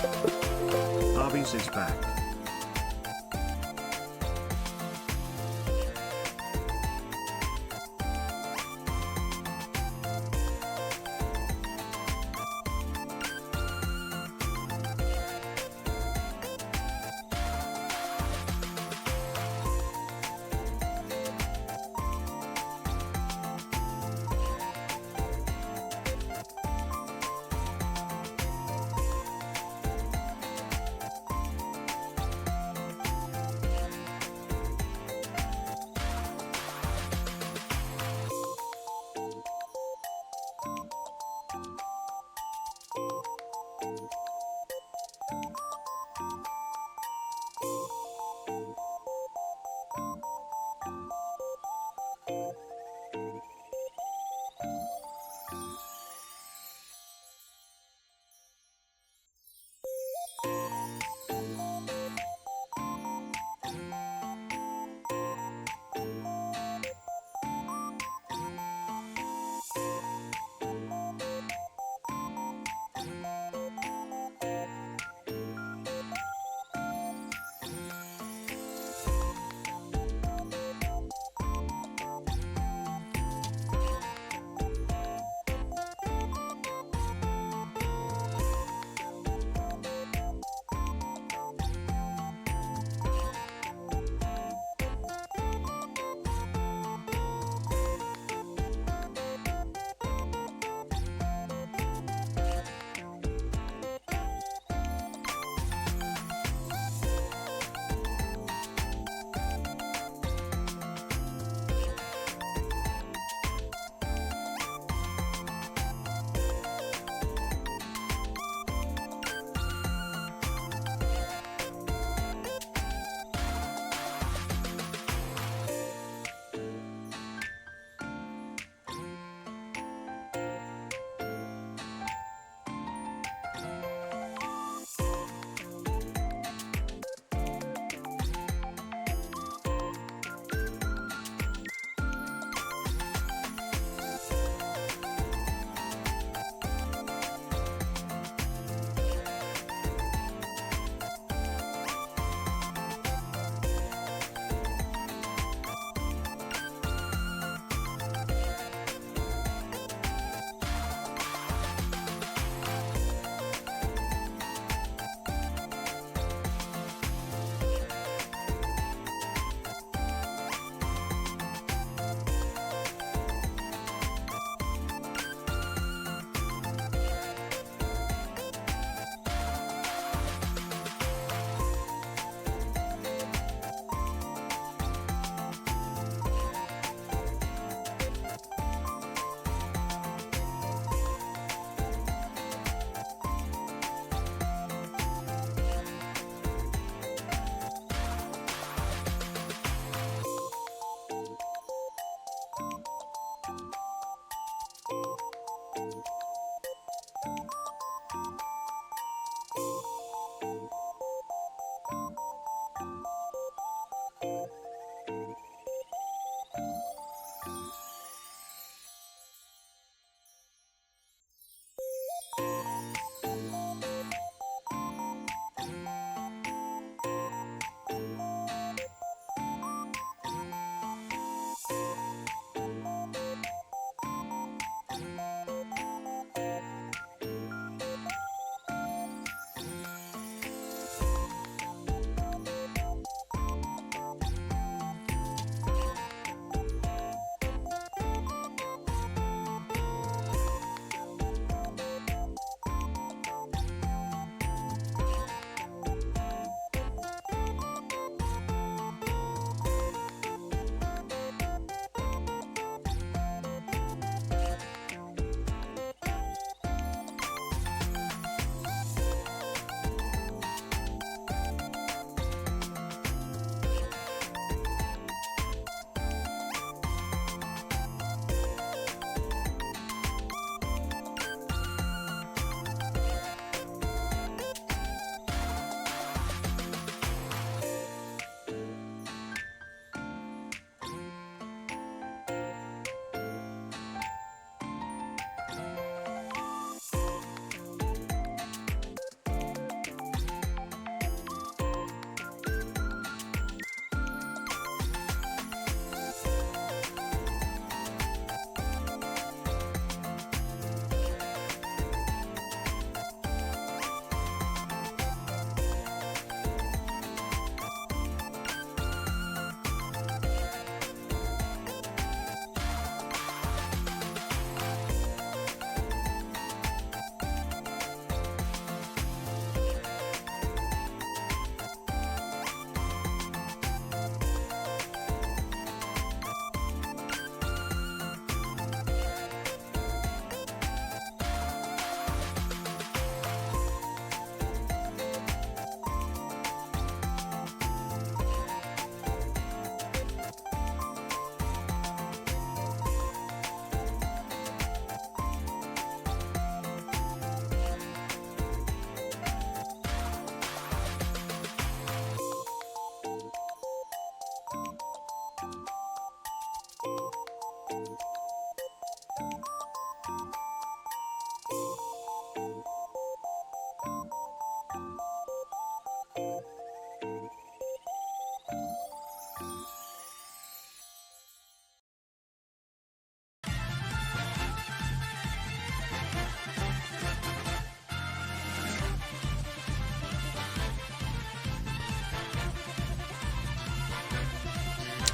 Arby's is back.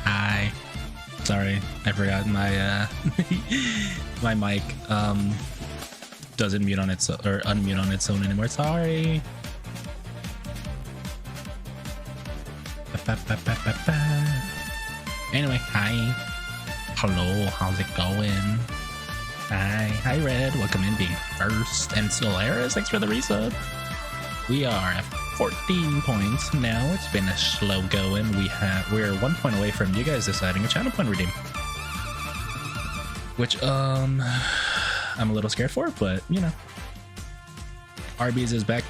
Hi. Sorry, I forgot my my mic doesn't mute on its or unmute on its own anymore. Sorry. Anyway, hi. Hello, how's it going? Hi Red, welcome in being first, and Solaris, thanks for the resub. We are at 14 points now. It's been a slow going. We're 1 point away from you guys deciding a channel point redeem, which I'm a little scared for, but you know, Arby's is back.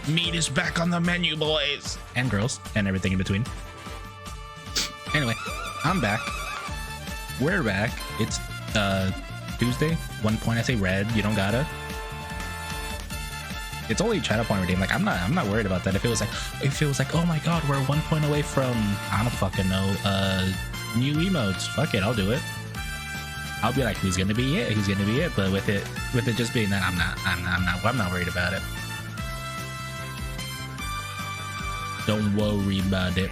Meat is back on the menu, boys and girls and everything in between. Anyway, I'm back. We're back. It's Tuesday. 1 point. I say Red. You don't gotta. It's only channel point redeem. Like I'm not worried about that. If it was like, oh my god, we're 1 point away from, I don't fucking know, new emotes. Fuck it, I'll do it. I'll be like, who's gonna be it? Who's gonna be it? But with it just being that, I'm not worried about it. Don't worry about it.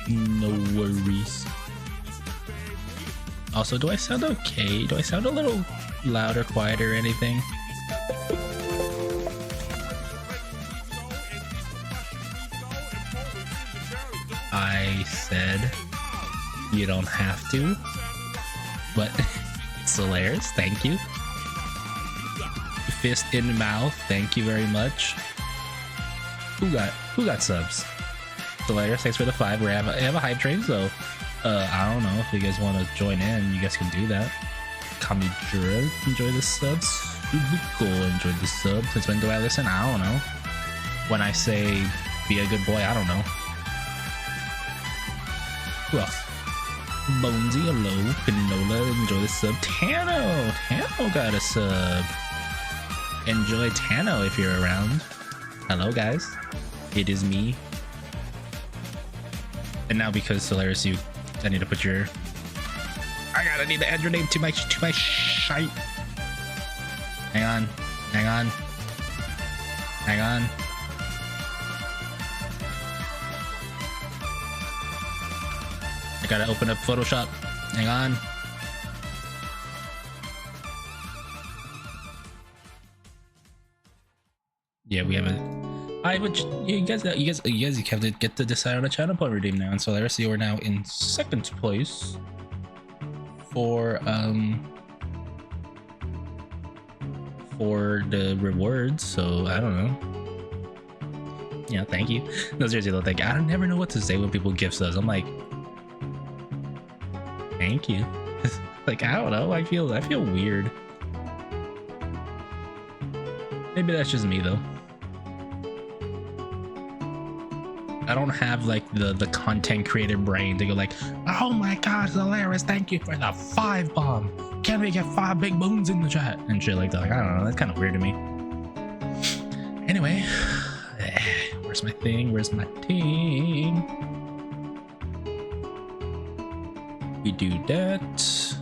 No worries. Also, do I sound okay? Do I sound a little loud or quiet or anything? I said you don't have to, but Solaris, thank you. Fist in mouth, thank you very much. Who got subs? Solaris, thanks for the 5. We have a hype train, so I don't know if you guys want to join in. You guys can do that. Kamijura, enjoy the subs. Subuko, enjoy the sub. Since when do I listen? I don't know. When I say be a good boy, I don't know. Who else? Bonesy, hello. Pinola, enjoy the sub. Tano got a sub. Enjoy Tano if you're around. Hello guys, it is me. And now because Solaris, I need to put your, I need to add your name to my shite. Hang on. I gotta open up Photoshop. Hang on. Yeah, we have a. You guys have to get to decide on a channel point redeem now, and Solaris, you are now in 2nd place for the rewards. So I don't know. Yeah, thank you. No, seriously though, thank you. I never know what to say when people gift us. I'm like, thank you. Like I don't know. I feel weird. Maybe that's just me though. I don't have like the content creator brain to go like, oh my god, Solaris, thank you for the 5 bomb. Can we get 5 big boons in the chat and shit like that? Like I don't know, that's kind of weird to me. Anyway, where's my thing? We do that.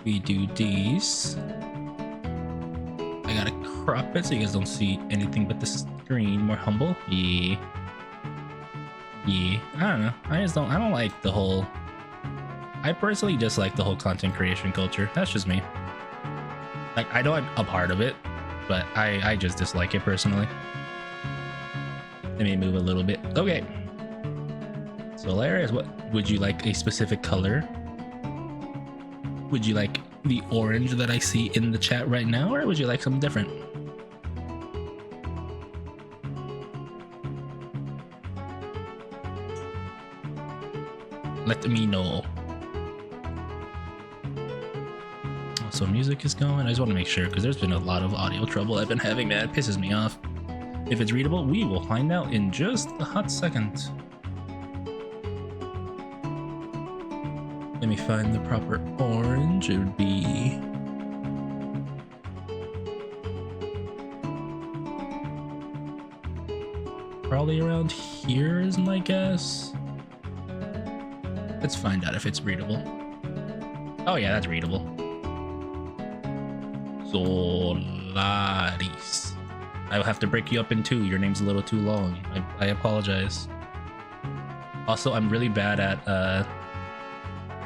We do these. I gotta crop it so you guys don't see anything but the screen. More humble. Yeah. I don't know. I don't like the whole, I personally dislike the whole content creation culture. That's just me. Like I know I'm a part of it, but I just dislike it personally. Let me move a little bit. Okay. Solaris, what would you like? A specific color? Would you like the orange that I see in the chat right now, or would you like something different? Let me know. So music is going. I just want to make sure because there's been a lot of audio trouble I've been having, man. It pisses me off. If it's readable, we will find out in just a hot second. Let me find the proper orange. It would be probably around here is my guess. Let's find out if it's readable. Oh yeah, that's readable. Solaris. I will have to break you up in 2. Your name's a little too long. I apologize. Also, I'm really bad at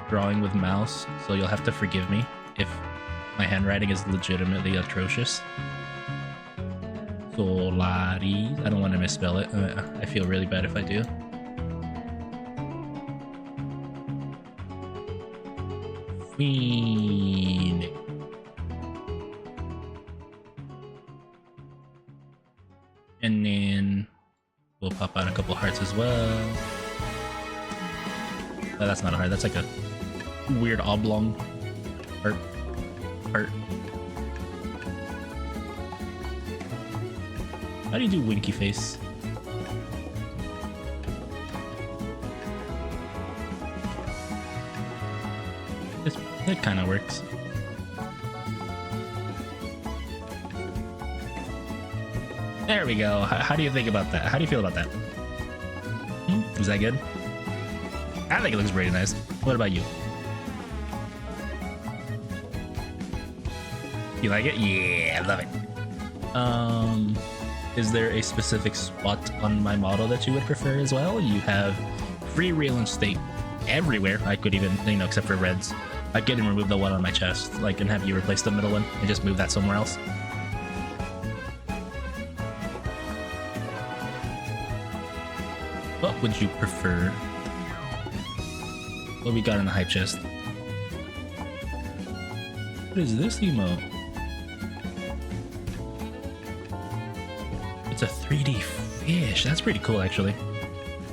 drawing with mouse, so you'll have to forgive me if my handwriting is legitimately atrocious. Solaris. I don't want to misspell it. I feel really bad if I do. Phoenix. And then we'll pop out a couple hearts as well. Oh, that's not a heart. That's like a weird oblong heart. How do you do winky face? It kind of works. There we go. How do you think about that? How do you feel about that? Is that good? I think it looks pretty nice. What about you? You like it? Yeah, I love it. Is there a specific spot on my model that you would prefer as well? You have free real estate everywhere. I could even, you know, except for reds. I could even remove the one on my chest, like, and have you replace the middle one and just move that somewhere else. What would you prefer? What we got in the hype chest? What is this emote? It's a 3D fish. That's pretty cool, actually.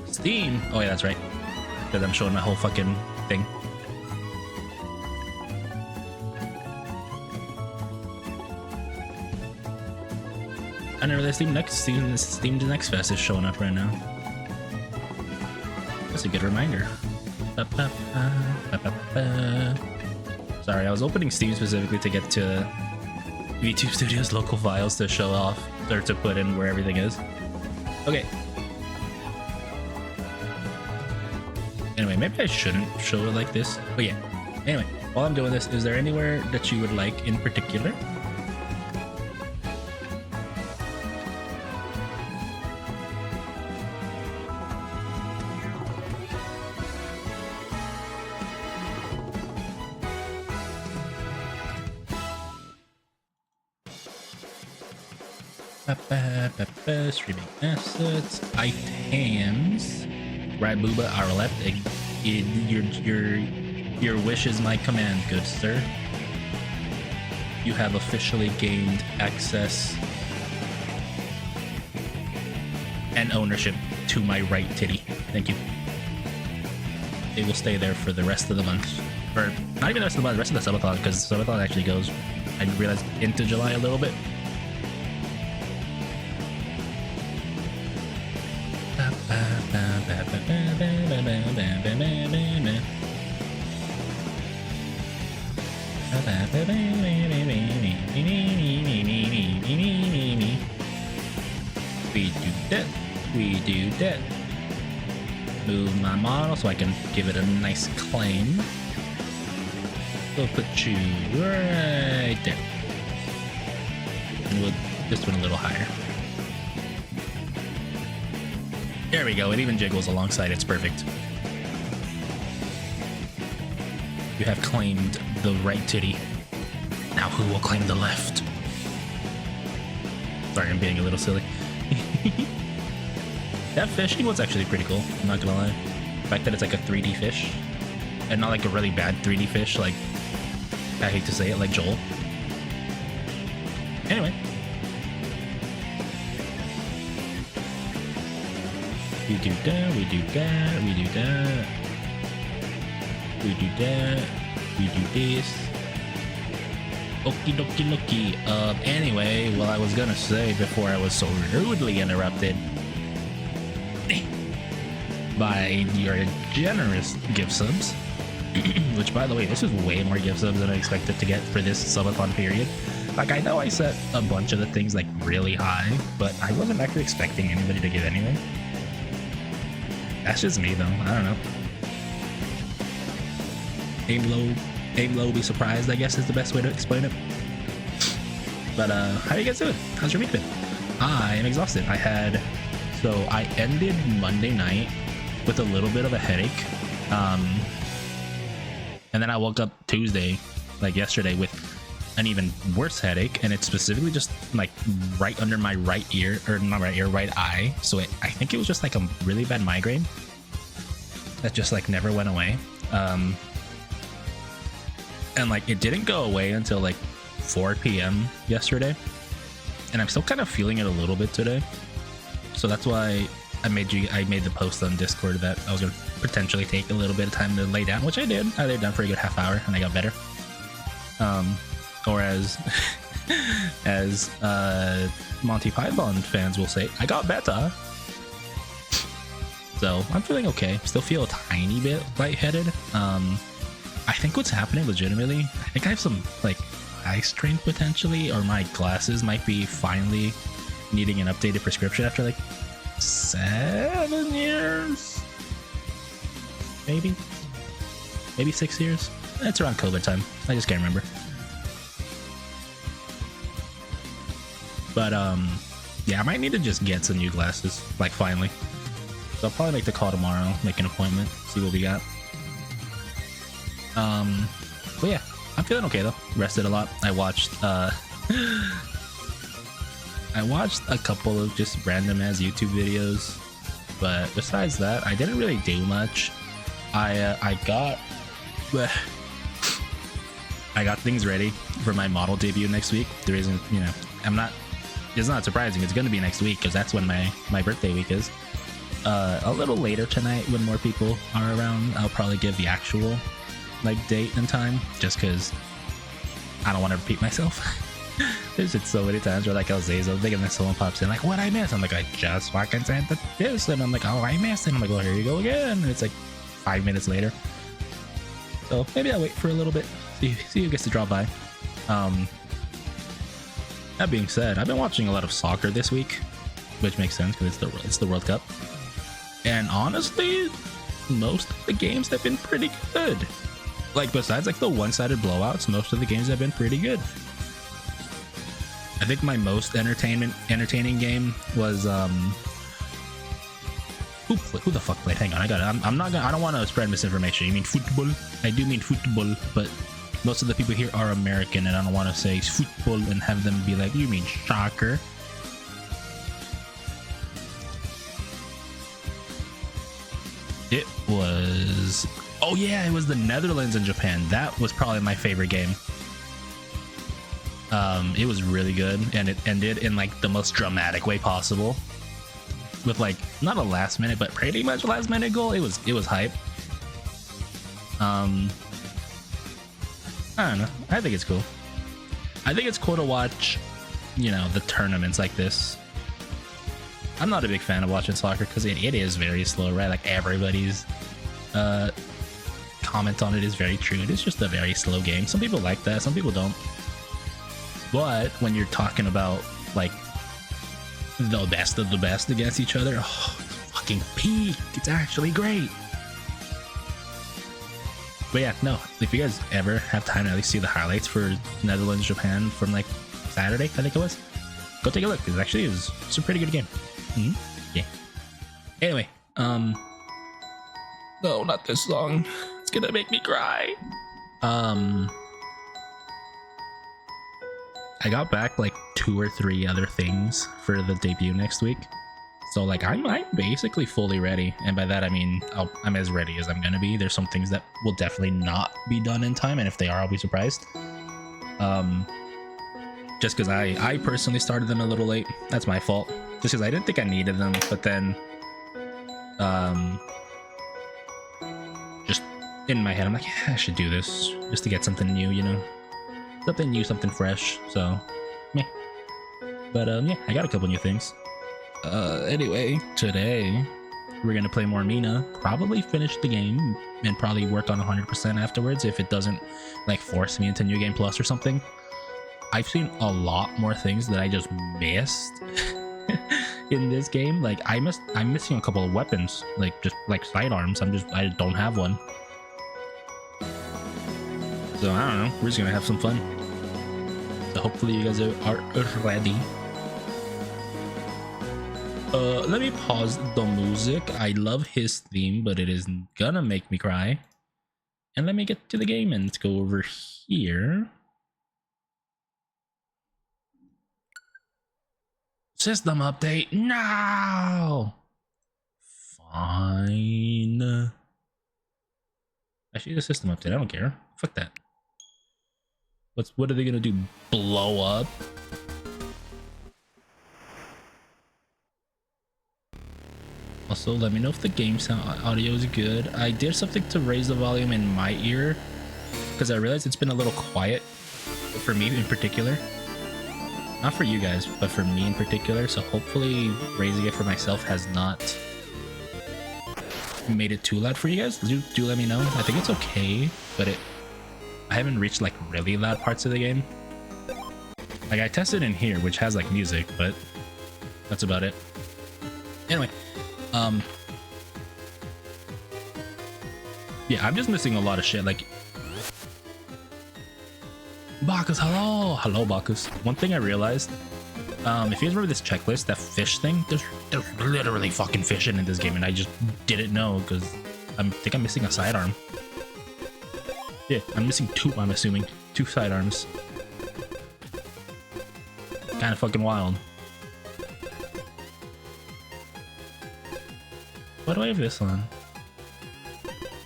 Steam. Oh yeah, that's right. Because I'm showing my whole fucking thing. I never realized Steam's Next Fest is showing up right now. That's a good reminder. Sorry, I was opening Steam specifically to get to VTube Studios local files to show off, or to put in where everything is. Okay. Anyway, maybe I shouldn't show it like this. But yeah. Anyway, while I'm doing this, is there anywhere that you would like in particular? Streaming assets, items, right, Booba, Arlette. Your wish is my command, good sir. You have officially gained access and ownership to my right titty. Thank you. It will stay there for the rest of the month, or not even the rest of the month, the rest of the subathon, because the subathon actually goes, I realized, into July a little bit. We do that. Move my model so I can give it a nice claim. We'll put you right there. And we'll this one a little higher. There we go, it even jiggles alongside, it's perfect. You have claimed the right titty. Now who will claim the left? Sorry, I'm being a little silly. That fish was actually pretty cool, I'm not gonna lie. The fact that it's like a 3D fish, and not like a really bad 3D fish, like, I hate to say it, like Joel. Anyway. We do that, we do that, we do that. We do that, we do this. Okie dokie dokie. Anyway, what I was gonna say before I was so rudely interrupted by your generous gift subs, which, by the way, this is way more gift subs than I expected to get for this subathon period. Like, I know I set a bunch of the things like really high, but I wasn't actually expecting anybody to give anything. That's just me, though. I don't know. Aim low, be surprised, I guess is the best way to explain it. But how you guys doing? How's your week been? I am exhausted. I ended Monday night with a little bit of a headache. And then I woke up Tuesday, like yesterday, with an even worse headache, and it's specifically just like right under my right ear, or not right ear, right eye. So I think it was just like a really bad migraine that just like never went away. And like it didn't go away until like 4 p.m. yesterday, and I'm still kind of feeling it a little bit today. So that's why I made the post on Discord that I was gonna potentially take a little bit of time to lay down, which I did. I laid down for a good half hour and I got better. Or as Monty Python fans will say, I got better. So I'm feeling okay. Still feel a tiny bit lightheaded. I think what's happening legitimately, I think I have some like eye strain potentially, or my glasses might be finally needing an updated prescription after like 7 years, maybe 6 years. It's around COVID time. I just can't remember. But yeah, I might need to just get some new glasses, like finally. So I'll probably make the call tomorrow, make an appointment, see what we got. But yeah, I'm feeling okay though. Rested a lot. I watched a couple of just random ass YouTube videos, but besides that, I didn't really do much. I got things ready for my model debut next week. The reason, you know, it's not surprising. It's going to be next week because that's when my birthday week is. A little later tonight when more people are around, I'll probably give the actual like date and time, just because I don't want to repeat myself. There's just so many times where like I'll say something and then someone pops in like, what I missed? I'm like, I just fucking said this, and I'm like, oh, I missed it. And I'm like, well, here you go again, and it's like 5 minutes later. So maybe I'll wait for a little bit, see who gets to drop by. That being said, I've been watching a lot of soccer this week, which makes sense because it's the World Cup. And honestly, most of the games have been pretty good. Like besides like the one-sided blowouts, most of the games have been pretty good. I think my most entertaining game was who the fuck played? Hang on, I don't want to spread misinformation. You mean football? I do mean football, but most of the people here are American, and I don't want to say football and have them be like, you mean soccer? It was, oh yeah, it was the Netherlands and Japan. That was probably my favorite game. It was really good, and it ended in like the most dramatic way possible, with like not a last minute but pretty much last minute goal. It was hype. I don't know, I think it's cool. I think it's cool to watch, you know, the tournaments like this. I'm not a big fan of watching soccer because it is very slow, right? Like everybody's comment on it is very true. It is just a very slow game. Some people like that, some people don't. But when you're talking about like the best of the best against each other, oh, it's fucking peak. It's actually great. But yeah, no, if you guys ever have time to at least see the highlights for Netherlands Japan from like Saturday, I think it was, go take a look, because actually it's a pretty good game. Yeah. Anyway, no, not this song. It's gonna make me cry. I got back like 2 or 3 other things for the debut next week. So like I'm basically fully ready, and by that I mean I'm as ready as I'm gonna be. There's some things that will definitely not be done in time, and if they are, I'll be surprised. Just because I personally started them a little late. That's my fault. Just because I didn't think I needed them, but then just in my head I'm like, yeah, I should do this just to get something new, you know, something new, something fresh. So yeah, but yeah, I got a couple new things. Anyway, today we're gonna play more Mina, probably finish the game, and probably work on 100% afterwards if it doesn't like force me into New Game Plus or something. I've seen a lot more things that I just missed in this game. Like I'm missing a couple of weapons, like just like sidearms. I don't have one. So I don't know, we're just gonna have some fun. So hopefully you guys are ready. Let me pause the music. I love his theme, but it is gonna make me cry. And let me get to the game and let's go over here. System update now. Fine. Actually, the system update. I don't care. Fuck that. What are they gonna do? Blow up? Also, let me know if the game sound audio is good. I did something to raise the volume in my ear because I realized it's been a little quiet for me in particular. Not for you guys, but for me in particular. So hopefully raising it for myself has not made it too loud for you guys. Do let me know. I think it's okay, but I haven't reached like really loud parts of the game. Like I tested in here, which has like music, but that's about it. Anyway, yeah, I'm just missing a lot of shit. Like, Bacchus, hello, Bacchus. One thing I realized, if you guys remember this checklist, that fish thing, there's literally fucking fish in this game, and I just didn't know because I think I'm missing a sidearm. Yeah, I'm missing two. I'm assuming 2 sidearms. Kind of fucking wild. Why do I have this on?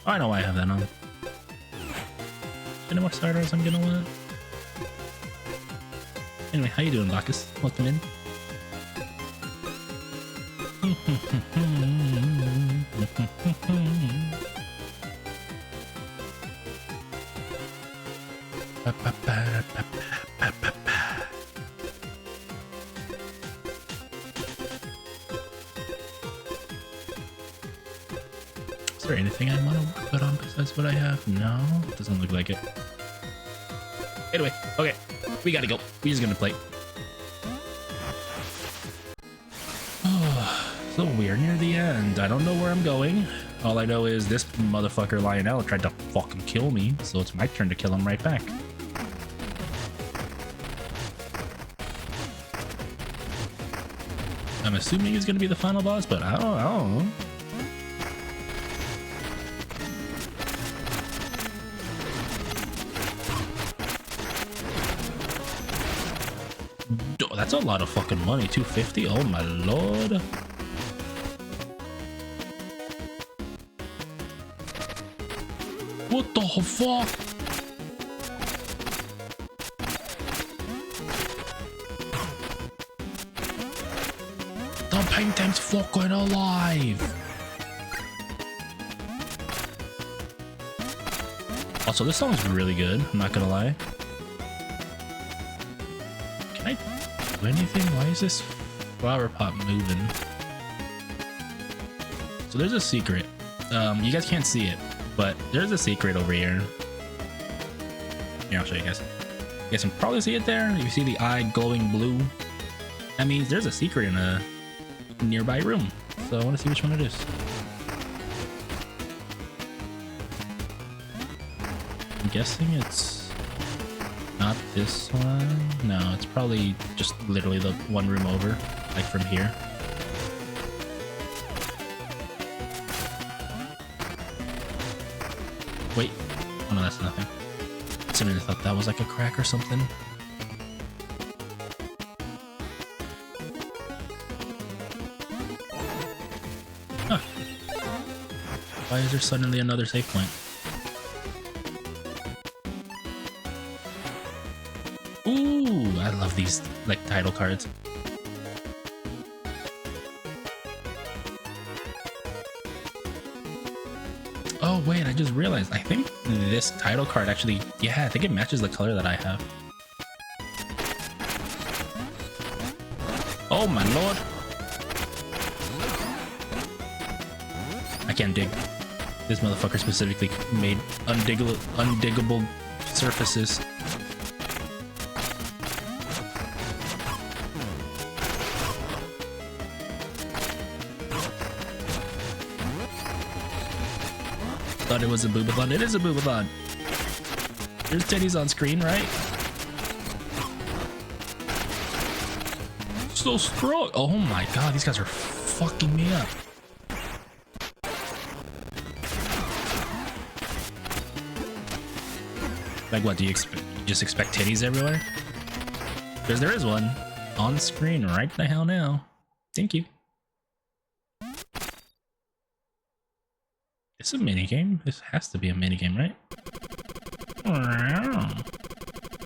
Oh, I know why I have that on. Any more sidearms I'm gonna want? Anyway, how you doing, Bacchus? Welcome in. Is there anything I want to put on besides what I have? No, it doesn't look like it. Anyway, okay, we gotta go. We're just gonna play. So we're near the end. I don't know where I'm going. All I know is this motherfucker Lionel tried to fucking kill me, so it's my turn to kill him right back. I'm assuming he's gonna be the final boss, but I don't know. That's a lot of fucking money. 250. Oh my lord. What the fuck? The painting's fucking alive. Also, this song is really good. I'm not gonna lie. Can I do anything? Why is this flower pot moving? So there's a secret. You guys can't see it, but there's a secret over here. Here, I'll show you guys. You guys can probably see it there. You see the eye glowing blue. That means there's a secret in a nearby room. So I want to see which one it is. I'm guessing it's not this one. No, it's probably just literally the one room over, like from here. Wait, oh no, that's nothing. Somebody thought that was like a crack or something. Huh. Why is there suddenly another save point? Ooh, I love these like title cards. Oh wait, I just realized, I think this title card actually, yeah, I think it matches the color that I have. Oh my lord. I can't dig. This motherfucker specifically made undiggable surfaces. Thought it was a boobathon. It is a boobathon. There's titties on screen, right? So strong. Oh my god, these guys are fucking me up. Like, what do you expect? You just expect titties everywhere? Because there is one on screen right the hell now. Thank you. It's a minigame. This has to be a minigame, right?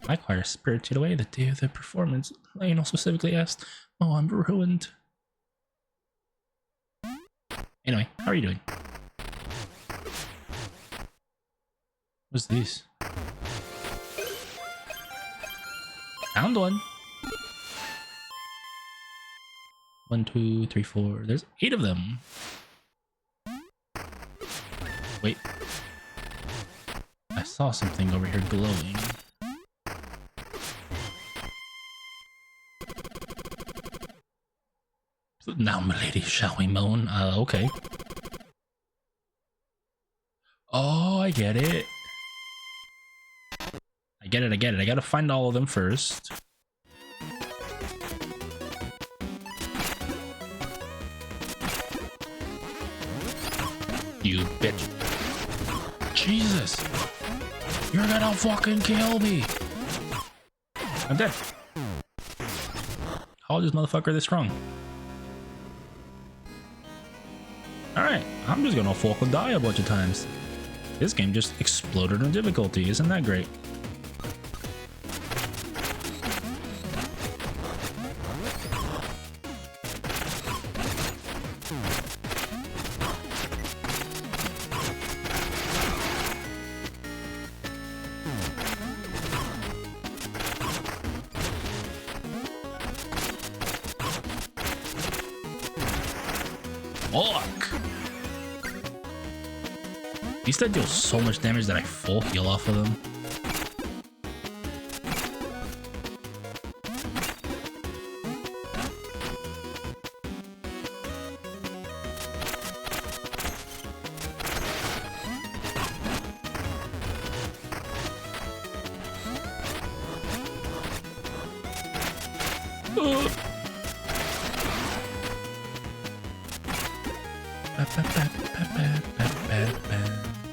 My choir spirited away the day of the performance. Lionel specifically asked, "Oh, I'm ruined." Anyway, how are you doing? What's this? Found one. 1, 2, 3, 4. There's 8 of them. Wait. I saw something over here glowing. Now, milady, shall we moan? Okay. Oh, I get it. I get it. I gotta find all of them first. You bitch. Jesus. You're gonna fucking kill me. I'm dead. How is this motherfucker this strong? Alright, I'm just gonna fucking die a bunch of times. This game just exploded in difficulty, isn't that great? Fuck! These guys deal so much damage that I full heal off of them.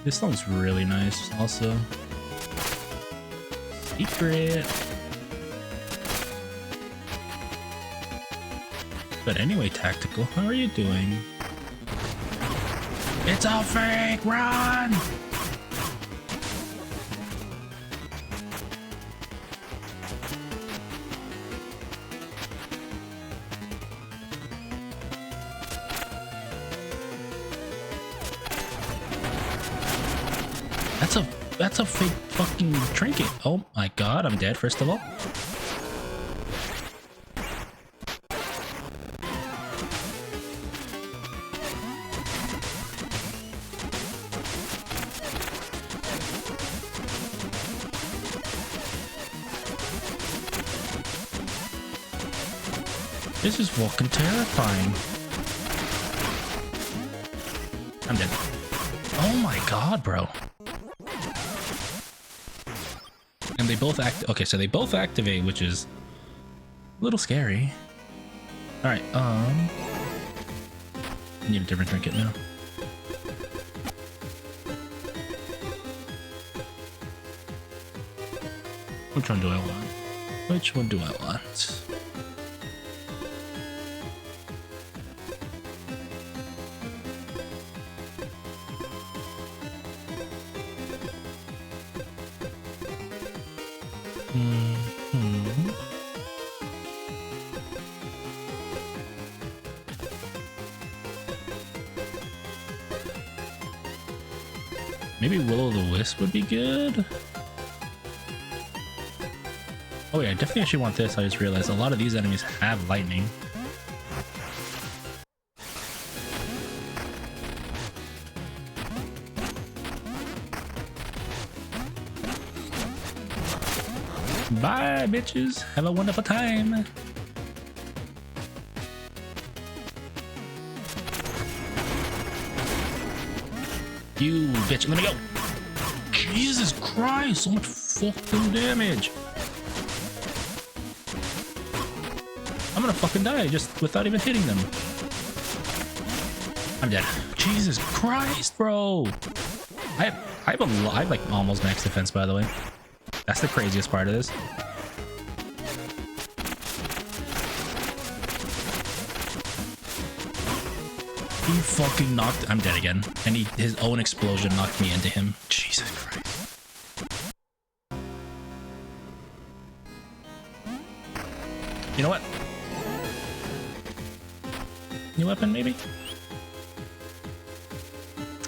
This song's really nice also. Secret. But anyway, Tactical, how are you doing? It's a fake run! That's a fake fucking trinket. Oh my god, I'm dead first of all. This is fucking terrifying. I'm dead. Oh my god, bro. And they both okay, so they both activate, which is a little scary. Alright, I need a different trinket now. Which one do I want? Which one do I want? Maybe Will-O-the-Wisp would be good. Oh yeah, I definitely actually want this. I just realized a lot of these enemies have lightning. Bye, bitches. Have a wonderful time. You bitch, let me go. Jesus Christ, so much fucking damage. I'm gonna fucking die just without even hitting them. I'm dead. Jesus Christ, bro. I have like almost max defense, by the way. That's the craziest part of this. He fucking knocked. I'm dead again. And his own explosion knocked me into him. Jesus Christ. You know what? New weapon, maybe?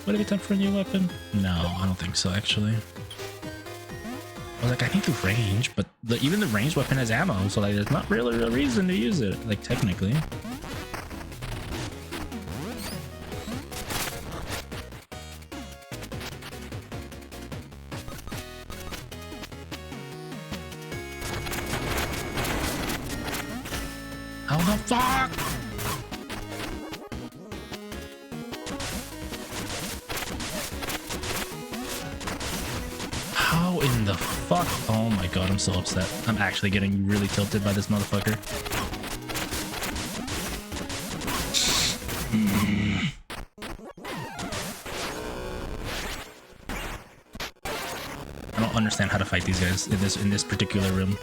Would it be time for a new weapon? No, I don't think so, actually. I was like, I need the range, but even the ranged weapon has ammo, so like, there's not really a reason to use it, like, technically. How the fuck? How in the fuck? Oh my god, I'm so upset. I'm actually getting really tilted by this motherfucker. I don't understand how to fight these guys in this particular room.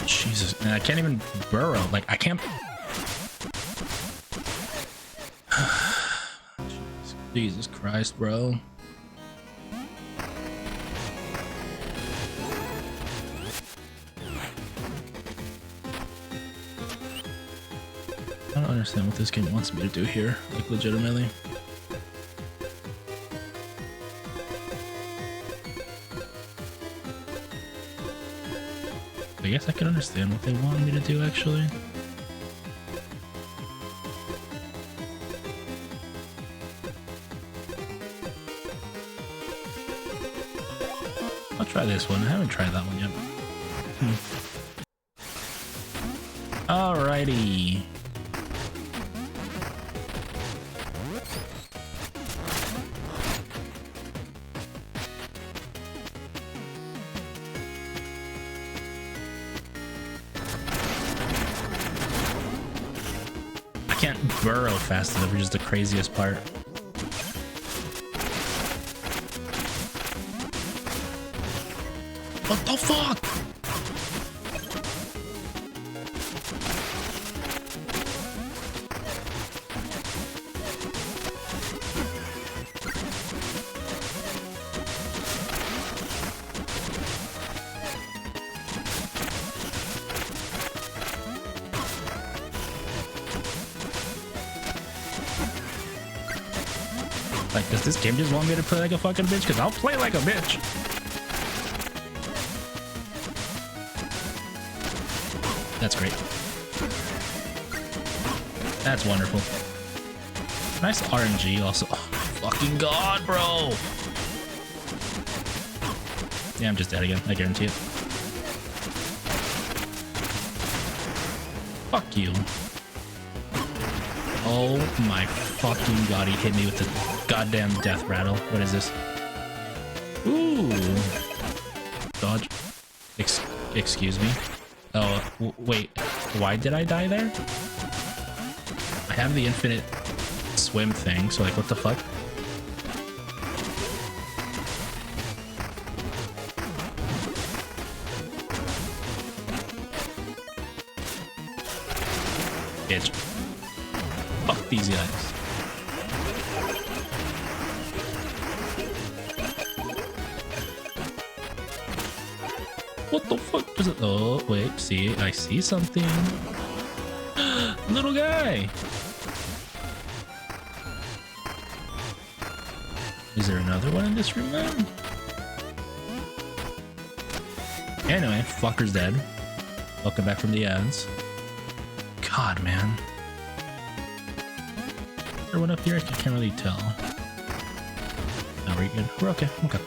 Jesus, and I can't even burrow. Like, I can't. Jesus Christ, bro. I don't understand what this game wants me to do here, like, legitimately. I guess I can understand what they want me to do, actually. I'll try this one. I haven't tried that one yet. Alrighty. I can't burrow fast enough, which is the craziest part. What the fuck? Like, does this game just want me to play like a fucking bitch? Because I'll play like a bitch. That's great. That's wonderful. Nice RNG also. Oh my fucking god, bro. Yeah, I'm just dead again. I guarantee it. Fuck you. Oh my fucking god, he hit me with the goddamn death rattle. What is this? Ooh. Dodge. Excuse me. Oh, wait. Why did I die there? I have the infinite swim thing, so like, what the fuck? Bitch. Fuck these guys. What the fuck is it? Oh, wait, see, I see something. Little guy. Is there another one in this room then? Anyway, fucker's dead. Welcome back from the ads. God, man. Is there one up here? I can't really tell. No, we're good. We're okay. Okay.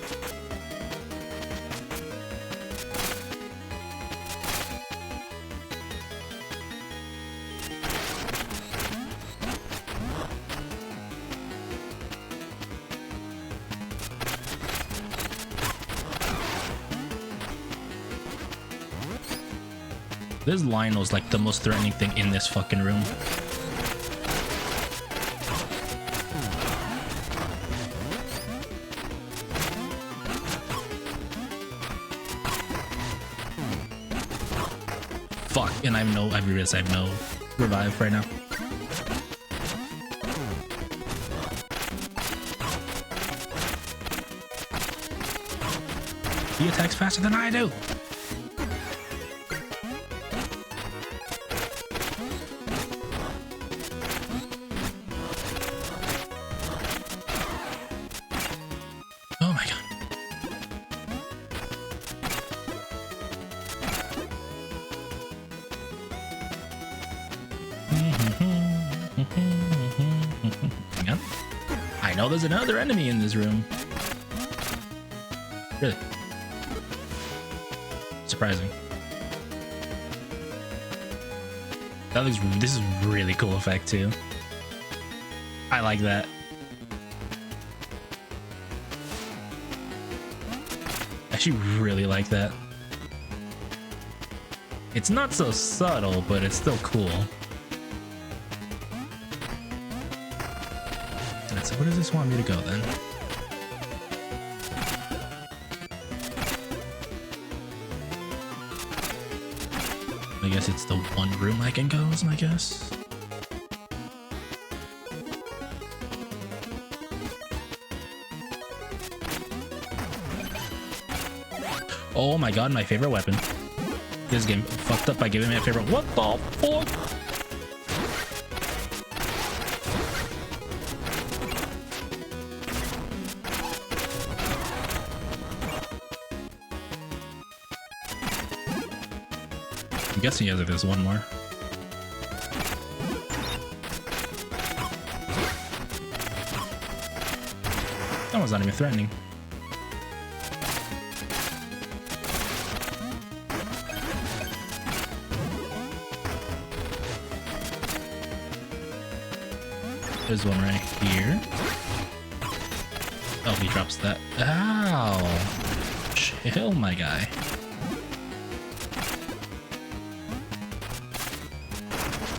This Lionel's like the most threatening thing in this fucking room. Fuck, and I realize I have no revive right now. He attacks faster than I do. Oh my god. Hang on. I know there's another enemy in this room. Really? Surprising. That looks. This is really cool effect too. I like that. I actually really like that. It's not so subtle, but it's still cool. So where does this want me to go then? I guess it's the one room I can go, is my guess. Oh my god, my favorite weapon. This game fucked up by giving me a favorite. What the fuck? I'm guessing there's one more. That one's not even threatening. There's one right here. Oh, he drops that. Ow! Chill, my guy.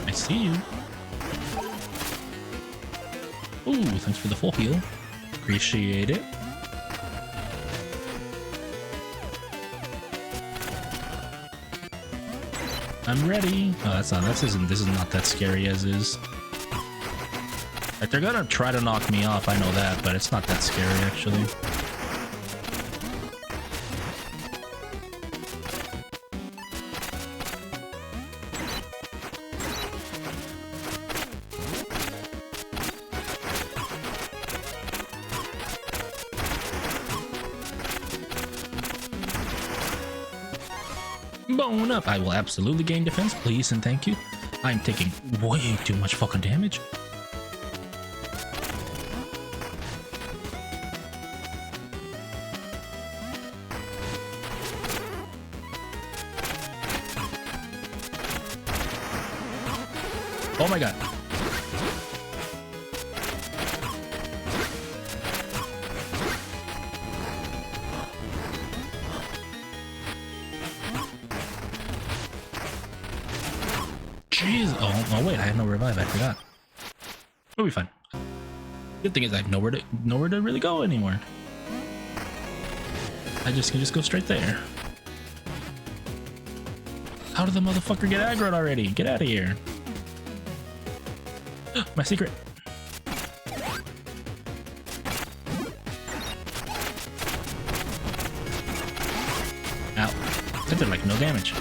I see you. Ooh, thanks for the full heal. Appreciate it. I'm ready. Oh, that's not. This is not that scary as is. Like, they're gonna try to knock me off. I know that, but it's not that scary actually. Bone up. I will absolutely gain defense, please and thank you. I'm taking way too much fucking damage. Oh my god. Jeez. Oh wait, I have no revive. I forgot. We'll be fine. Good thing is I have nowhere to really go anymore. I can just go straight there. How did the motherfucker get aggroed already? Get out of here. My secret. Ow. That did like no damage.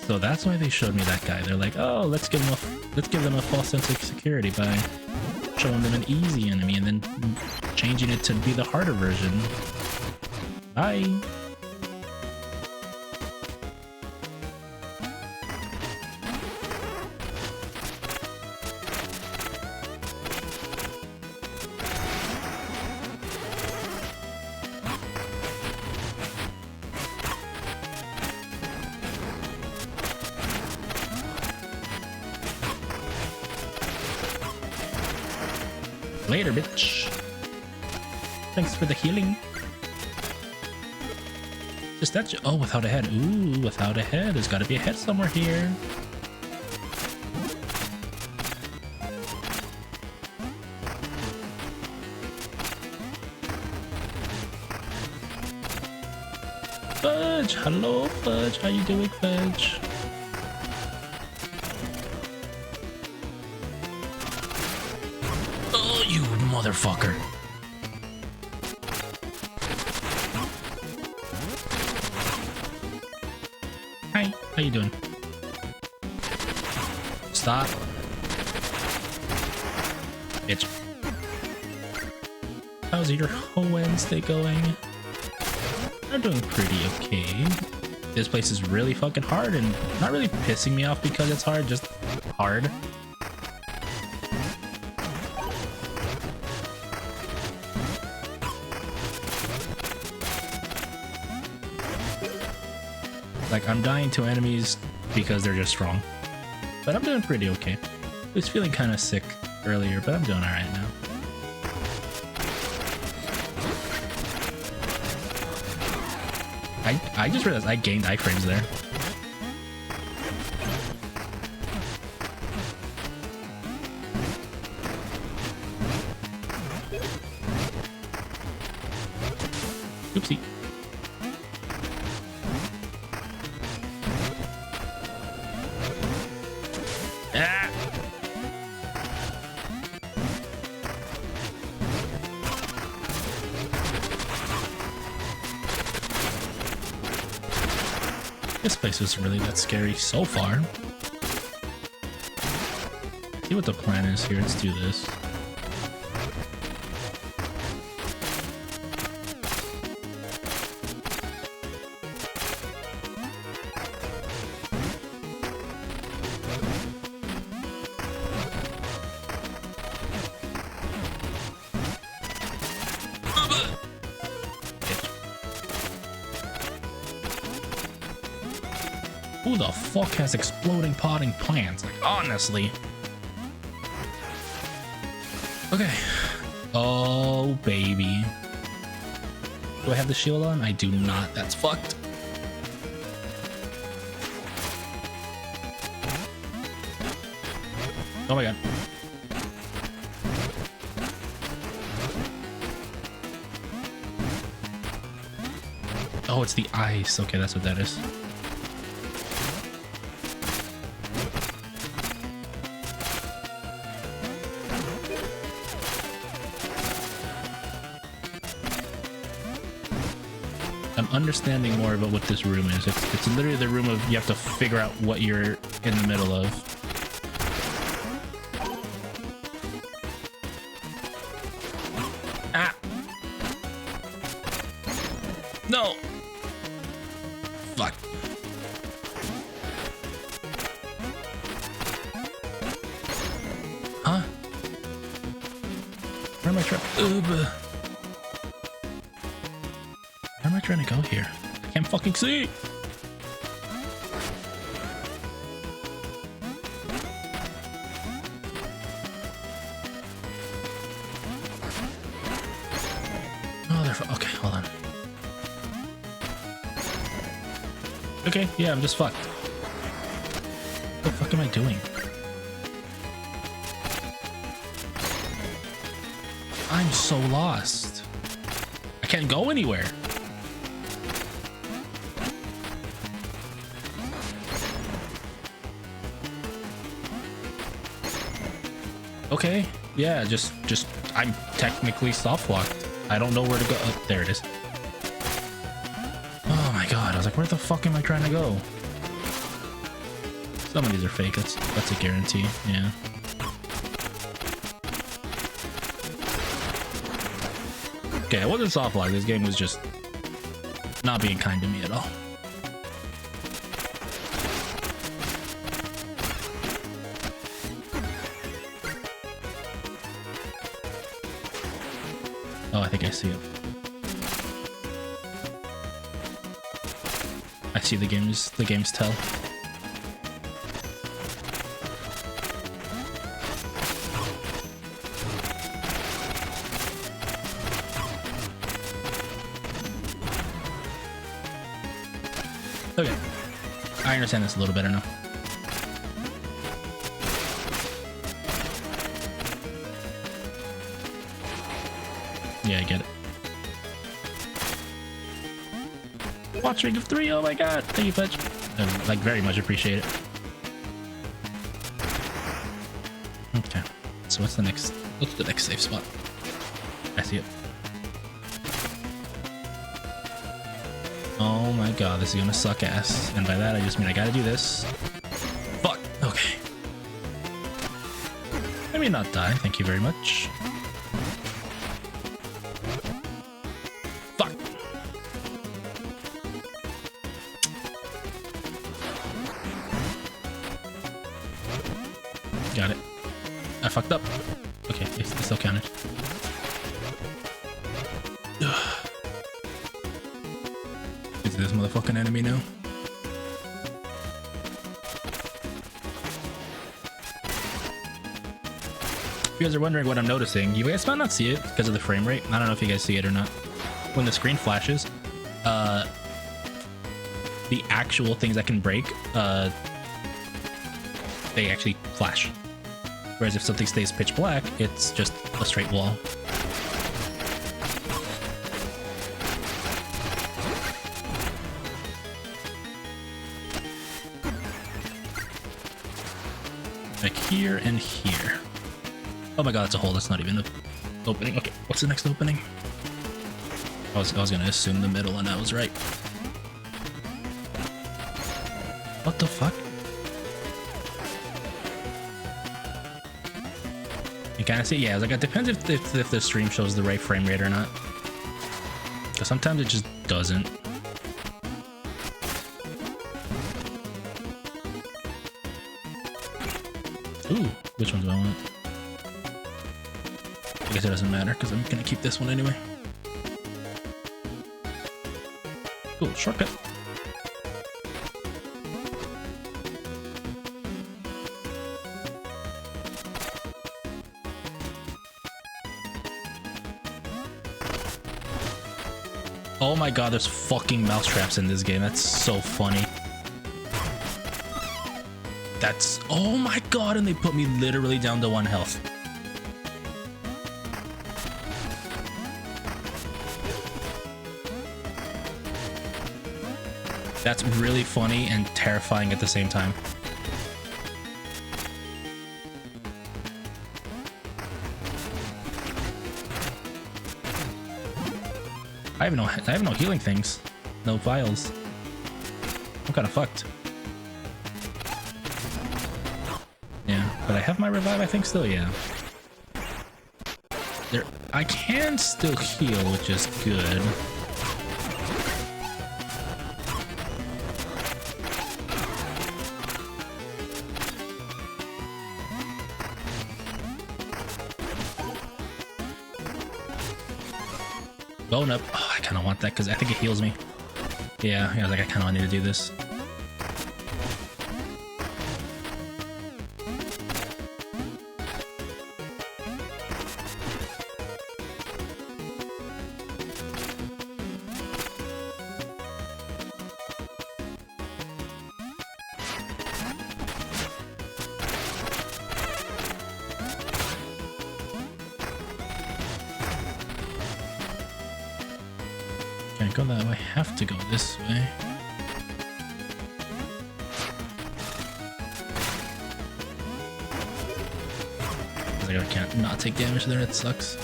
So that's why they showed me that guy. They're like, oh, let's give them a false sense of security by showing them an easy enemy and then changing it to be the harder version. Bye. Later, bitch. Thanks for the healing. Just that. Oh, without a head. Ooh, without a head. There's got to be a head somewhere here. Fudge. Hello, Fudge. How you doing, Fudge? Oh, you motherfucker. Hi, how you doing? Stop. Bitch. How's your Wednesday going? I'm doing pretty okay. This place is really fucking hard and not really pissing me off because it's hard, just hard. Like, I'm dying to enemies because they're just strong. But I'm doing pretty okay. I was feeling kind of sick earlier, but I'm doing alright now. I just realized I gained iframes there. Oopsie. Ah! This place isn't really that scary so far. See what the plan is here. Let's do this. Who the fuck has exploding potting plants? Like, honestly. Okay. Oh, baby. Do I have the shield on? I do not. That's fucked. Oh my god. Oh, it's the ice. Okay, that's what that is. I'm understanding more about what this room is. It's literally the room of you have to figure out what you're in the middle of. Ah! No! Fuck. Huh? Where am I trying? Where am I trying to go here? I can't fucking see. Oh, they're okay. Hold on. Okay, yeah, I'm just fucked. What the fuck am I doing? I'm so lost. I can't go anywhere. Okay, yeah, just I'm technically soft locked. I don't know where to go. Oh, there it is. Oh my god, I was like, where the fuck am I trying to go? Some of these are fake, that's a guarantee, yeah. Okay, I wasn't soft locked. This game was just not being kind to me at all. Oh, I think I see it. I see the game's tell. Okay. I understand this a little better now. Yeah, I get it. Watch Ring of 3, oh my god. Thank you, Fudge. I like very much appreciate it. Okay. So what's the next safe spot? I see it. Oh my god, this is gonna suck ass. And by that I just mean I gotta do this. Fuck. Okay. Let me not die, thank you very much. Fuck. Got it. I fucked up. Okay, it still counted. Is this motherfucking enemy now? If you guys are wondering what I'm noticing, you guys might not see it because of the frame rate. I don't know if you guys see it or not. When the screen flashes, the actual things that can break, they actually flash. Whereas if something stays pitch black, it's just a straight wall. Like here and here. Oh my god, that's a hole. That's not even an opening. Okay, what's the next opening? I was gonna assume the middle, and I was right. What the fuck? You kind of see, yeah. Like it depends if the stream shows the right frame rate or not. Because sometimes it just doesn't. Ooh, which one do I want? I guess it doesn't matter because I'm gonna keep this one anyway. Cool, shortcut. Oh my god, there's fucking mousetraps in this game. That's so funny. That's... oh my god, and they put me literally down to 1 health. That's really funny and terrifying at the same time. I have no healing things. No vials. I'm kind of fucked. Yeah, but I have my revive, I think, still, yeah. There, I can still heal, which is good. Bone up. Oh, I kind of want that because I think it heals me. Yeah, I was like, I kind of need to do this. Can't go that way. Have to go this way. I can't not take damage there. It sucks.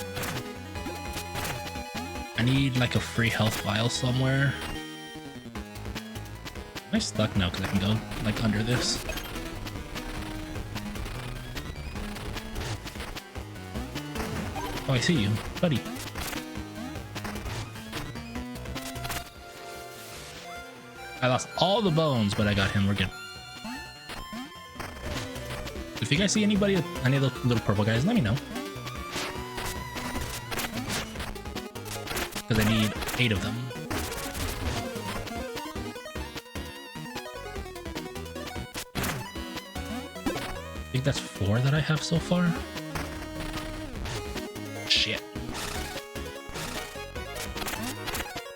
I need like a free health vial somewhere. Am I stuck now? Because I can go like under this. Oh, I see you, buddy. I lost all the bones, but I got him. We're good. If you guys see any of the little purple guys, let me know. Because I need 8 of them. I think that's 4 that I have so far. Shit.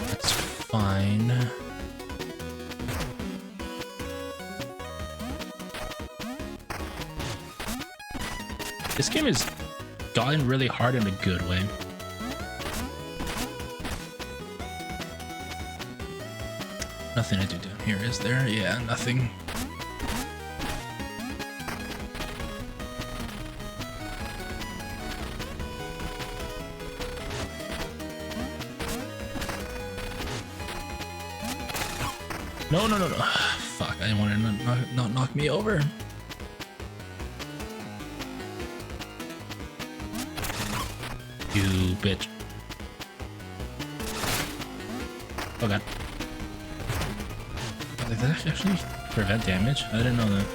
That's fine. This game has gotten really hard in a good way. Nothing to do down here, is there? Yeah, nothing. No, no, no, no. Fuck, I didn't want to not knock me over. You bitch. Oh god. Did that actually prevent damage? I didn't know that.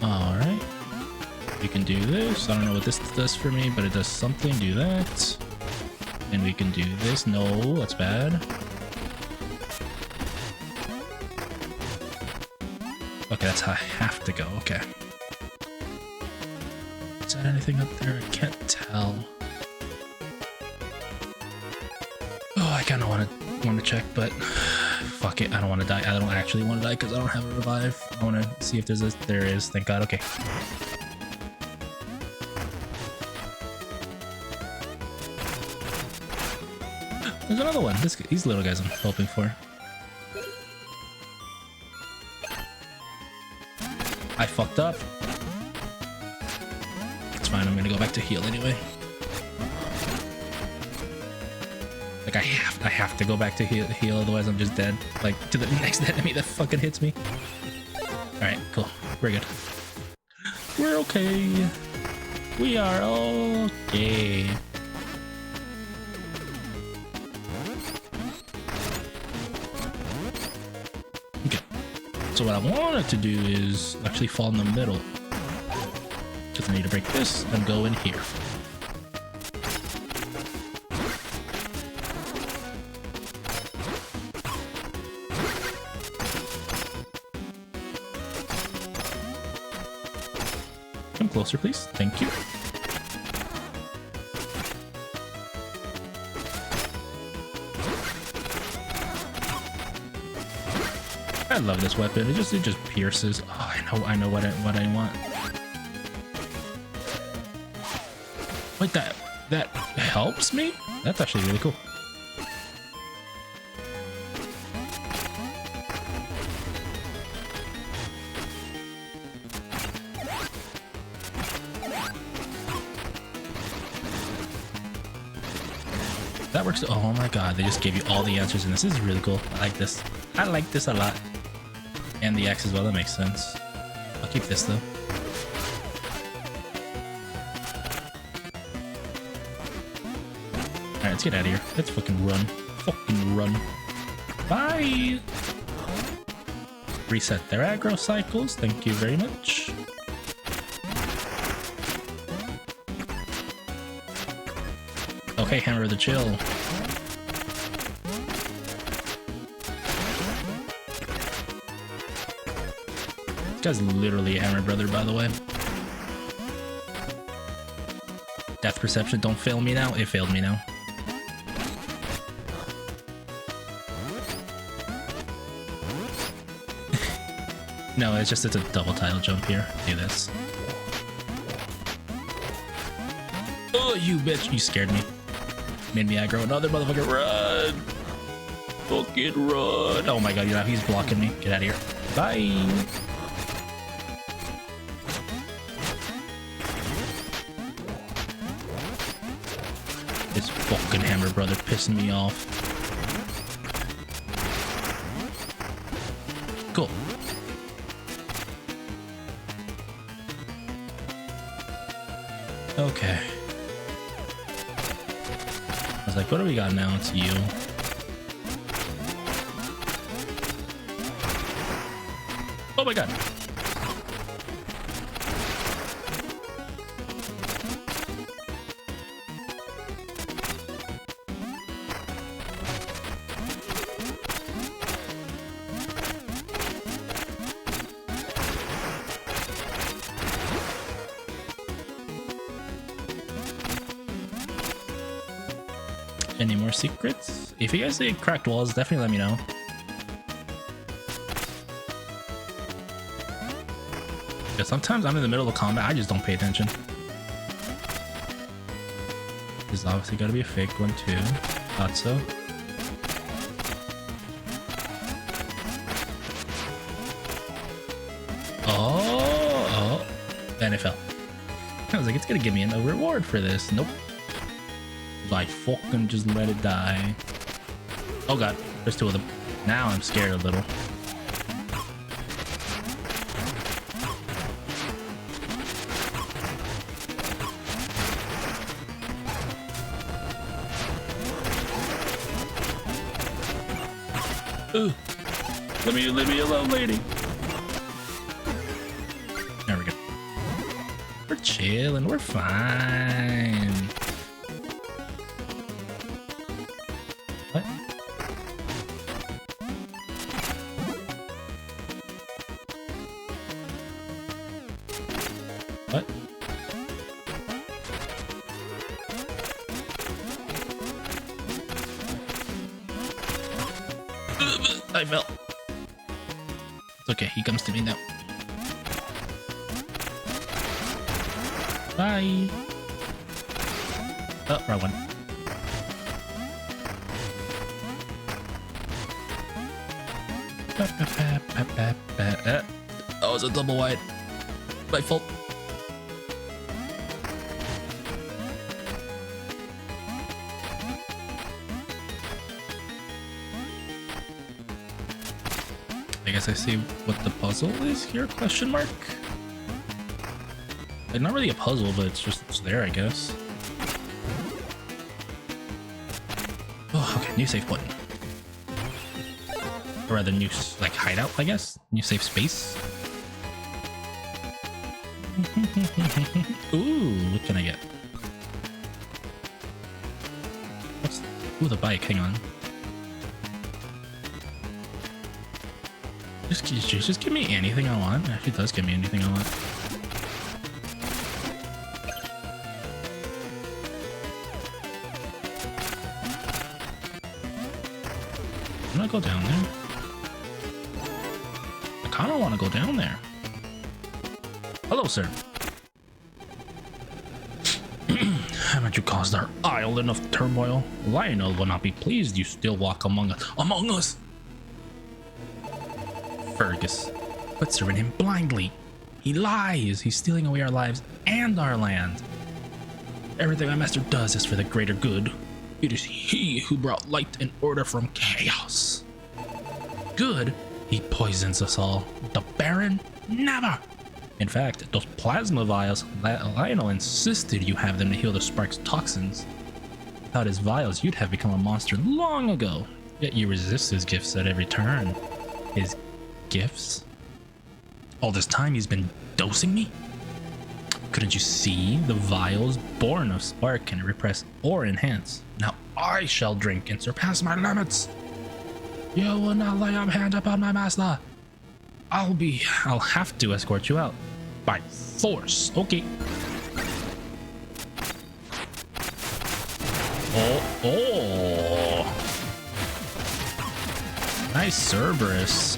Alright. We can do this. I don't know what this does for me, but it does something. Do that. And we can do this. No, that's bad. Okay, that's how I have to go. Okay. Is that anything up there? I can't tell. Oh, I kind of want to check, but fuck it. I don't want to die. I don't actually want to die because I don't have a revive. I want to see if there's a... There is. Thank God. Okay. There's another one. These little guys I'm hoping for. I fucked up. It's fine. I'm gonna go back to heal anyway. Like I have to go back to heal, otherwise I'm just dead. Like to the next enemy that fucking hits me. All right, cool. We're good. We're okay. We are okay. So what I wanted to do is actually fall in the middle. Just need to break this and go in here. Come closer, please. Thank you. I love this weapon. It just pierces. Oh, I know what I want. Wait, that helps me? That's actually really cool. That works. Oh my god, they just gave you all the answers in this. This is really cool. I like this. I like this a lot. And the X as well, that makes sense. I'll keep this though. Alright, let's get out of here. Let's fucking run. Fucking run. Bye! Reset their aggro cycles. Thank you very much. Okay, Hammer of the Chill. This guy's literally a Hammer brother, by the way. Death perception, don't fail me now. It failed me now. No, it's a double title jump here. Do this. Oh, you bitch. You scared me. Made me aggro another motherfucker. Run! Fucking run! Oh my god, you know, he's blocking me. Get out of here. Bye! This fucking Hammer brother pissing me off. Cool. Okay. I was like, what do we got now? It's you. Oh my god. Any more secrets? If you guys see cracked walls, definitely let me know. Yeah, sometimes I'm in the middle of combat, I just don't pay attention. There's obviously gotta be a fake one too. Thought so. Oh, and it fell. I was like, it's gonna give me a reward for this. Nope. I fucking just let it die. Oh god, there's two of them. Now I'm scared a little. Ooh. Leave me alone, lady. There we go. We're chilling. We're fine. What? What? I fell. It's okay, he comes to me now. Bye. Oh, wrong one. Oh, it's a double wide. My fault. I guess I see what the puzzle is here, question mark? Like, not really a puzzle, but it's there, I guess. Oh, okay, new safe button. Or rather, new, like, hideout, I guess? New safe space? Ooh, what can I get? What's... Ooh, the bike, hang on. Just give me anything I want. It actually does give me anything I want. I'm gonna go down there. I kinda wanna go down there. Hello, sir. Haven't you caused our isle enough turmoil? Lionel will not be pleased you still walk among us. Among us! Fergus puts her in him blindly. He lies. He's stealing away our lives and our land. Everything my master does is for the greater good. It is he who brought light and order from chaos. Good? He poisons us all. The Baron? Never! In fact, those plasma vials, Lionel insisted you have them to heal the Spark's toxins. Without his vials, you'd have become a monster long ago. Yet you resist his gifts at every turn. His gifts? All this time he's been dosing me? Couldn't you see? The vials born of Spark can repress or enhance. Now I shall drink and surpass my limits. You will not lay a hand upon my master. I'll have to escort you out. By force. Okay. Oh. Nice Cerberus.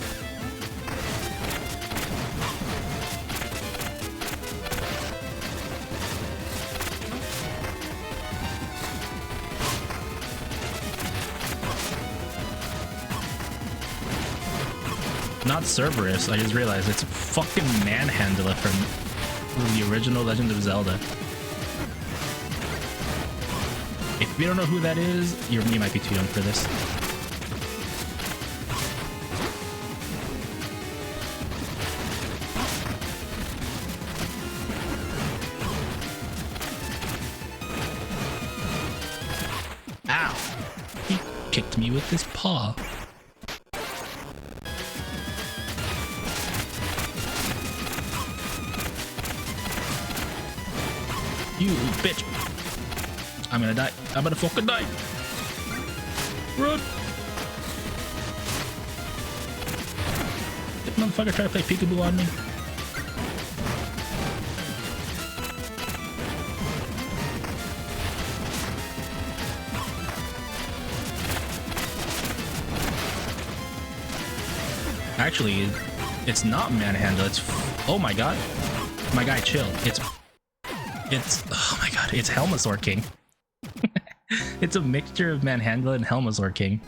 Not Cerberus, I just realized it's fucking Manhandler from the original Legend of Zelda. If you don't know who that is, you might be too young for this. Ow! He kicked me with his paw. You bitch. I'm gonna die. I'm gonna fucking die. Run. This motherfucker try to play peekaboo on me. Actually, It's not manhandle. It's oh my god, my guy, chill. It's oh my god. It's Helmasaur King. It's a mixture of manhandle and Helmasaur King.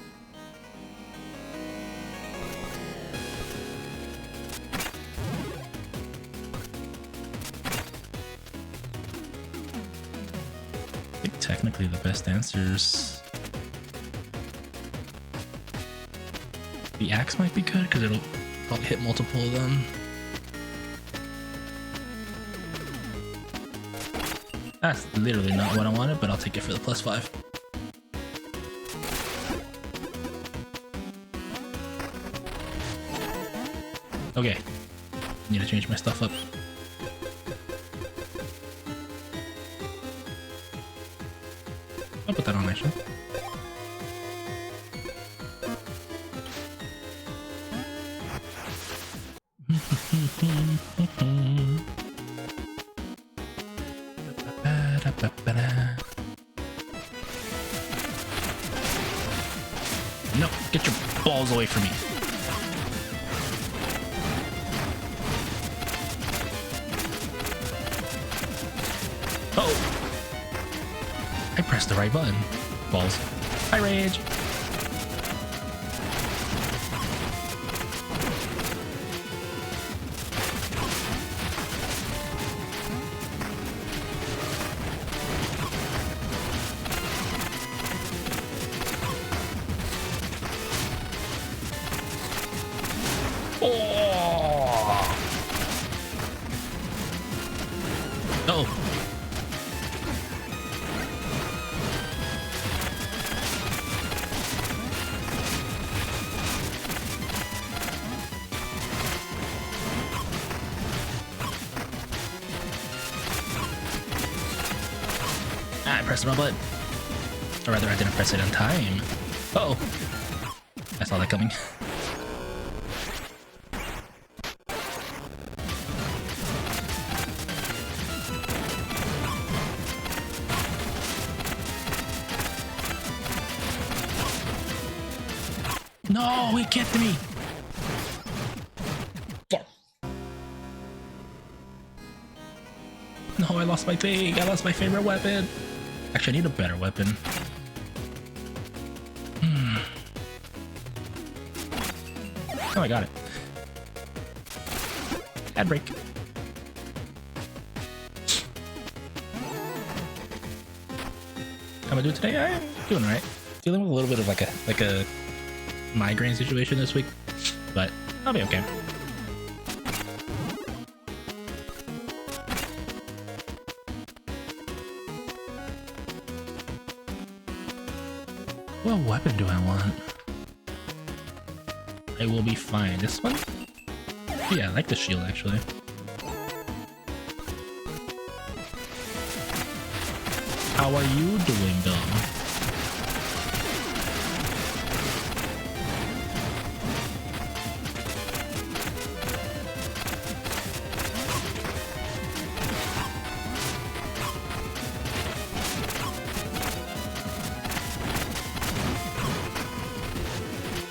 I think technically the best answers. The axe might be good because it'll probably hit multiple of them. That's literally not what I wanted, but I'll take it for the +5. Okay, need to change my stuff up. I'll put that on actually. No, get your balls away from me. Oh, I pressed the right button. Balls. Hi, Rage. I pressed the wrong button. Or rather, I didn't press it in time. Uh oh. I saw that coming. No, he kicked me. No, I lost my thing. I lost my favorite weapon. Actually, I need a better weapon. Oh, I got it. Ad break. How am I doing today? I'm doing alright. Dealing with a little bit of like a migraine situation this week, but I'll be okay. What weapon do I want? I will be fine. This one? Yeah, I like the shield actually. How are you doing, though?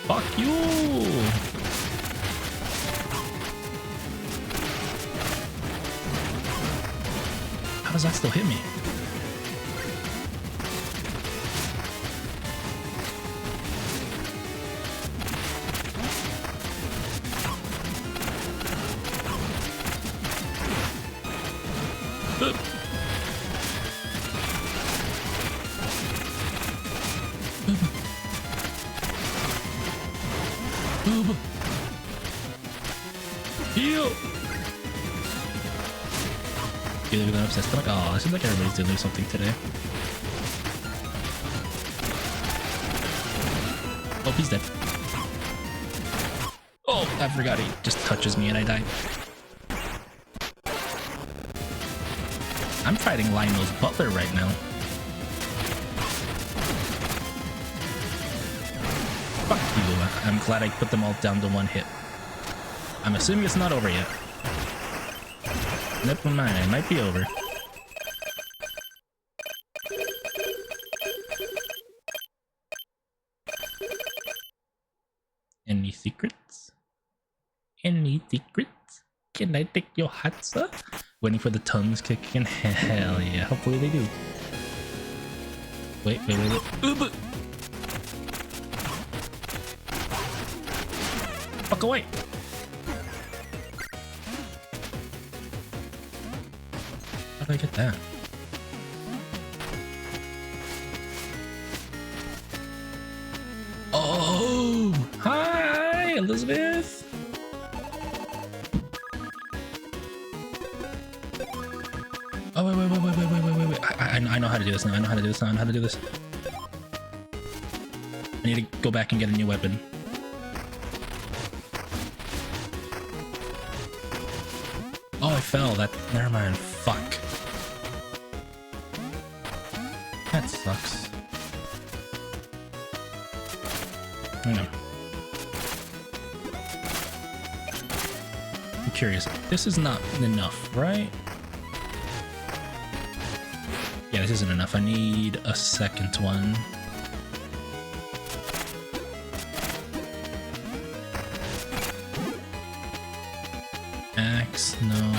Fuck you! How does that still hit me? Heal! You look at that upset stomach. Oh, it seems like everybody's doing something today. Oh, he's dead. Oh, I forgot he just touches me and I die. I'm fighting Lionel's butler right now. Fuck you. I'm glad I put them all down to one hit. I'm assuming it's not over yet. Never mind, it might be over. Any secrets? Any secrets? Can I take your hat, sir? Waiting for the tongues kicking? Hell yeah, hopefully they do. Wait. Ooh, fuck away! How did I get that? Oh! Hi, Elizabeth! Oh, wait. I know how to do this now. I know how to do this. I need to go back and get a new weapon. Oh, I fell. Never mind. Fuck. That sucks. I know. I'm curious. This is not enough, right? Yeah, this isn't enough. I need a second one. Axe, no.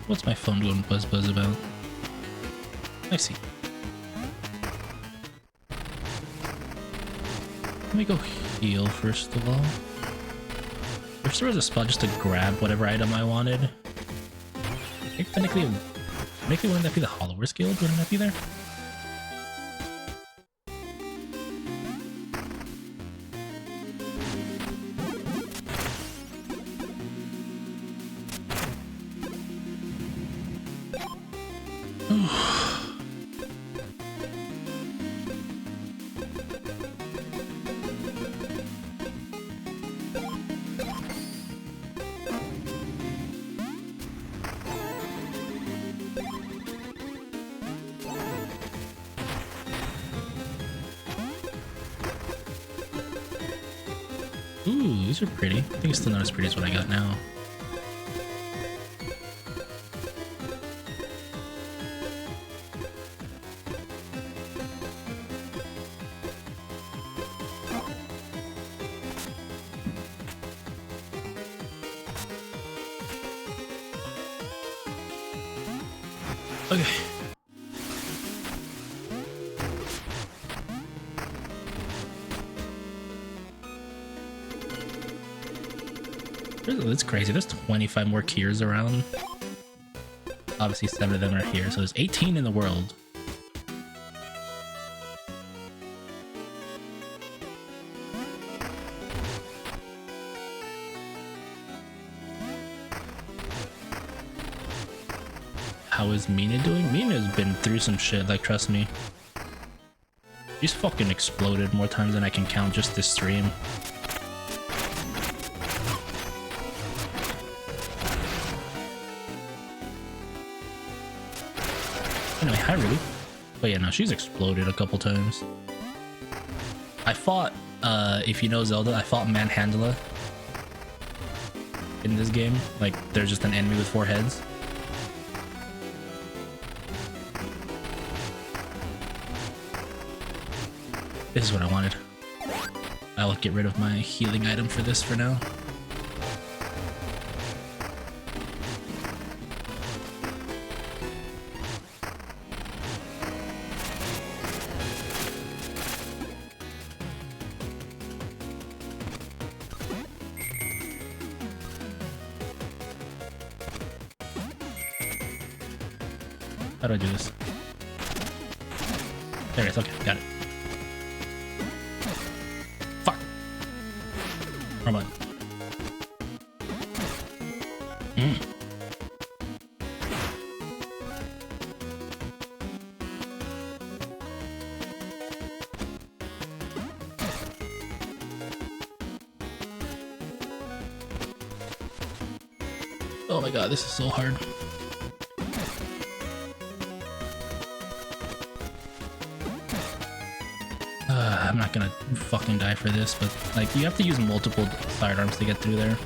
What's my phone going buzz about? I see. Let me go heal first of all. If there was a spot just to grab whatever item I wanted. I think technically wouldn't that be the Hollowers Guild? Wouldn't that be there? Ooh, these are pretty. I think it's still not as pretty as what I got now. Okay. That's crazy. There's 25 more Kiers around. Obviously 7 of them are here, so there's 18 in the world. How is Mina doing? Mina's been through some shit, like, trust me. She's fucking exploded more times than I can count just this stream. Anyway, hi Ruby. But yeah, no, she's exploded a couple times. I fought, if you know Zelda, I fought Manhandla in this game. Like, there's just an enemy with 4 heads. This is what I wanted. I'll get rid of my healing item for this for now. How do I do this? There it is. Okay, got it. Fuck. Wrong button. Oh my god, this is so hard. I'm not gonna fucking die for this, but like you have to use multiple sidearms to get through there.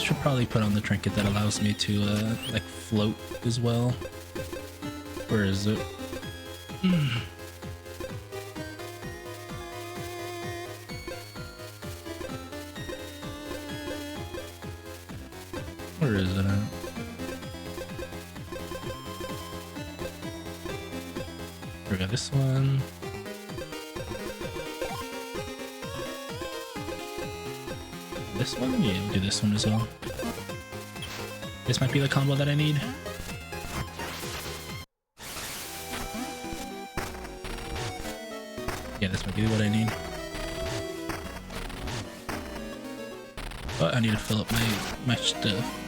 should probably put on the trinket that allows me to like float as well. Where is it? Where is it at? We got this one. This one? Yeah, we'll do this one as well. This might be the combo that I need. Yeah, this might be what I need. But I need to fill up my stuff.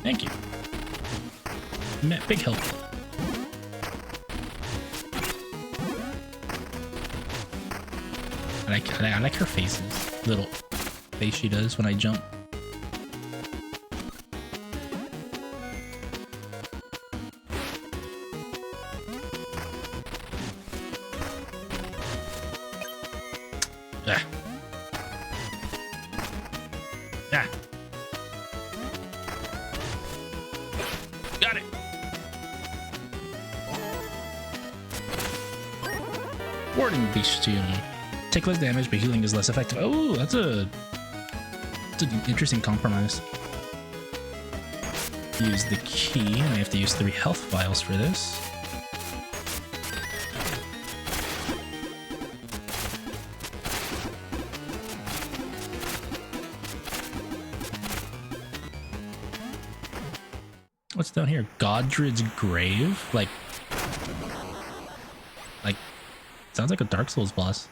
Thank you. Big help. I like her faces. Little face she does when I jump. Ah. Ah. Got it. Warding Bestium. Take less damage, but healing is less effective. Oh, that's an interesting compromise. Use the key, and I have to use 3 health vials for this. What's down here? Godred's Grave? Like, sounds like a Dark Souls boss.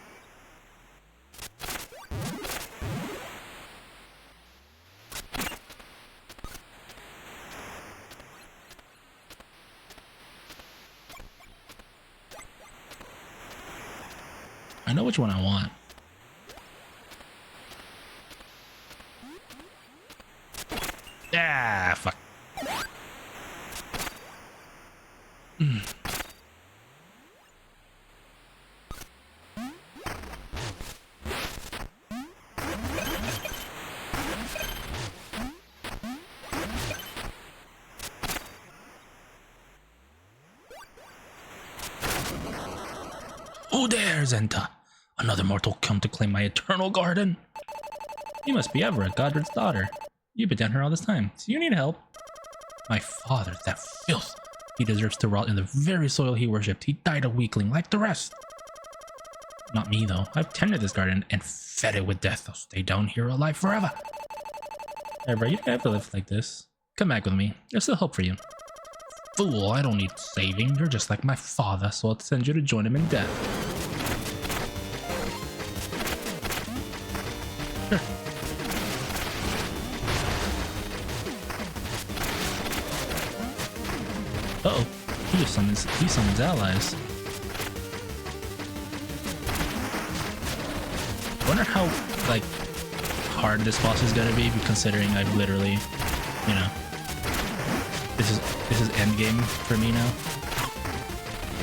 I know which one I want. Ah, fuck. Who dares enter? Another mortal come to claim my eternal garden? You must be Everett, Godred's daughter. You've been down here all this time, so you need help. My father, that filth. He deserves to rot in the very soil he worshipped. He died a weakling like the rest. Not me, though. I've tended this garden and fed it with death. I'll stay down here alive forever. Hey, bro, you don't have to live like this. Come back with me. There's still hope for you. Fool, I don't need saving. You're just like my father, so I'll send you to join him in death. Sure. Uh-oh. He summons allies. I wonder how, like, hard this boss is gonna be, considering I've literally, you know, this is end game for me now.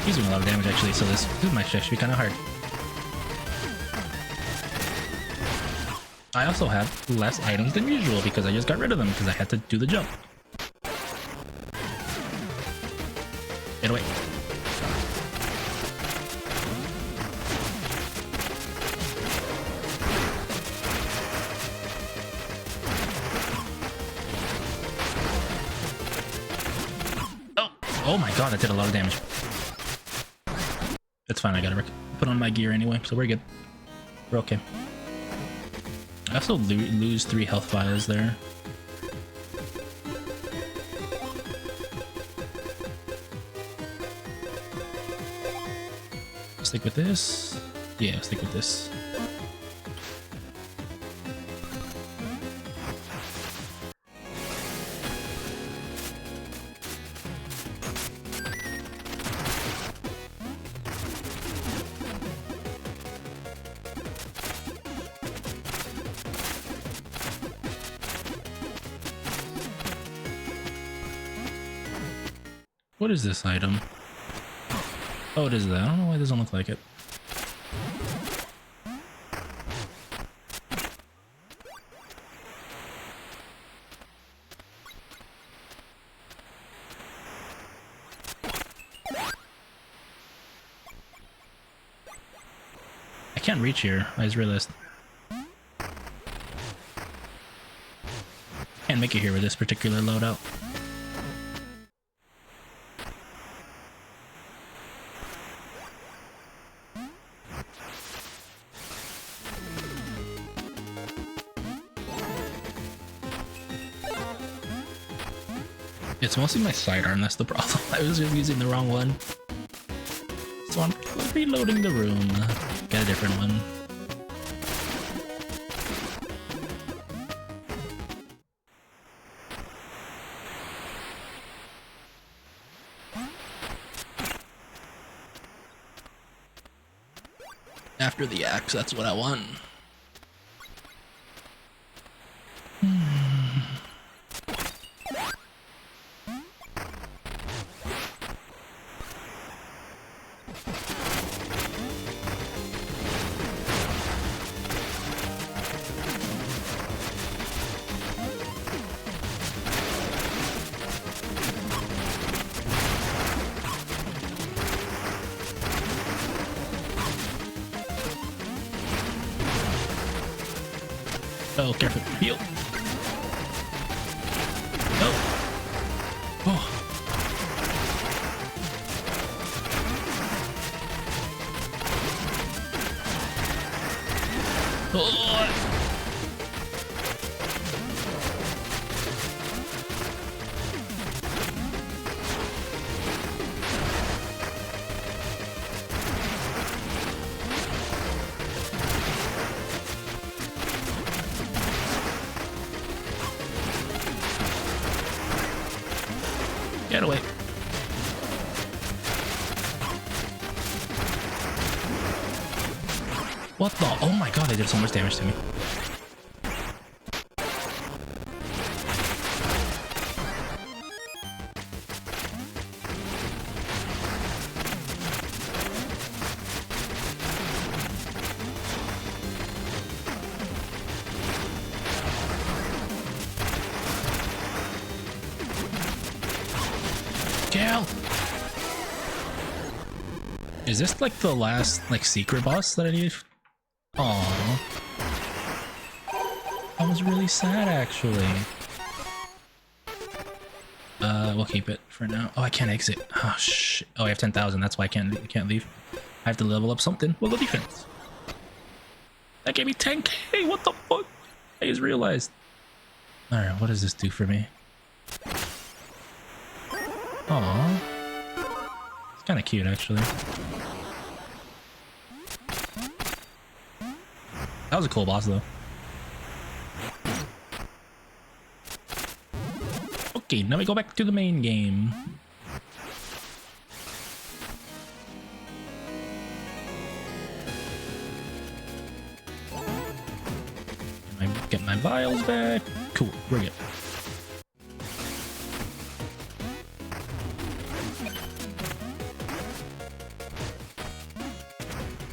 He's doing a lot of damage actually, so this might actually be kind of hard. I also have less items than usual because I just got rid of them because I had to do the jump. Get away. Oh my god, that did a lot of damage. It's fine, I gotta put on my gear anyway, so we're good. We're okay. I also lose 3 health vials there. Stick with this. Yeah, stick with this. What is this item? Oh, it is that. I don't know why it doesn't look like it. I can't reach here. I just realized. Can't make it here with this particular loadout. It's mostly my sidearm, that's the problem. I was using the wrong one. So I'm reloading the room. Get a different one. After the axe, that's what I want. Oh, careful. Heal. No. Oh. Oh. Get away. What the? Oh my god, they did so much damage to me. Is this like the last like secret boss that I need? Aww. That was really sad actually. We'll keep it for now. Oh, I can't exit. Oh shit. Oh, I have 10,000. That's why I can't leave. I have to level up something. We'll go defense. That gave me 10k. What the fuck? I just realized. All right, what does this do for me? Aww. It's kind of cute actually. That was a cool boss though. Okay, now we go back to the main game. Get my vials back. Cool, we're good.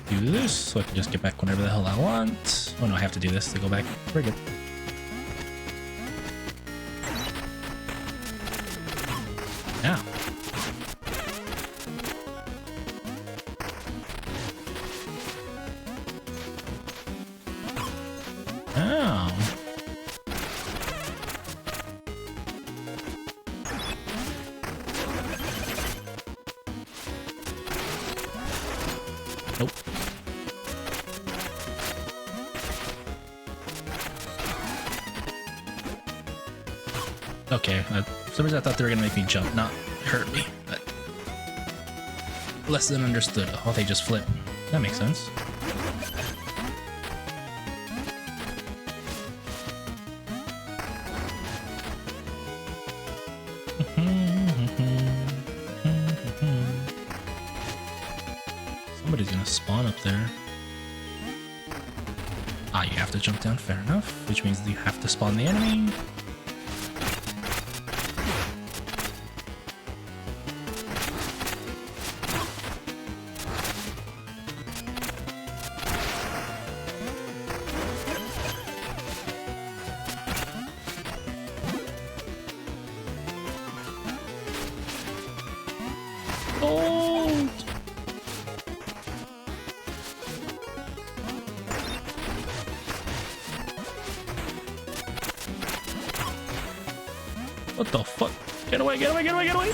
Do this so I can just get back whenever the hell I want. Oh no, I have to do this to go back. We're good. Now. Oh. Nope. Okay, for some reason I thought they were gonna make me jump, not hurt me, but less than understood. Oh, they just flip. That makes sense. Somebody's gonna spawn up there. Ah, you have to jump down, fair enough, which means you have to spawn the enemy. What the fuck? Get away, get away, get away, get away!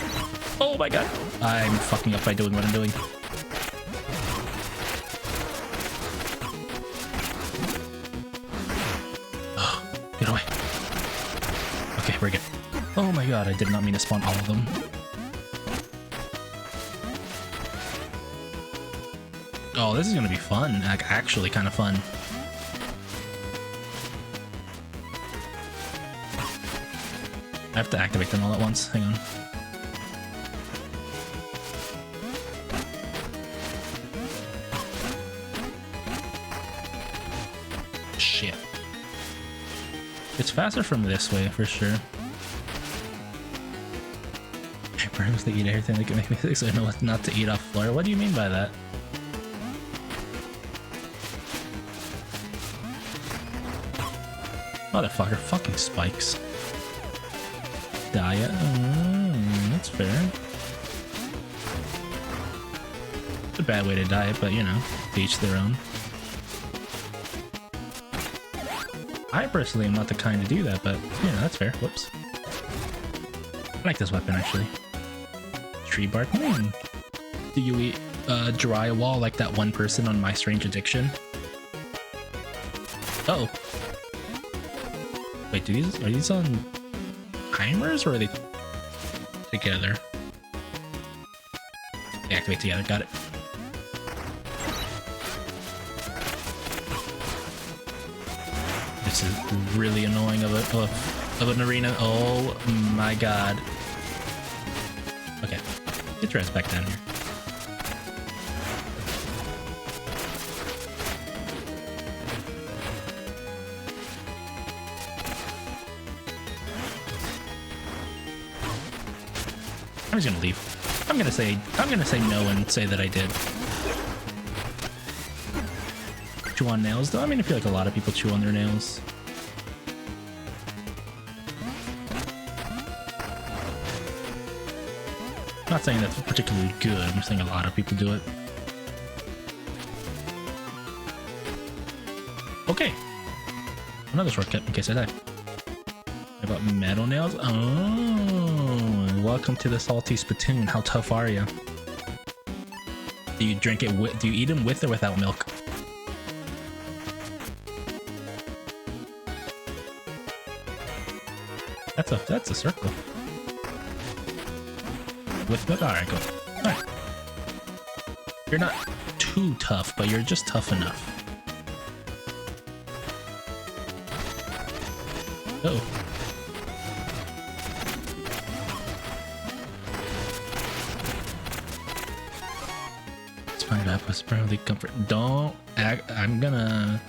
Oh my god. I'm fucking up by doing what I'm doing. Oh, get away. Okay, we're good. Oh my god, I did not mean to spawn all of them. Oh, this is gonna be fun. Like, actually kind of fun. I have to activate them all at once. Hang on. Shit. It's faster from this way, for sure. Perhaps they eat everything they can make me sick, so I know what not to eat off floor. What do you mean by that? Motherfucker, fucking spikes. Diet. That's fair. It's a bad way to diet, but you know, to each their own. I personally am not the kind to do that, but you know, that's fair. Whoops. I like this weapon actually. Tree bark. Do you eat drywall like that one person on My Strange Addiction? Oh. Wait, are these on timers or are they together? They activate together, got it. This is really annoying of an arena. Oh my god. Okay, get your ass back down here. I'm just gonna leave. I'm gonna say no and say that I did. Chew on nails though? I mean, I feel like a lot of people chew on their nails. I'm not saying that's particularly good, I'm just saying a lot of people do it. Okay. Another shortcut in case I die. How about metal nails? Oh, welcome to the salty spittoon. How tough are you? Do you drink it with, do you eat them with or without milk? That's a circle. With milk? Alright, go. Alright. You're not too tough, but you're just tough enough. Uh-oh. It's fine, that was probably comfort. Don't act. I'm gonna.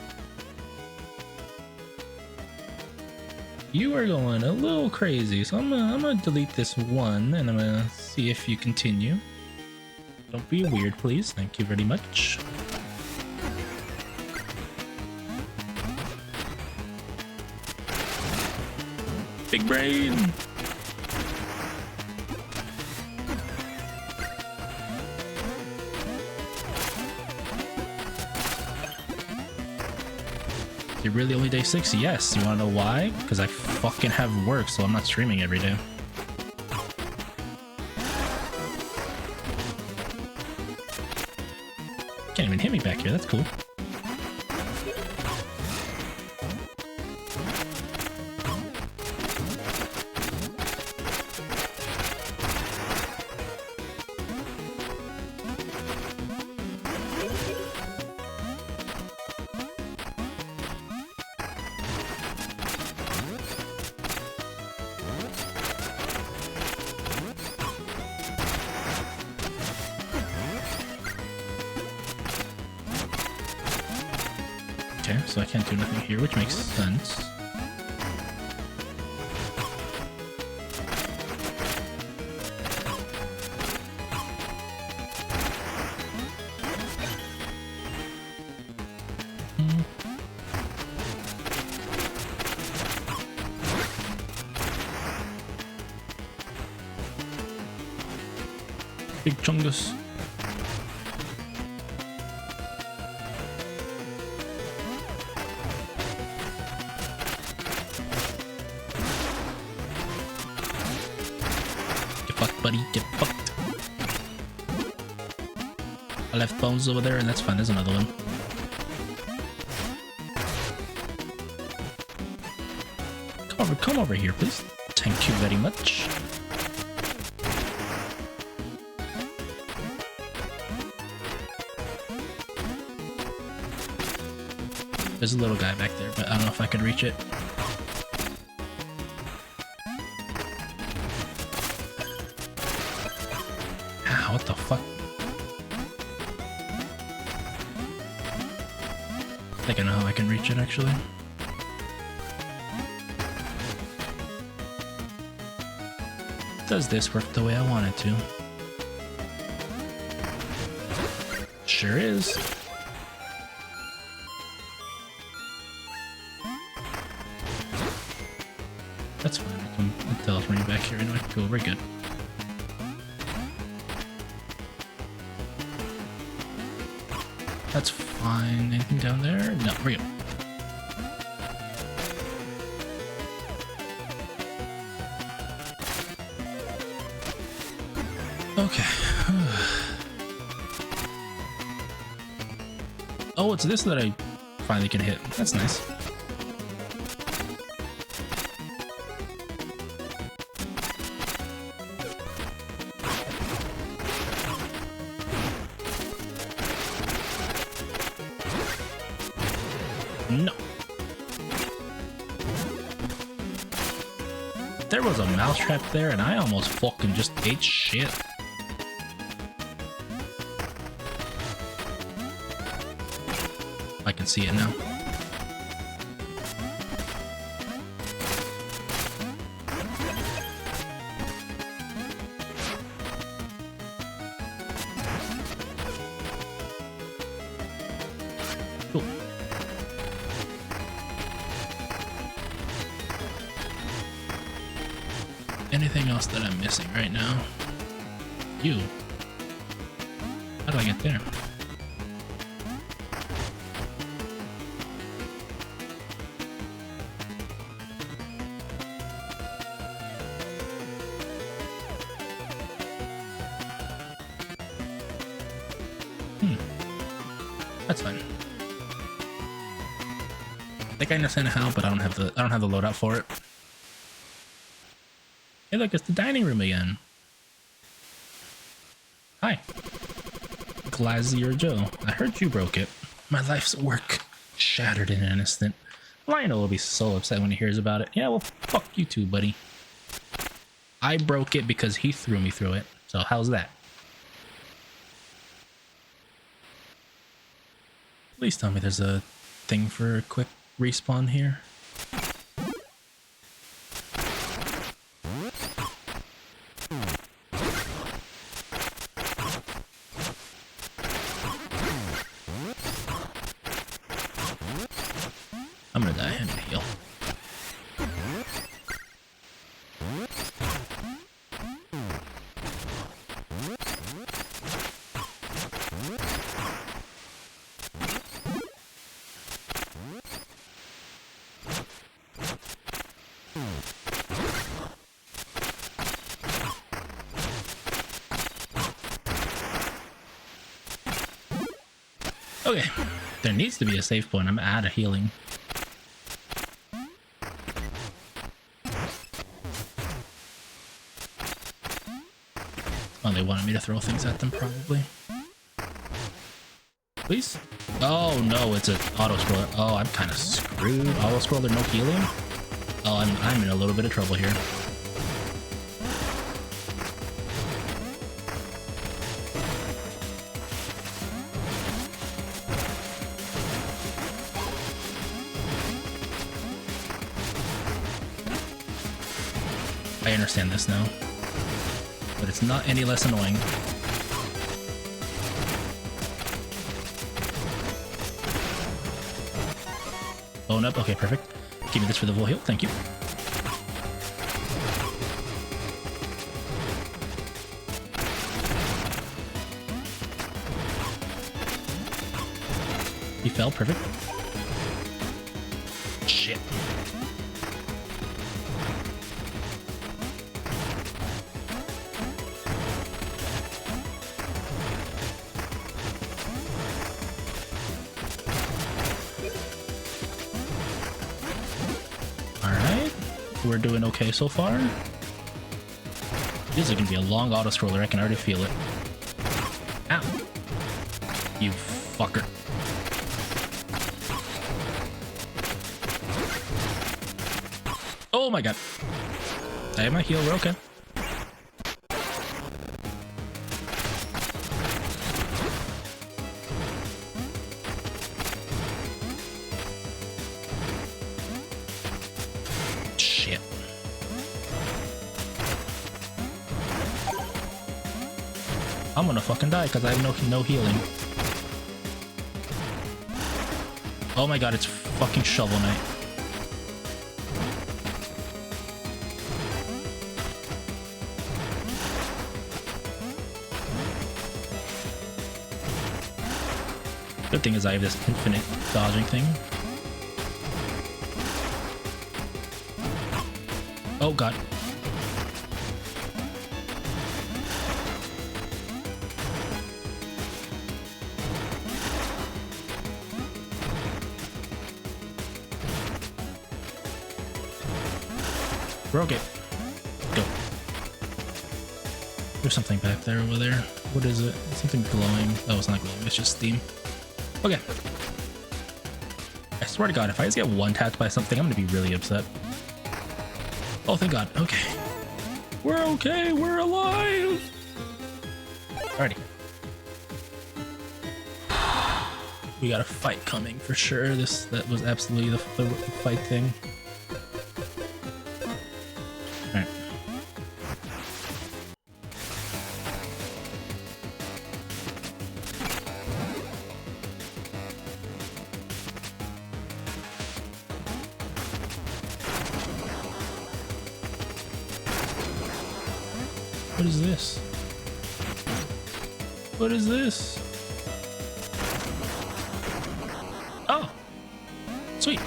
You are going a little crazy, so I'm gonna delete this one and I'm gonna see if you continue. Don't be weird, please. Thank you very much. Big brain. You're really only day 6? Yes. You wanna know why? Because I fucking have work, so I'm not streaming every day. Can't even hit me back here, that's cool. Okay, so I can't do nothing here, which makes sense. Big chungus. buddy. Get fucked. I left bones over there, and that's fine. There's another one. Come over here, please. Thank you very much. There's a little guy back there, but I don't know if I can reach it. Ah, what the fuck? I think I know how I can reach it, actually. Does this work the way I want it to? Sure is. That's fine. I can teleport you back here anyway. Cool, we're good. That's fine. Anything down there? No, we're good. Okay. Oh, it's this that I finally can hit. That's nice. No. There was a mousetrap there and I almost fucking just ate shit. I can see it now. Cool. Anything else that I'm missing right now? You. How do I get there? That's fine. I think I understand how, but I don't have the loadout for it. Hey, look, it's the dining room again. Hi. Glazier Joe. I heard you broke it. My life's work shattered in an instant. Lionel will be so upset when he hears about it. Yeah, well, fuck you too, buddy. I broke it because he threw me through it. So how's that? Please tell me there's a thing for a quick respawn here. I'm gonna die. I'm gonna heal. Okay, there needs to be a save point. I'm out of healing. Oh, they wanted me to throw things at them, probably. Please? Oh no, it's an auto scroller. Oh, I'm kind of screwed. Auto scroller, no healing. Oh, I'm in a little bit of trouble here. I understand this now, but it's not any less annoying. Bone up. Okay, perfect. Give me this for the full heal. Thank you. He fell. Perfect. Shit. We're doing okay so far. This is gonna be a long auto scroller. I can already feel it. Ow! You fucker. Oh my god. I have my heal. We're okay. I'm gonna fucking die because I have no healing. Oh my god, it's fucking Shovel Knight. Good thing is I have this infinite dodging thing. Oh god. Broke it. Go. There's something back there over there. What is it? Something glowing. Oh, it's not glowing. It's just steam. Okay. I swear to God, if I just get one tapped by something, I'm gonna be really upset. Oh, thank God. Okay. We're okay. We're alive. Alrighty. We got a fight coming for sure. That was absolutely the fight thing. Alright. What is this? What is this? Oh! Sweet!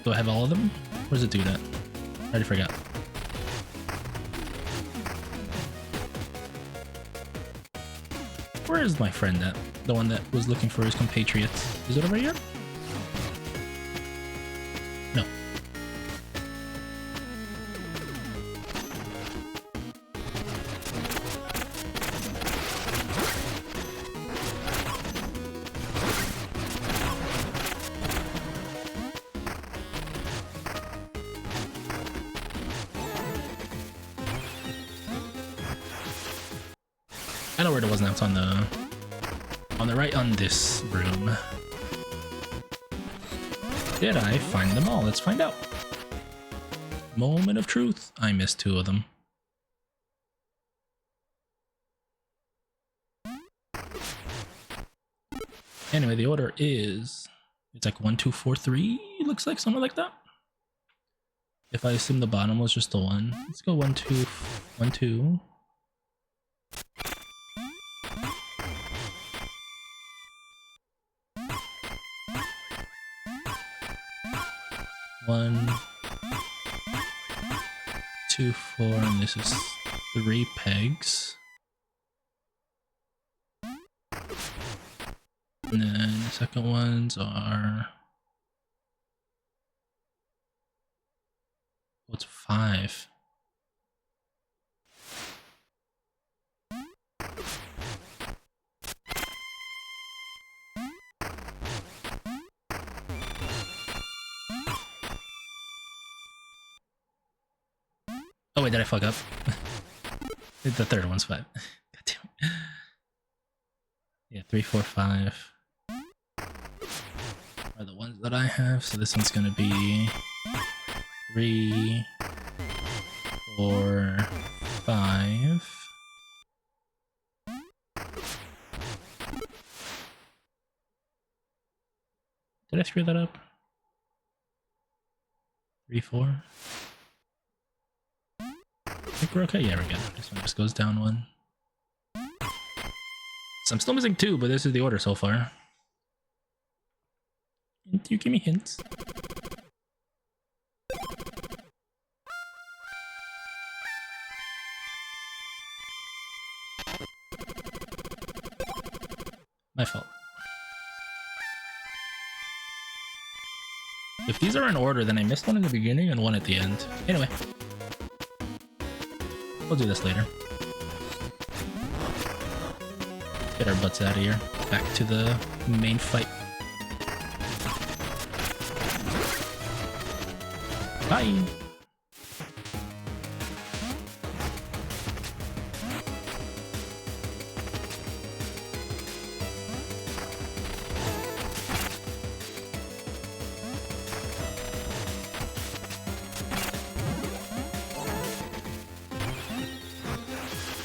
Do I have all of them? Where does it do that? I already forgot. Where is my friend at? The one that was looking for his compatriots. Is it over here? No. I know where it was now. It's on the right on this room. Did I find them all? Let's find out. Moment of truth. I missed 2 of them. Anyway, the order is, it's like 1, 2, 4, 3. Looks like something like that. If I assume the bottom was just the 1, let's go 1, 2, 1, 2. One, 2, 4, and this is 3 pegs. And then the second ones are, what's 5? Oh wait, did I fuck up? The third one's 5. God damn it. Yeah, 3, 4, 5 are the ones that I have. So this one's gonna be 3, 4, 5. Did I screw that up? 3, 4. I think we're okay. Yeah, we're good. This one just goes down 1. So I'm still missing 2, but this is the order so far. You give me hints. My fault. If these are in order, then I missed one in the beginning and one at the end. Anyway, we'll do this later. Get our butts out of here. Back to the main fight. Bye!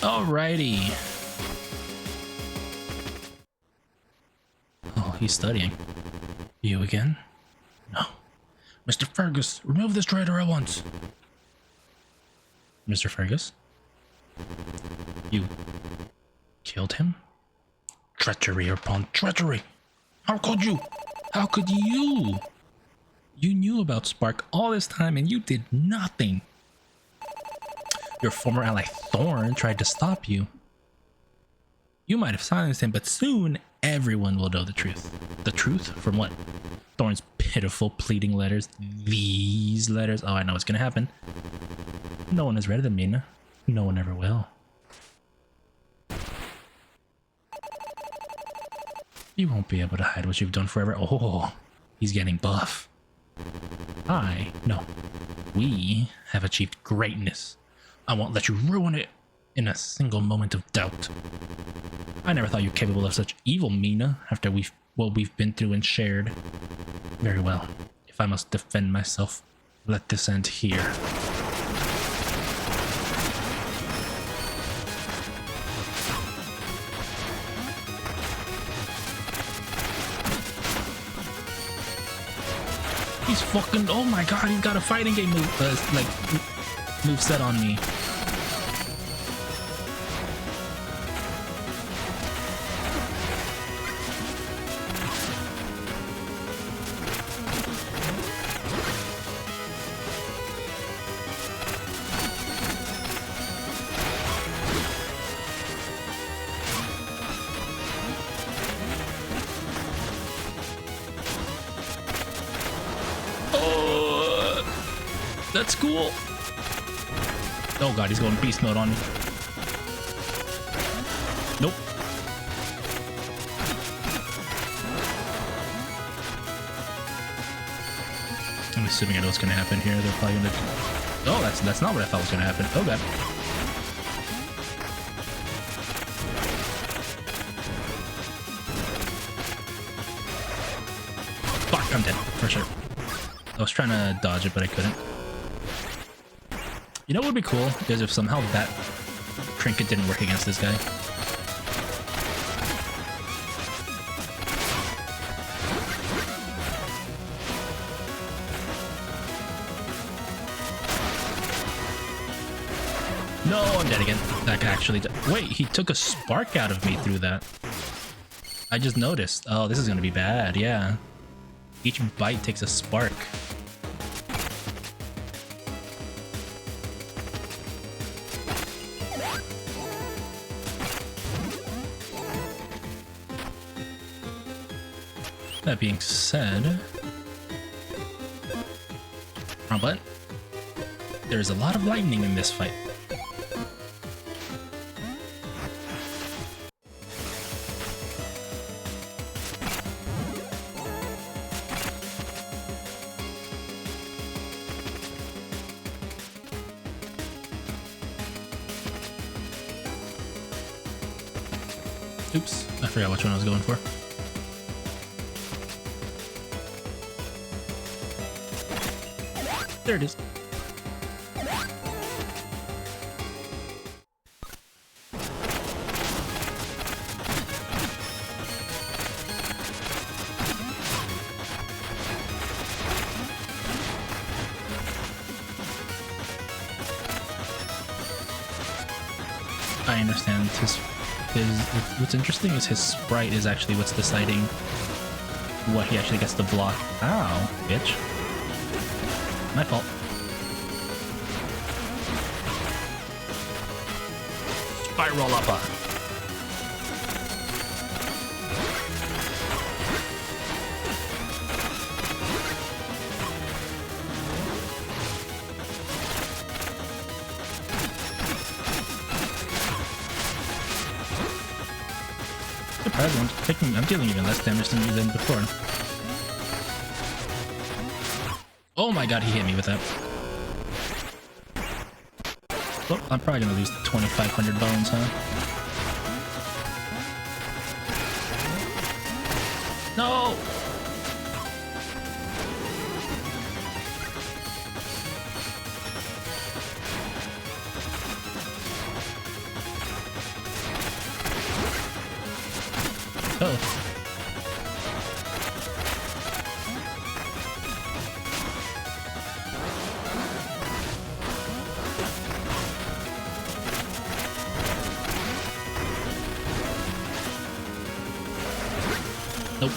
Alrighty. Oh, he's studying. You again? No. Mr. Fergus, remove this traitor at once. Mr. Fergus? You killed him? Treachery upon treachery! How could you? How could you? You knew about Spark all this time and you did nothing. Your former ally Thorn tried to stop you. You might have silenced him, but soon everyone will know the truth. The truth? From what? Thorn's pitiful pleading letters. These letters. Oh, I know what's gonna happen. No one is better than Mina. No one ever will. You won't be able to hide what you've done forever. Oh, he's getting buff. No. We have achieved greatness. I won't let you ruin it in a single moment of doubt. I never thought you capable of such evil, Mina, after what we've been through and shared. Very well. If I must defend myself, let this end here. He's fucking, oh my god, he's got a fighting game move set on me. Oh, that's cool. Oh god, he's going beast mode on me. Nope. I'm assuming I know what's gonna happen here. They're probably gonna... Oh, that's not what I thought was gonna happen. Oh god. Fuck, I'm dead, for sure. I was trying to dodge it, but I couldn't. You know what would be cool is if somehow that trinket didn't work against this guy. No, I'm dead again. That actually... Wait, he took a spark out of me through that. I just noticed. Oh, this is gonna be bad, yeah. Each bite takes a spark. That being said, wrong button. There's a lot of lightning in this fight. Oops, I forgot which one I was going for. There it is. I understand his what's interesting is his sprite is actually what's deciding what he actually gets to block. Ow, bitch. My fault. Spiral upper. surprising. I'm dealing even less damage than you than before. Oh my god, he hit me with that. Oh, I'm probably gonna lose 2,500 bones, huh? No! Oh. Nope.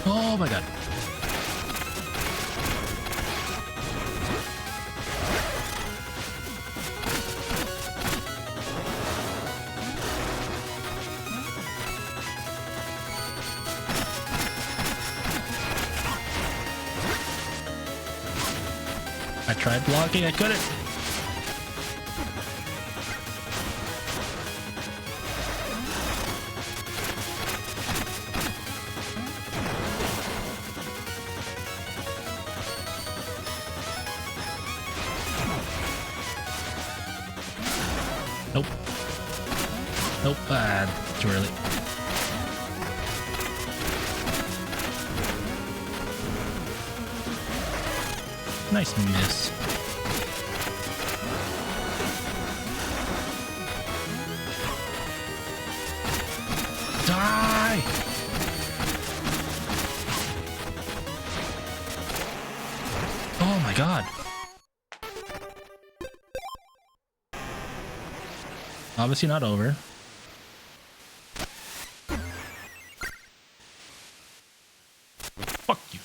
Oh my god. I tried blocking, I couldn't. Nope. Nope. Too early. Nice miss. Die! Oh my god. Obviously not over. Fuck you.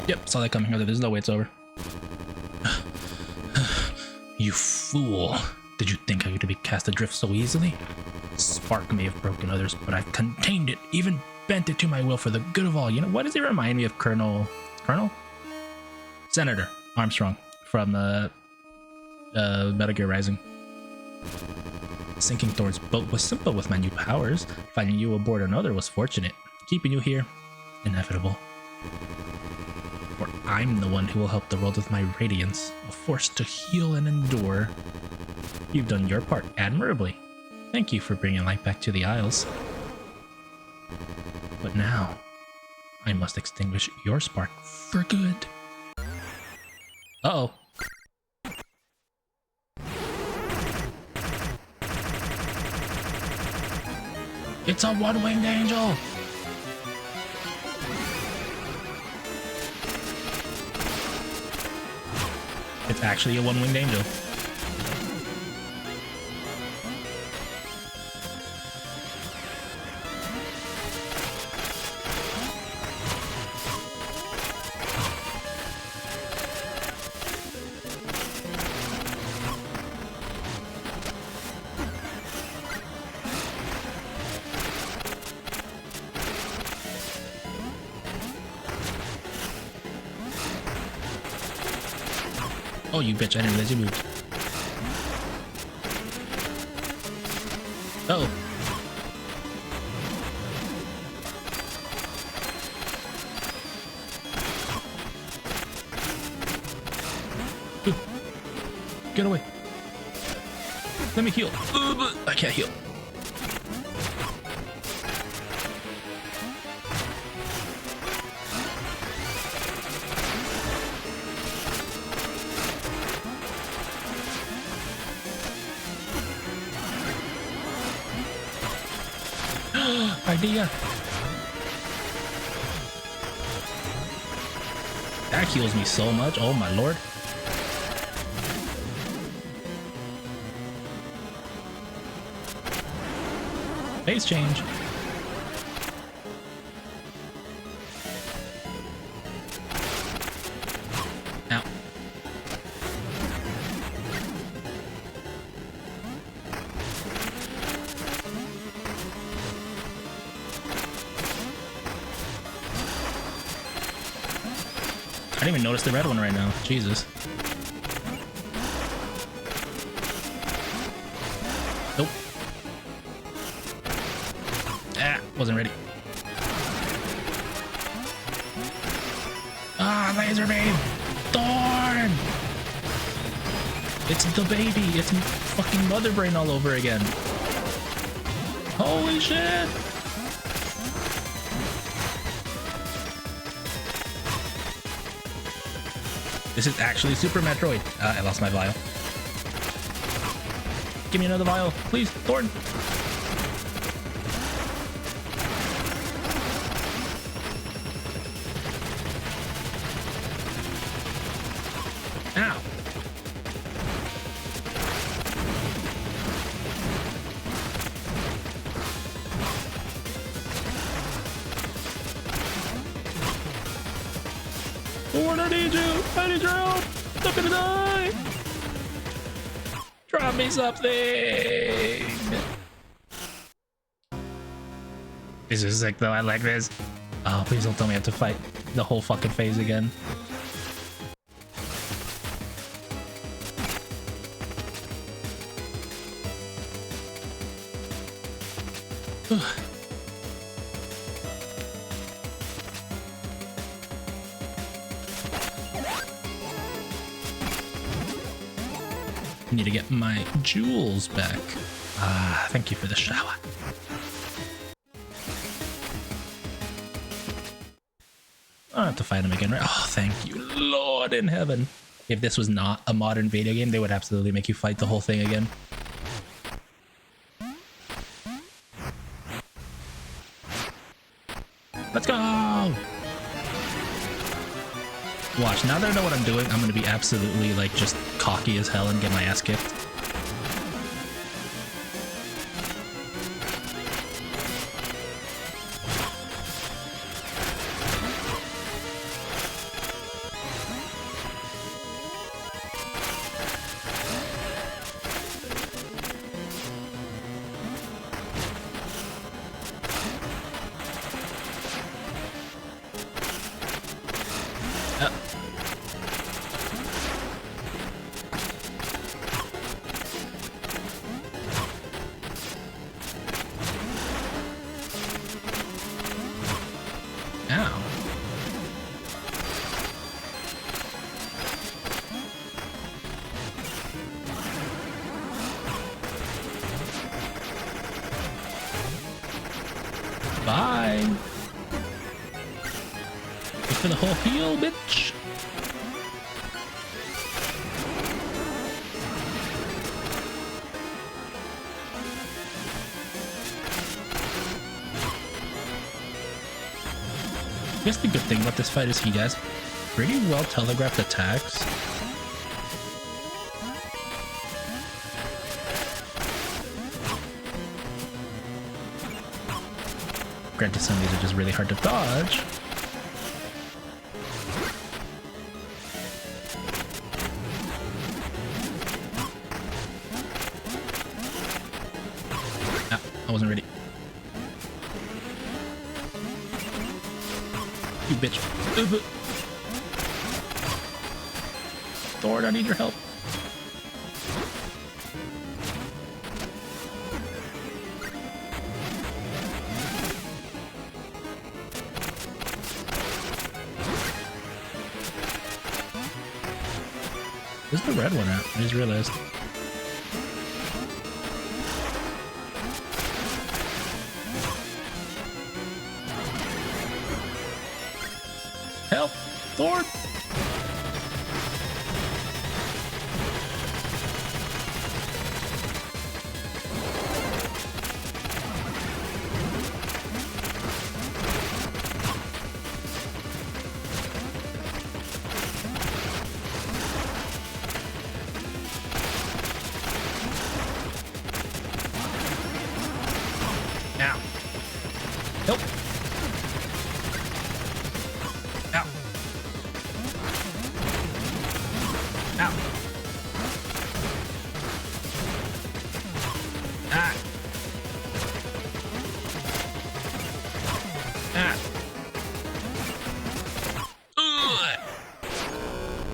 Yep, saw that coming. There's no way it's over. You fool. Did you think I could be cast adrift so easily? Spark may have broken others, but I've contained it, even bent it to my will for the good of all. You know, what does it remind me of? Colonel? Senator Armstrong from Metal Gear Rising. Sinking Thor's boat was simple with my new powers. Finding you aboard another was fortunate. Keeping you here, inevitable. For I'm the one who will help the world with my radiance, a force to heal and endure. You've done your part admirably. Thank you for bringing light back to the Isles. But now, I must extinguish your spark for good. Uh-oh. It's a one-winged angel! It's actually a one-winged angel. Oh, you bitch, I didn't realize you moved. Uh oh. Ooh. Get away. Let me heal. I can't heal. Idea. That heals me so much. Oh my lord. Phase change. didn't even notice the red one right now. Jesus. Nope. Ah, wasn't ready. Ah, laser beam! Thorn! It's the baby. It's fucking Mother Brain all over again. Holy shit! This is actually Super Metroid. I lost my vial. Give me another vial, please, Thorn. Ow. Thorn, I need you! I need your help! I'm gonna die! Drop me something! This is sick though, I like this. Oh, please don't tell me I have to fight the whole fucking phase again. Need to get my jewels back. Ah, thank you for the shower. I don't have to fight him again, right? Oh, thank you, Lord in heaven. If this was not a modern video game, they would absolutely make you fight the whole thing again. Let's go! Watch, now that I know what I'm doing, I'm gonna be absolutely, like, just cocky as hell and get my ass kicked. Bye. Wait for the whole heal, bitch. I guess the good thing about this fight is he has pretty well telegraphed attacks. Granted, some of these are just really hard to dodge. Ah, I wasn't ready. You bitch. Thor, I need your help. Where's the red one at? I just realized. Help! Thor! Ow. Help. Ow.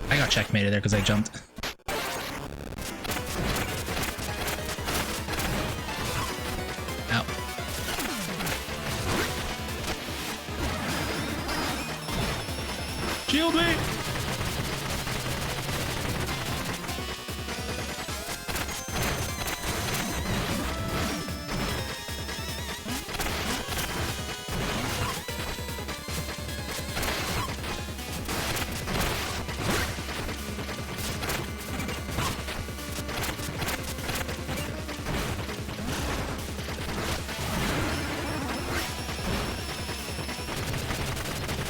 I got checkmated there because I jumped. Ow. Shield me!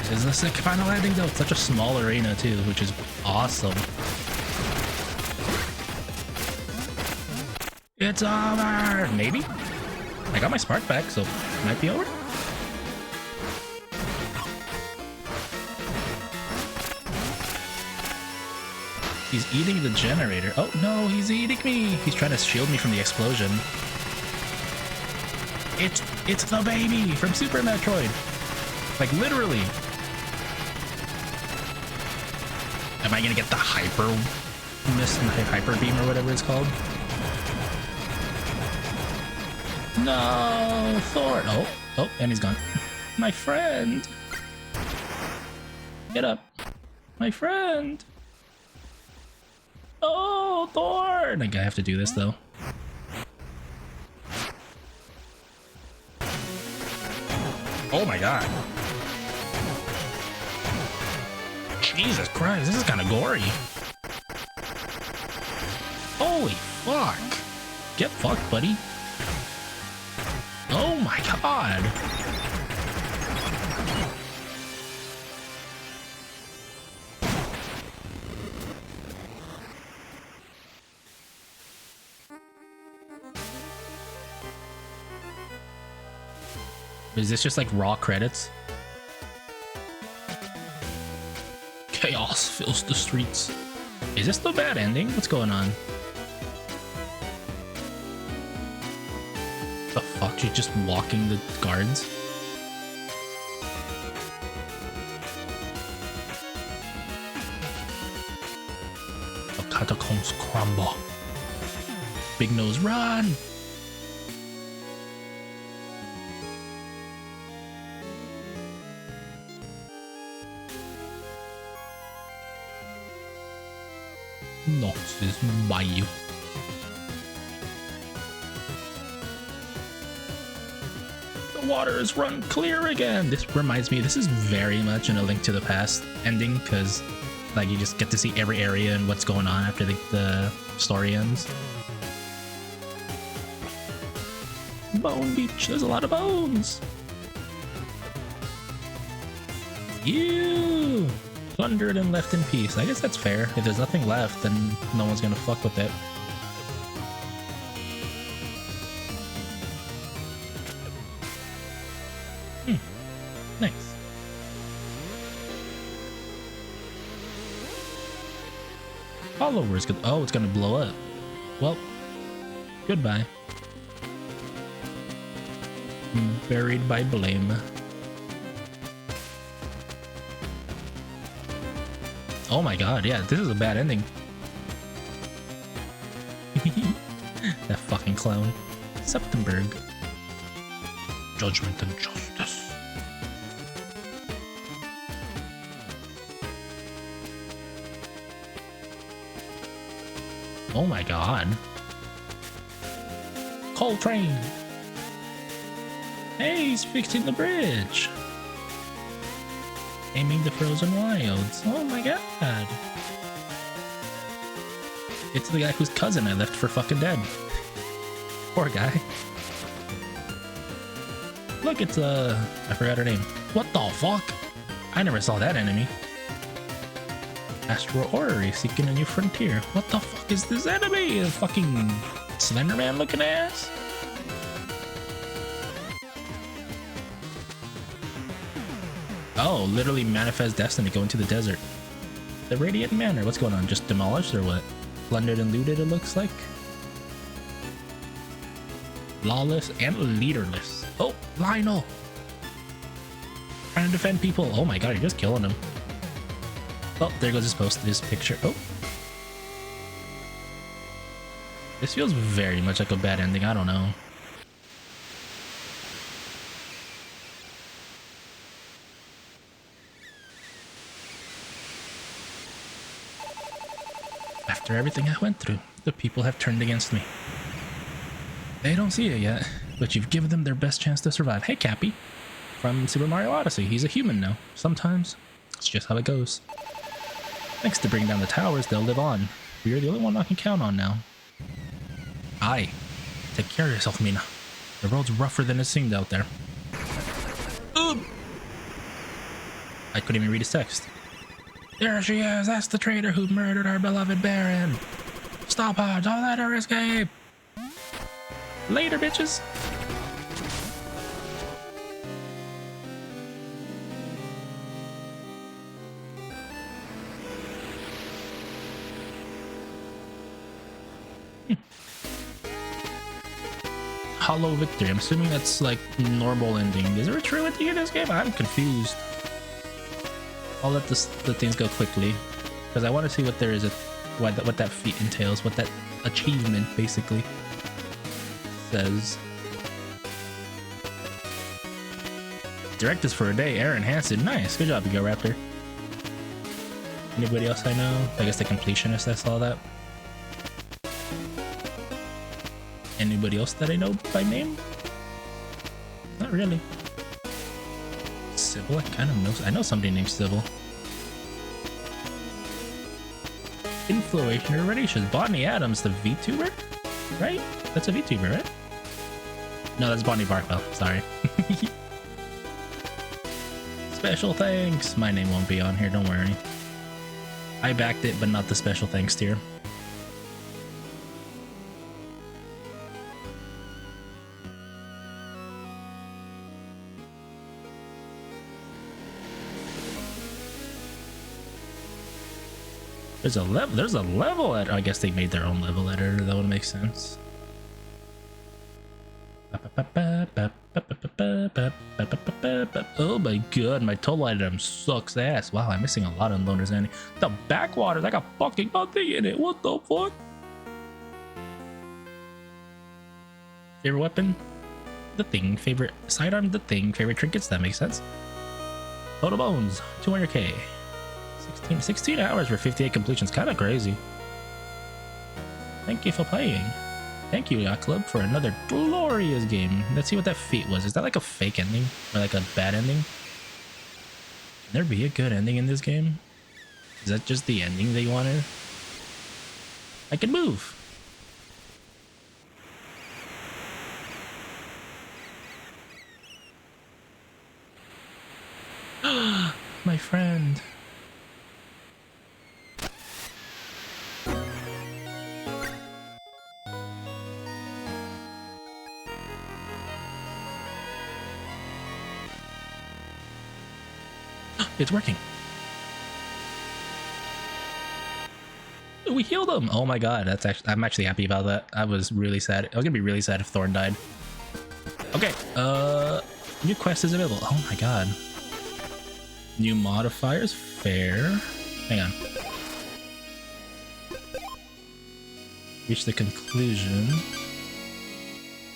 This is the sick final ending though. It's such a small arena too, which is awesome. It's over! Maybe? I got my spark back, so it might be over. He's eating the generator. Oh no, he's eating me! He's trying to shield me from the explosion. It's the baby from Super Metroid! Like literally! Am I gonna get the hyper beam or whatever it's called? No, Thor! Oh, and he's gone. My friend! Get up. My friend! Oh, Thor! Like, I have to do this though. Oh my god. Jesus Christ, this is kind of gory. Holy fuck. Get fucked, buddy. Oh my god. Is this just like raw credits? Chaos fills the streets. Is this the bad ending? What's going on? The fuck? She's just walking the guards? The catacombs crumble. Big Nose, run! Nox's Bayou. The water is run clear again. This reminds me, this is very much in A Link to the Past ending, because like you just get to see every area and what's going on after the story ends. Bone Beach, there's a lot of bones. Ew. Plundered and left in peace. I guess that's fair. If there's nothing left, then no one's gonna fuck with it. Nice. Followers could. Oh, it's gonna blow up. Well, goodbye. Buried by blame. Oh my god, yeah, this is a bad ending. That fucking clown. Septemberg. Judgment and justice. Oh my god. Coltrane. Hey, he's fixing the bridge. Aiming the frozen wilds. Oh my god. It's the guy whose cousin I left for fucking dead. Poor guy. Look, it's I forgot her name. What the fuck? I never saw that enemy. Astral Orrery seeking a new frontier. What the fuck is this enemy? A fucking Slenderman looking ass? Oh, literally manifest destiny, go into the desert. The Radiant Manor, what's going on? Just demolished or what? Plundered and looted, it looks like. Lawless and leaderless. Oh, Lionel! Trying to defend people. Oh my god, you're just killing him. Oh, there goes his post, his picture. Oh. This feels very much like a bad ending. I don't know. After everything I went through, the people have turned against me. They don't see it yet, but you've given them their best chance to survive. Hey, Cappy. From Super Mario Odyssey. He's a human now. Sometimes. It's just how it goes. Thanks to bringing down the towers, they'll live on. You're the only one I can count on now. Aye. Take care of yourself, Mina. The road's rougher than it seemed out there. Ooh! I couldn't even read his text. There she is! That's the traitor who murdered our beloved Baron! Stop her! Don't let her escape! Later, bitches! Hollow victory. I'm assuming that's like normal ending. Is there a true ending in this game? I'm confused. I'll let the things go quickly because I want to see what there is, what that feat entails, what that achievement basically says. Directives for a day, Aaron Hansen. Nice, good job, Ego Raptor. Anybody else I know? I guess the completionist, I saw that. Anybody else that I know by name? Not really. Sybil, I kind of know. I know somebody named Sybil. Influation Radiations. Bonnie Adams, the VTuber? Right? That's a VTuber, right? No, that's Bonnie Barkwell. Sorry. Special thanks. My name won't be on here, don't worry. I backed it, but not the special thanks tier. There's a level editor. I guess they made their own level editor. That would make sense. Oh my god, my total item sucks ass. Wow, I'm missing a lot of unloaders, Annie. The backwaters, I got fucking nothing in it. What the fuck? Favorite weapon? The Thing. Favorite sidearm? The Thing. Favorite trinkets? That makes sense. Total bones, 200k. 16 hours for 58 completions. Kind of crazy. Thank you for playing. Thank you, Yacht Club, for another glorious game. Let's see what that feat was. Is that like a fake ending? Or like a bad ending? Can there be a good ending in this game? Is that just the ending they wanted? I can move. My friend. It's working. We healed him. Oh my god, that's actually, I'm actually happy about that. I was really sad. I was gonna be really sad if Thorn died. Okay, new quest is available. Oh my god. New modifiers, fair. Hang on. Reach the conclusion.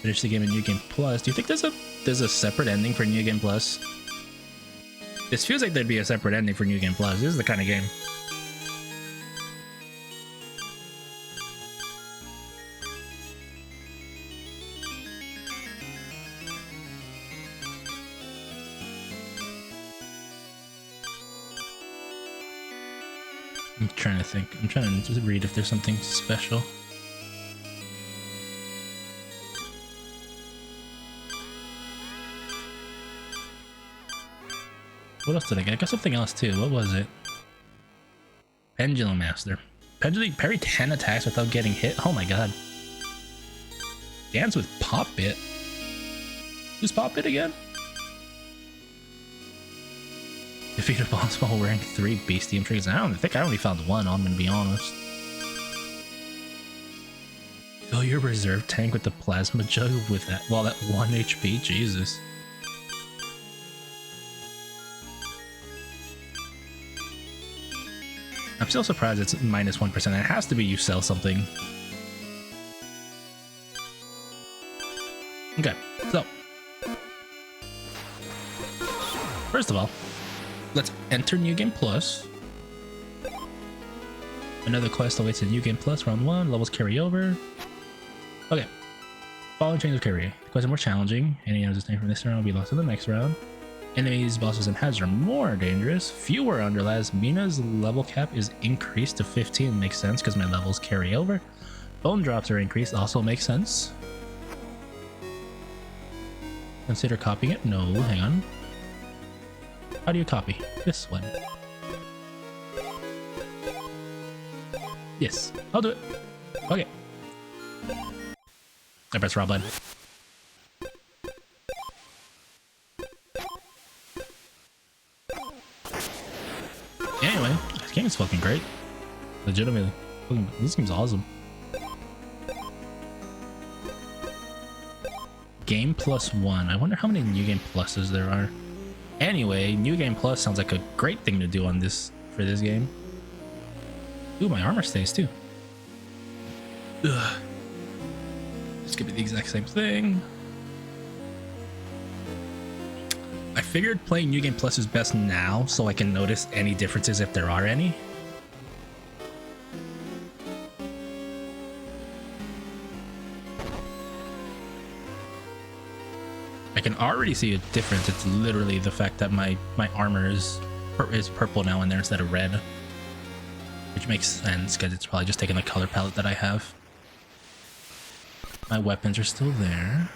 Finish the game in New Game Plus. Do you think there's a separate ending for New Game Plus? This feels like there'd be a separate ending for New Game Plus. This is the kind of game. I'm trying to think. I'm trying to just read if there's something special. What else did I get? I got something else too. What was it? Pendulum Master. Pendulum parry 10 attacks without getting hit. Oh my god. Dance with Pop-It. Who's Pop-It again? Defeat a boss while wearing 3 Beastium triggers. I think I only found 1, I'm gonna be honest. Fill your reserve tank with the plasma jug with that. Well, that 1 HP. Jesus. I'm still surprised it's minus 1%. It has to be you sell something. Okay, so first of all, let's enter New Game Plus. Another quest awaits in New Game Plus, round 1, levels carry over. Okay, following changes carry. The quests are more challenging. Any enemies from this round will be lost in the next round. Enemies, bosses, and hazards are more dangerous. Fewer underlies. Mina's level cap is increased to 15. Makes sense because my levels carry over. Bone drops are increased. Also makes sense. Consider copying it. No, hang on. How do you copy? This one. Yes, I'll do it. Okay. I press raw button. Anyway, this game is fucking great. Legitimately. This game's awesome. Game plus 1. I wonder how many New Game Pluses there are. Anyway, New Game Plus sounds like a great thing to do on this for this game. Ooh, my armor stays too. Ugh. This could be the exact same thing. I figured playing New Game Plus is best now so I can notice any differences if there are any. I can already see a difference. It's literally the fact that my armor is purple now in there instead of red. Which makes sense because it's probably just taking the color palette that I have. My weapons are still there.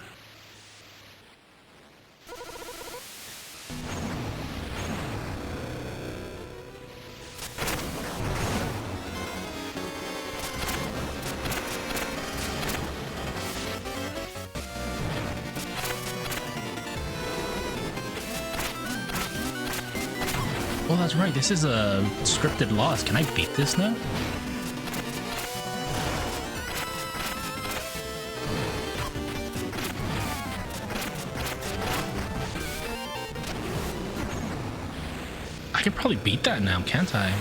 Oh, that's right. This is a scripted loss. Can I beat this now? I can probably beat that now, can't I?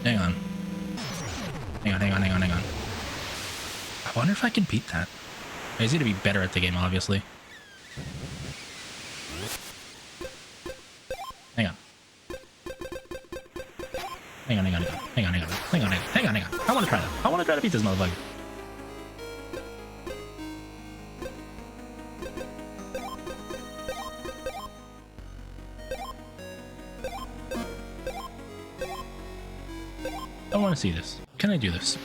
Hang on. Hang on. I wonder if I can beat that. I just need to be better at the game, obviously. Hang on. I want to try that. I want to try to beat this motherfucker. I want to see this. Can I do this?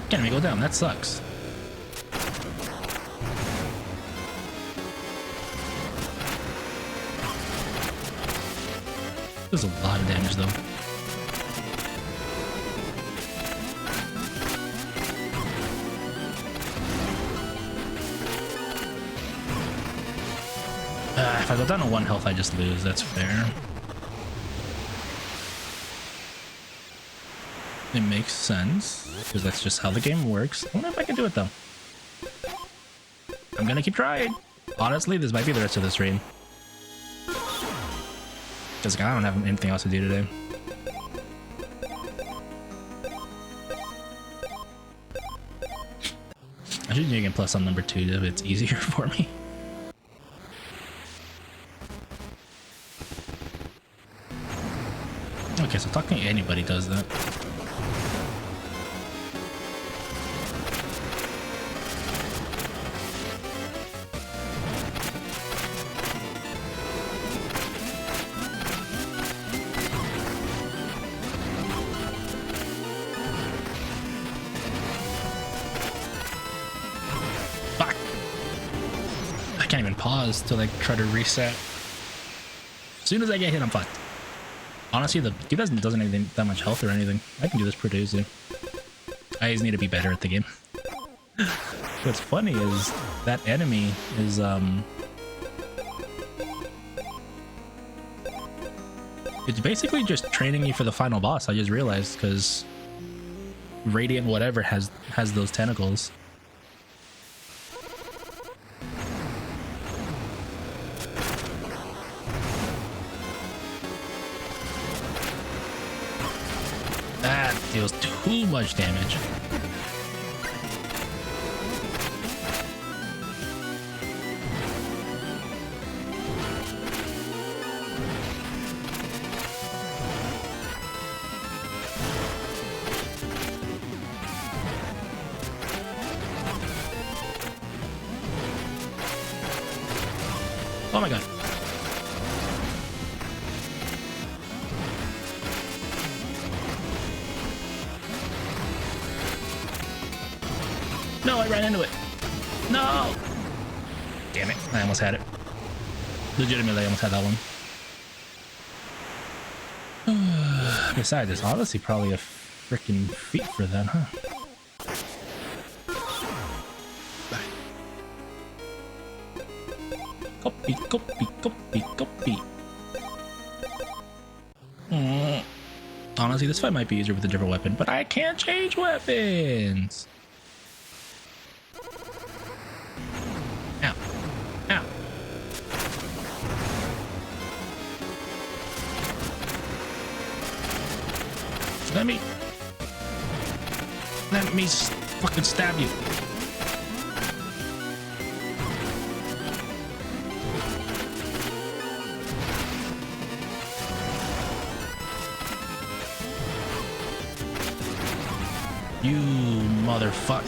Can't even go down. That sucks. There's a lot of damage though. If I go down to 1 health, I just lose. That's fair. It makes sense, because that's just how the game works. I wonder if I can do it though. I'm gonna keep trying. Honestly, this might be the rest of the stream. Because I don't have anything else to do today. I should New Game Plus on number 2 if it's easier for me. Okay, so talking to anybody does that. Pause to like try to reset. As soon as I get hit, I'm fucked. Honestly, the dude doesn't have that much health or anything. I can do this pretty easy. I just need to be better at the game. What's funny is that enemy is it's basically just training you for the final boss. I just realized because Radiant whatever has those tentacles. Deals too much damage. Oh my god. No, I ran into it. No! Damn it. I almost had it. Legitimately, I almost had that one. Besides, it's honestly probably a freaking feat for that, huh? Copy, copy, copy, copy. Honestly, this fight might be easier with a different weapon, but I can't change weapons. Ow. Ow. Let me fucking stab you. You motherfucker.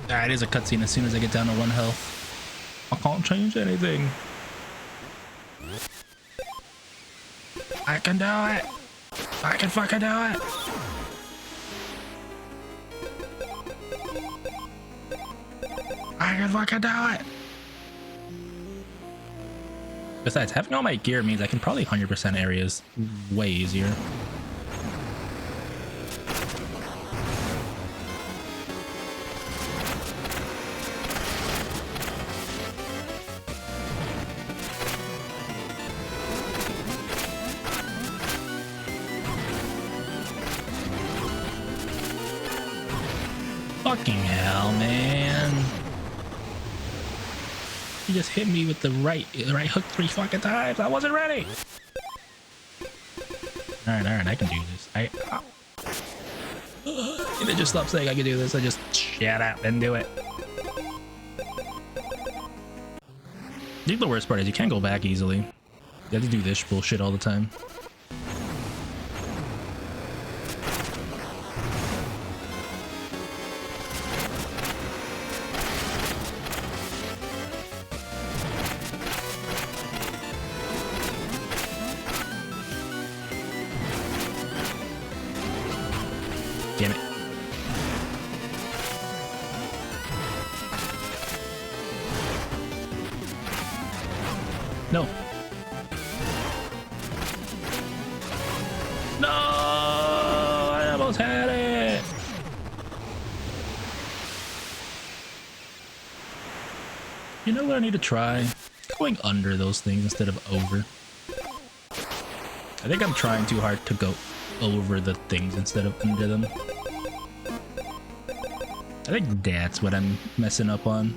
That is a cutscene as soon as I get down to 1 health. I can't change anything. I can do it. I can fucking do it. I can fucking do it. Besides, having all my gear means I can probably 100% areas way easier. Fucking hell, man. You just hit me with the right hook 3 fucking times. I wasn't ready. Alright, I can do this. And it just stop saying I can do this. I just shut up and do it. I think the worst part is you can't go back easily. You have to do this bullshit all the time. Damn it. No. No! I almost had it! You know what I need to try? Going under those things instead of over. I think I'm trying too hard to go over the things instead of under them. I think that's what I'm messing up on.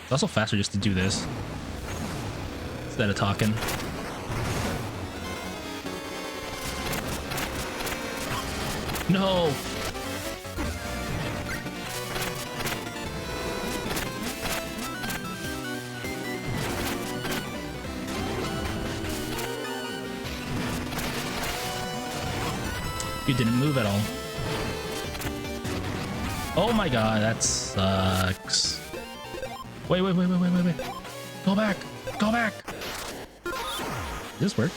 It's also faster just to do this instead of talking. No! You didn't move at all. Oh my god, that sucks. Wait. Go back. Go back. Does this work?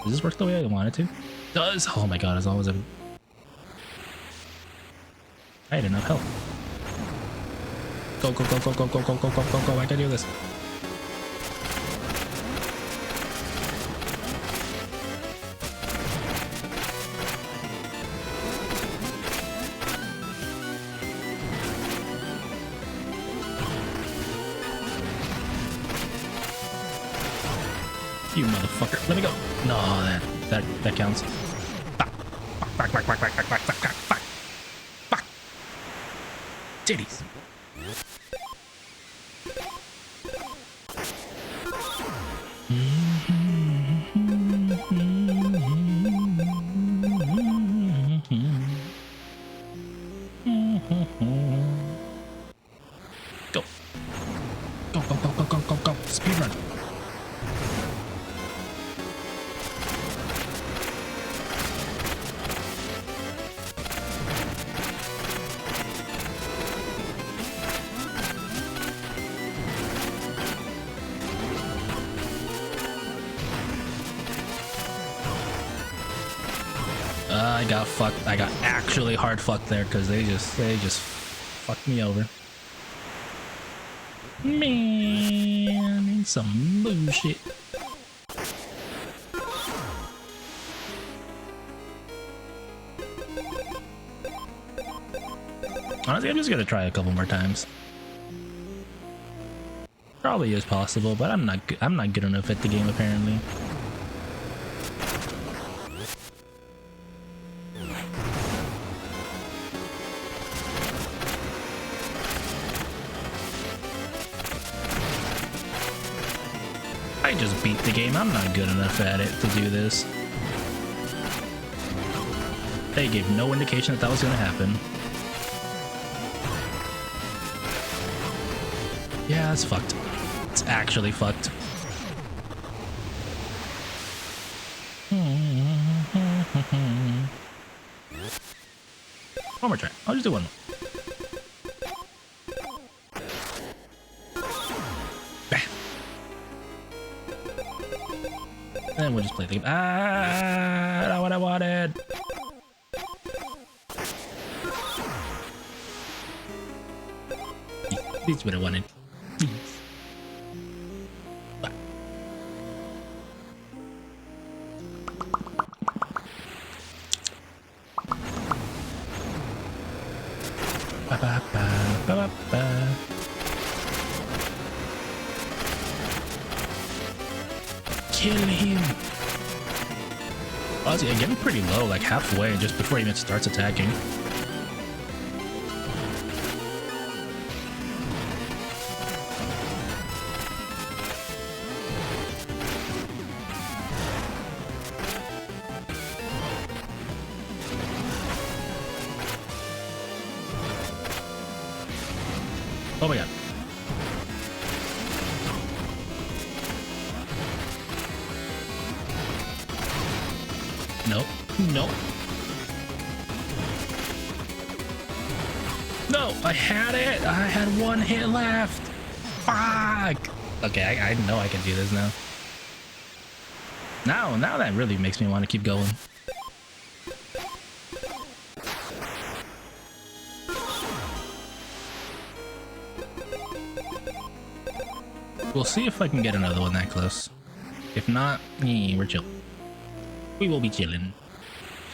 Does this work the way I want it to? Does. Oh my god, as always I had enough health. Go. I can do this. You motherfucker. Let me go. No, that counts. Fuck. Titties. Speed run. I got fucked. I got actually hard fucked there because they just fucked me over. Man, it's some bullshit. Honestly, I'm just gonna try a couple more times. Probably is possible, but I'm not good enough at the game apparently. I just beat the game. I'm not good enough at it to do this. They gave no indication that that was going to happen. Yeah, it's fucked. It's actually fucked. One more try. I'll just do one more. And we'll just play the game. Ah, not what I wanted. This is what I wanted. Kill him. Honestly, I get him pretty low, like halfway, just before he even starts attacking. Oh my god. Nope. Nope. No, I had it. I had one hit left. Fuck. Okay, I know I can do this now. Now that really makes me want to keep going. We'll see if I can get another one that close. If not, we're chill. We will be chilling.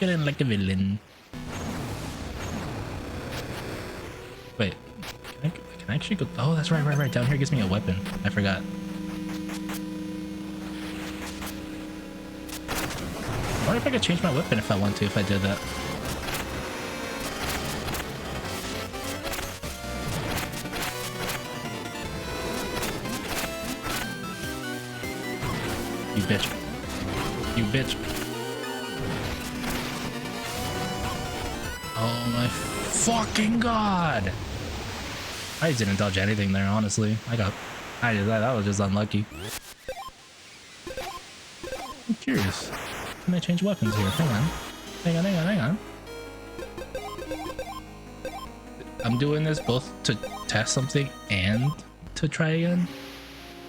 Chilling like a villain. Wait, can I actually go? Oh, that's right. Down here gives me a weapon. I forgot. I wonder if I could change my weapon if I want to, if I did that. You bitch. You bitch. Oh my fucking god! I didn't dodge anything there, honestly. That was just unlucky. I'm curious. Can I change weapons here? Hang on. I'm doing this both to test something and to try again.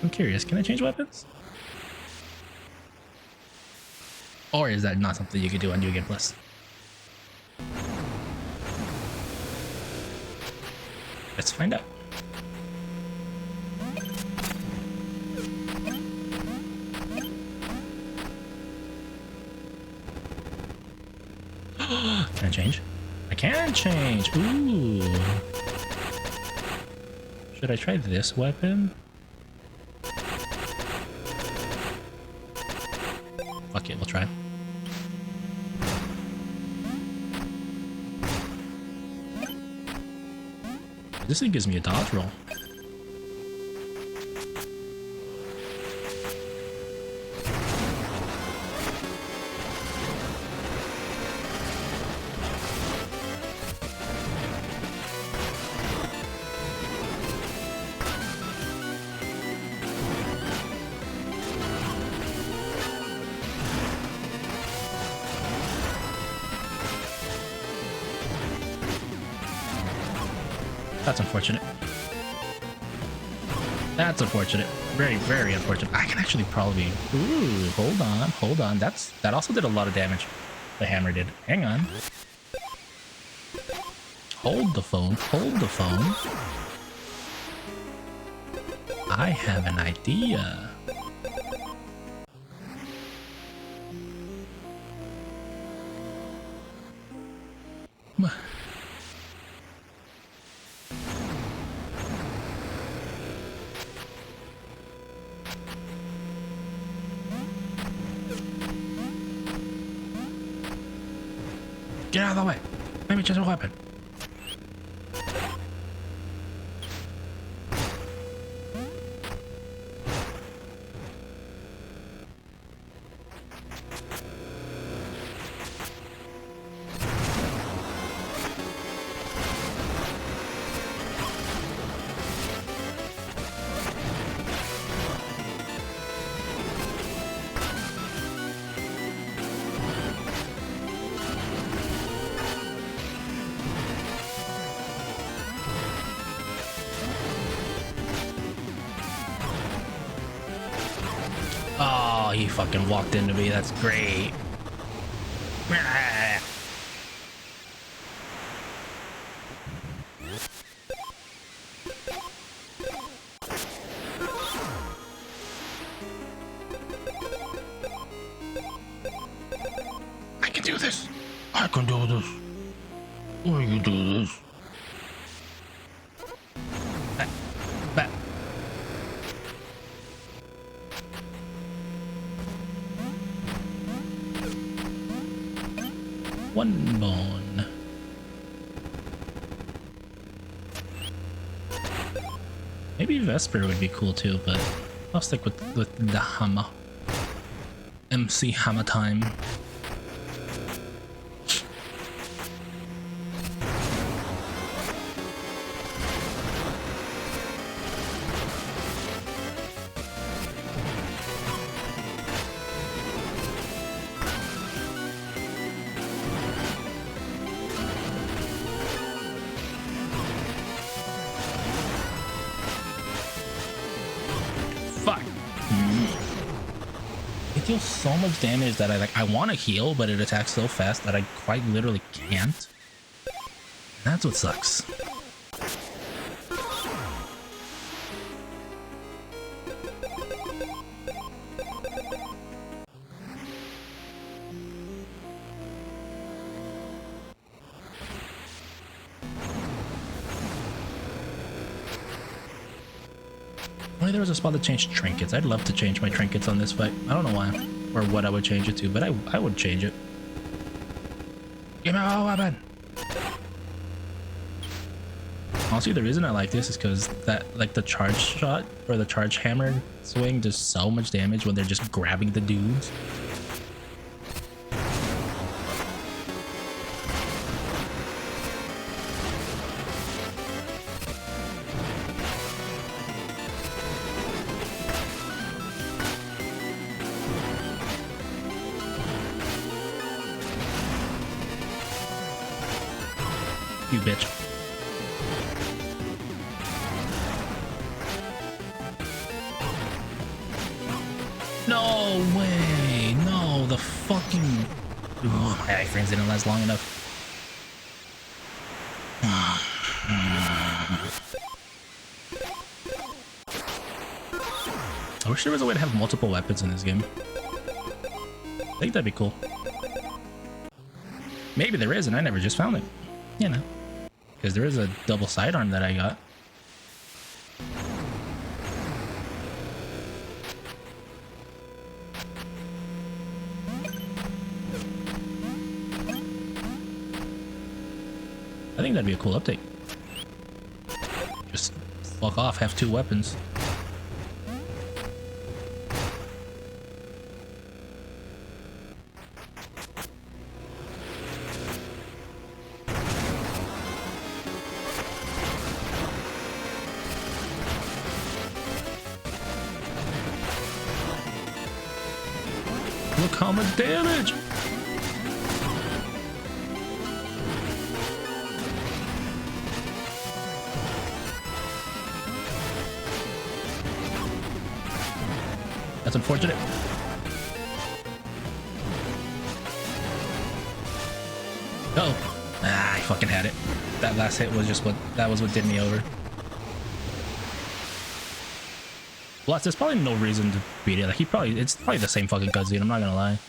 I'm curious. Can I change weapons? Or is that not something you can do on New Game Plus? Let's find out. Can I change? I can change! Ooh! Should I try this weapon? Fuck it, we'll try. This thing gives me a dodge roll. That's unfortunate. That's unfortunate. Very, very unfortunate. I can actually probably... Ooh, hold on, hold on. That also did a lot of damage. The hammer did. Hang on. Hold the phone. Hold the phone. I have an idea. Get out of the way. Let me choose a weapon. Oh, he fucking walked into me. That's great. I can do this. I can do this. I can do this. Back. One bone. Maybe Vesper would be cool too, but I'll stick with the hammer. MC Hammer time. Fuck. It deals so much damage that I want to heal, but it attacks so fast that I quite literally can't. That's what sucks. Only there was a spot that changed trinkets. I'd love to change my trinkets on this fight. I don't know why or what I would change it to, but I would change it. Give me a weapon. Honestly, the reason I like this is because that, like, the charge shot or the charge hammer swing does so much damage when they're just grabbing the dudes. You bitch. No way. No, the fucking... Oh, my iframes didn't last long enough. I wish there was a way to have multiple weapons in this game. I think that'd be cool. Maybe there is and I never just found it. You know. Because there is a double sidearm that I got. I think that'd be a cool update. Just fuck off, have 2 weapons. Look how much damage! That's unfortunate. Uh-oh. Ah, I fucking had it. That last hit was just what did me over. Plus, there's probably no reason to beat it. Like it's probably the same fucking cutscene, I'm not gonna lie.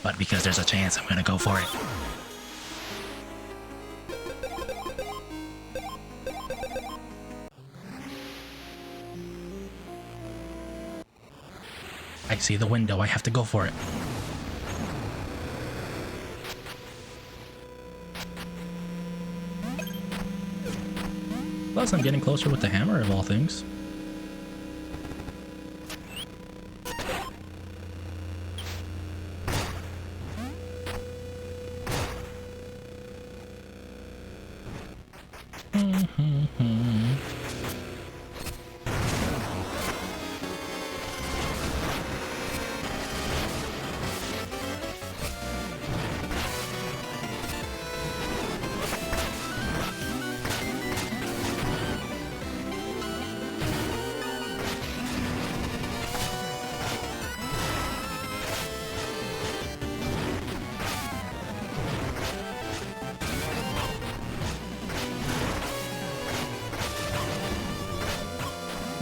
But because there's a chance, I'm gonna go for it. I see the window, I have to go for it. Plus, I'm getting closer with the hammer of all things.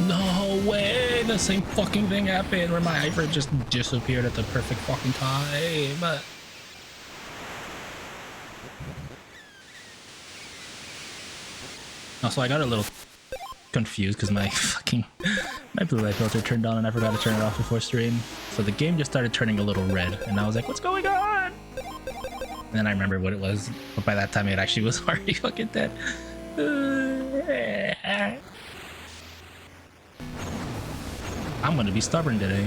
No way! The same fucking thing happened where my hyper just disappeared at the perfect fucking time. Also, I got a little confused because my blue light filter turned on and I forgot to turn it off before stream. So the game just started turning a little red and I was like, what's going on? And then I remembered what it was, but by that time it actually was already fucking dead. I'm gonna be stubborn today.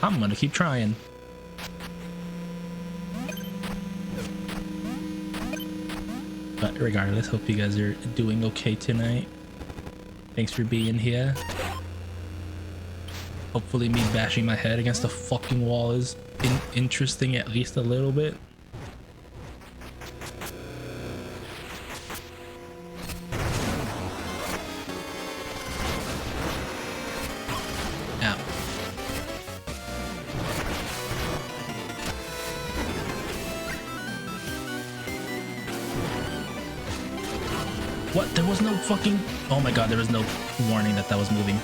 I'm gonna keep trying. But regardless, hope you guys are doing okay tonight. Thanks for being here. Hopefully me bashing my head against the fucking wall is interesting at least a little bit. What? There was no fucking... Oh my god, there was no warning that was moving.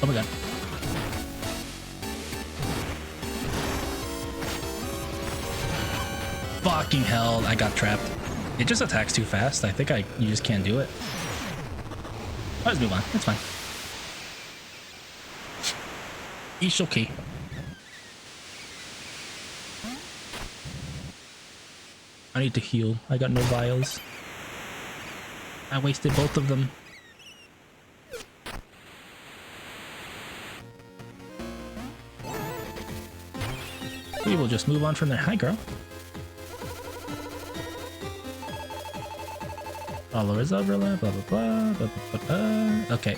Oh my god. Fucking hell, I got trapped. It just attacks too fast. I think you just can't do it. I'll just move on. It's fine. It's okay. I need to heal. I got no vials. I wasted both of them. We will just move on from there. Hi, girl. Followers overlap, blah, blah, blah, blah, blah, blah. Okay,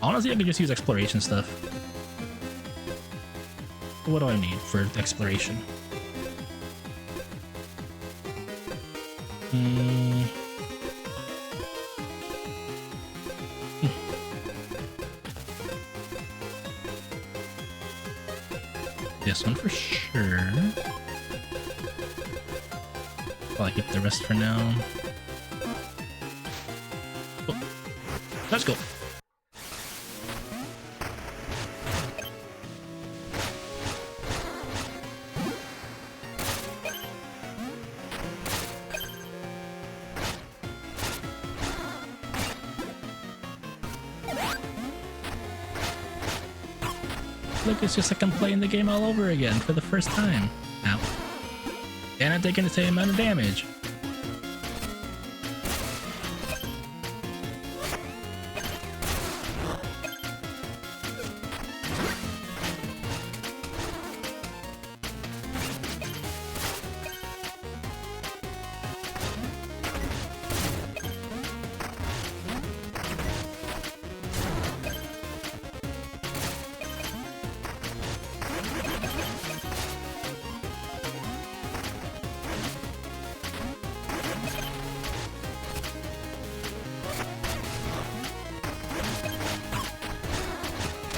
honestly, I could just use exploration stuff. What do I need for exploration? This one for sure. I'll keep the rest for now. Oh, let's go. Look, it's just like I'm playing the game all over again for the first time. Ow. And I'm taking the same amount of damage.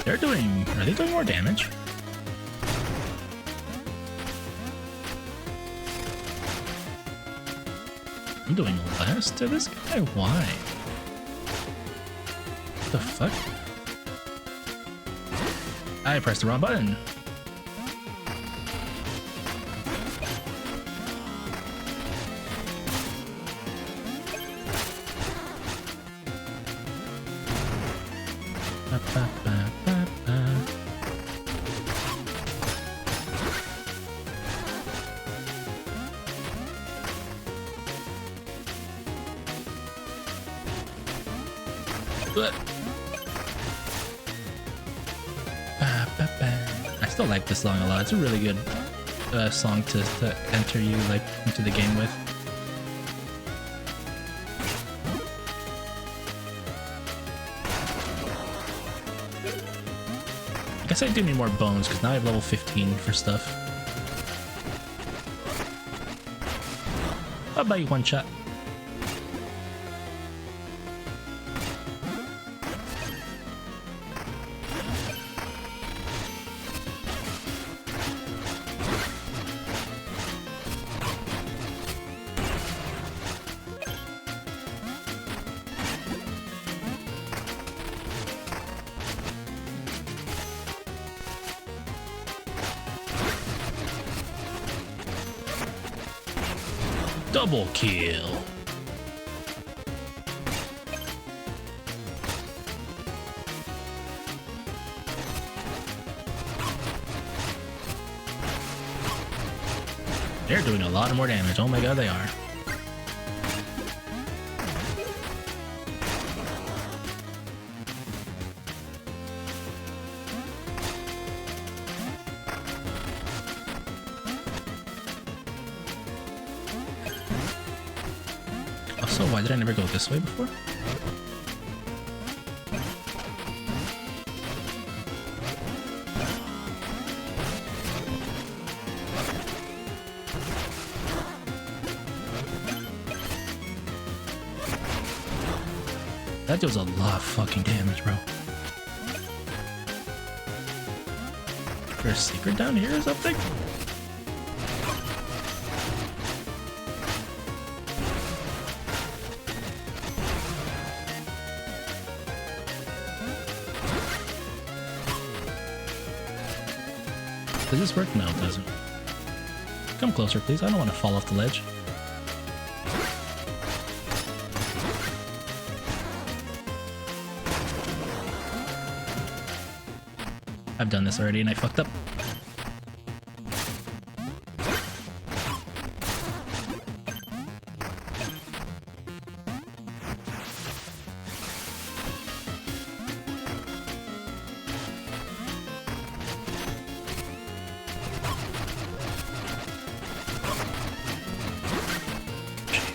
Are they doing more damage? I'm doing less to this guy? Why? What the fuck? I pressed the wrong button. I still like this song a lot. It's a really good song to enter you like into the game with. I guess I do need more bones because now I have level 15 for stuff. I'll buy you one shot. Double kill. They're doing a lot more damage. Oh my god, they are. Also, why did I never go this way before? That does a lot of fucking damage, bro. Is there a secret down here or something? Does this work? No, it doesn't. Come closer, please. I don't want to fall off the ledge. I've done this already and I fucked up.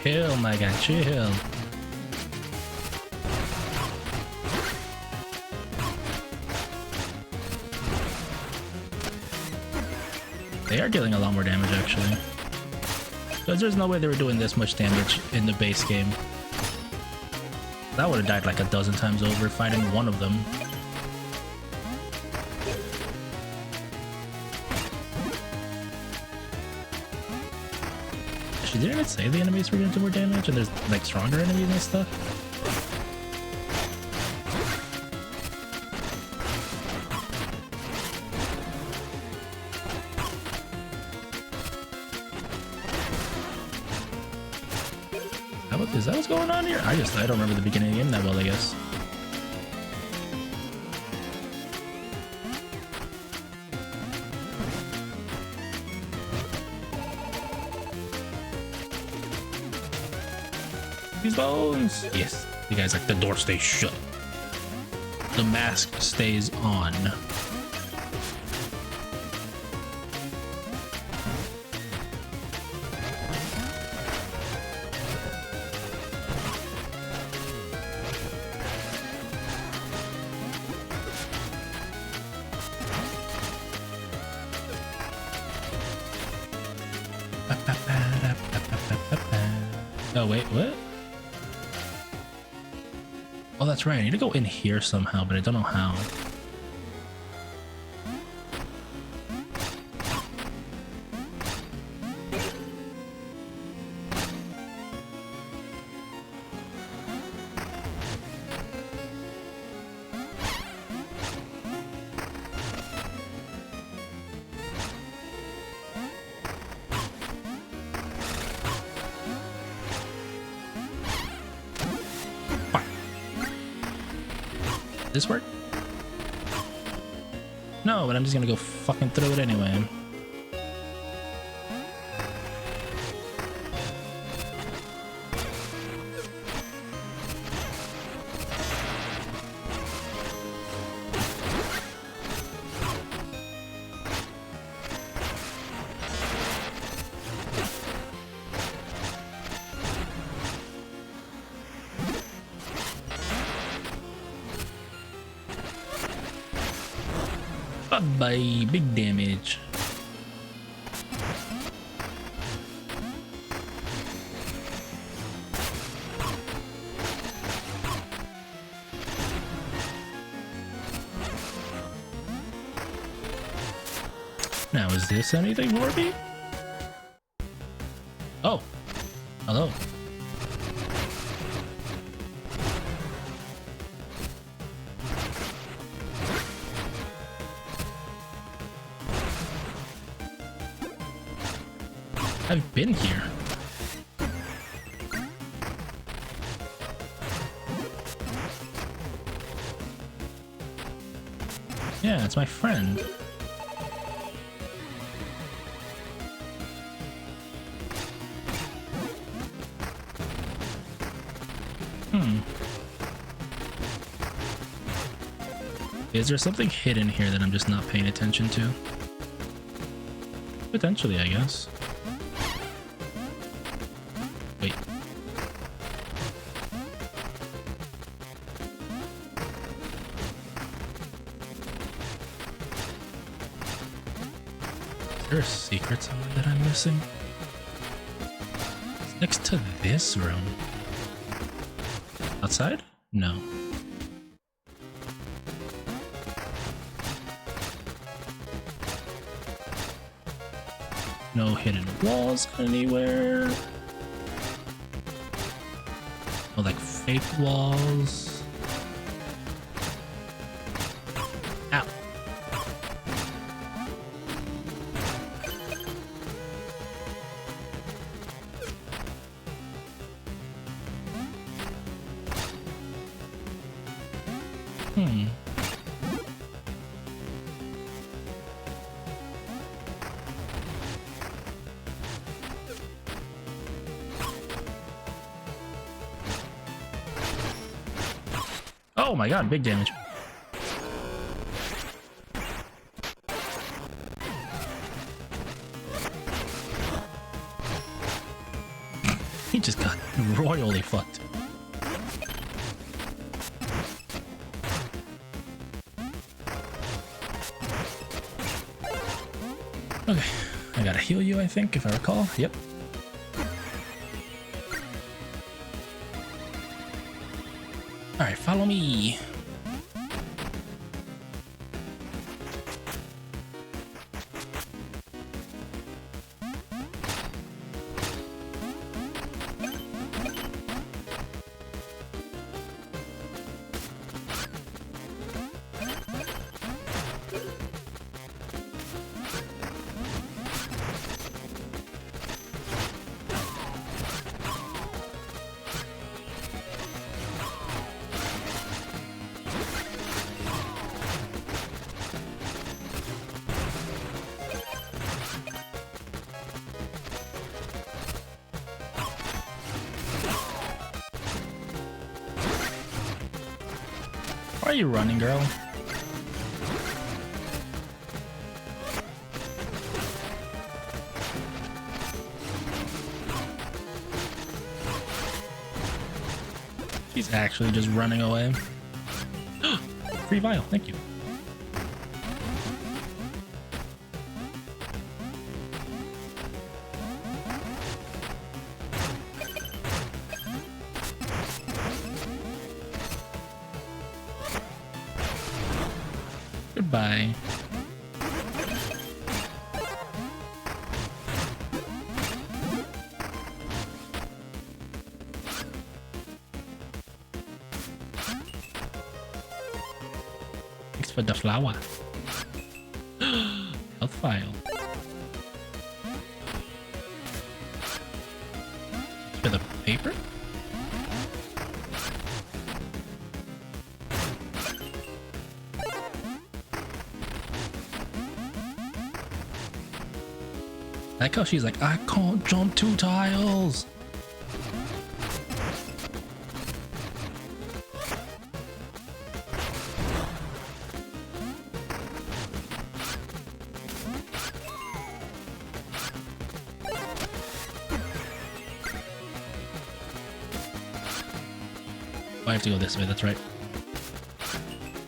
Chill, my guy, chill. They are dealing a lot more damage, actually. Because there's no way they were doing this much damage in the base game. That would have died like a dozen times over fighting one of them. Actually, didn't it say the enemies were going to do more damage and there's like stronger enemies and stuff? Is that what's going on here? I don't remember the beginning of the game that well, I guess. These bones! Yes. You guys like the door stays shut. The mask stays on. Oh wait, what? Oh, that's right. I need to go in here somehow, but I don't know how. This work? No, but I'm just gonna go fucking throw it anyway. Bye-bye, big damage. Now, is this anything for me? Oh, hello. I've been here. Yeah, it's my friend. Is there something hidden here that I'm just not paying attention to? Potentially, I guess. Wait. Is there a secret somewhere that I'm missing? It's next to this room. Outside? No. No hidden walls anywhere. No, like fake walls. Ow. Oh my god, big damage. He just got royally fucked. Okay, I gotta heal you, I think, if I recall. Yep. Alright, follow me. Why are you running, girl? She's actually just running away. Free vial, thank you. Goodbye. Thanks for the flower. Health file. For the paper? I like how she's like, I can't jump 2 tiles. Oh, I have to go this way, that's right.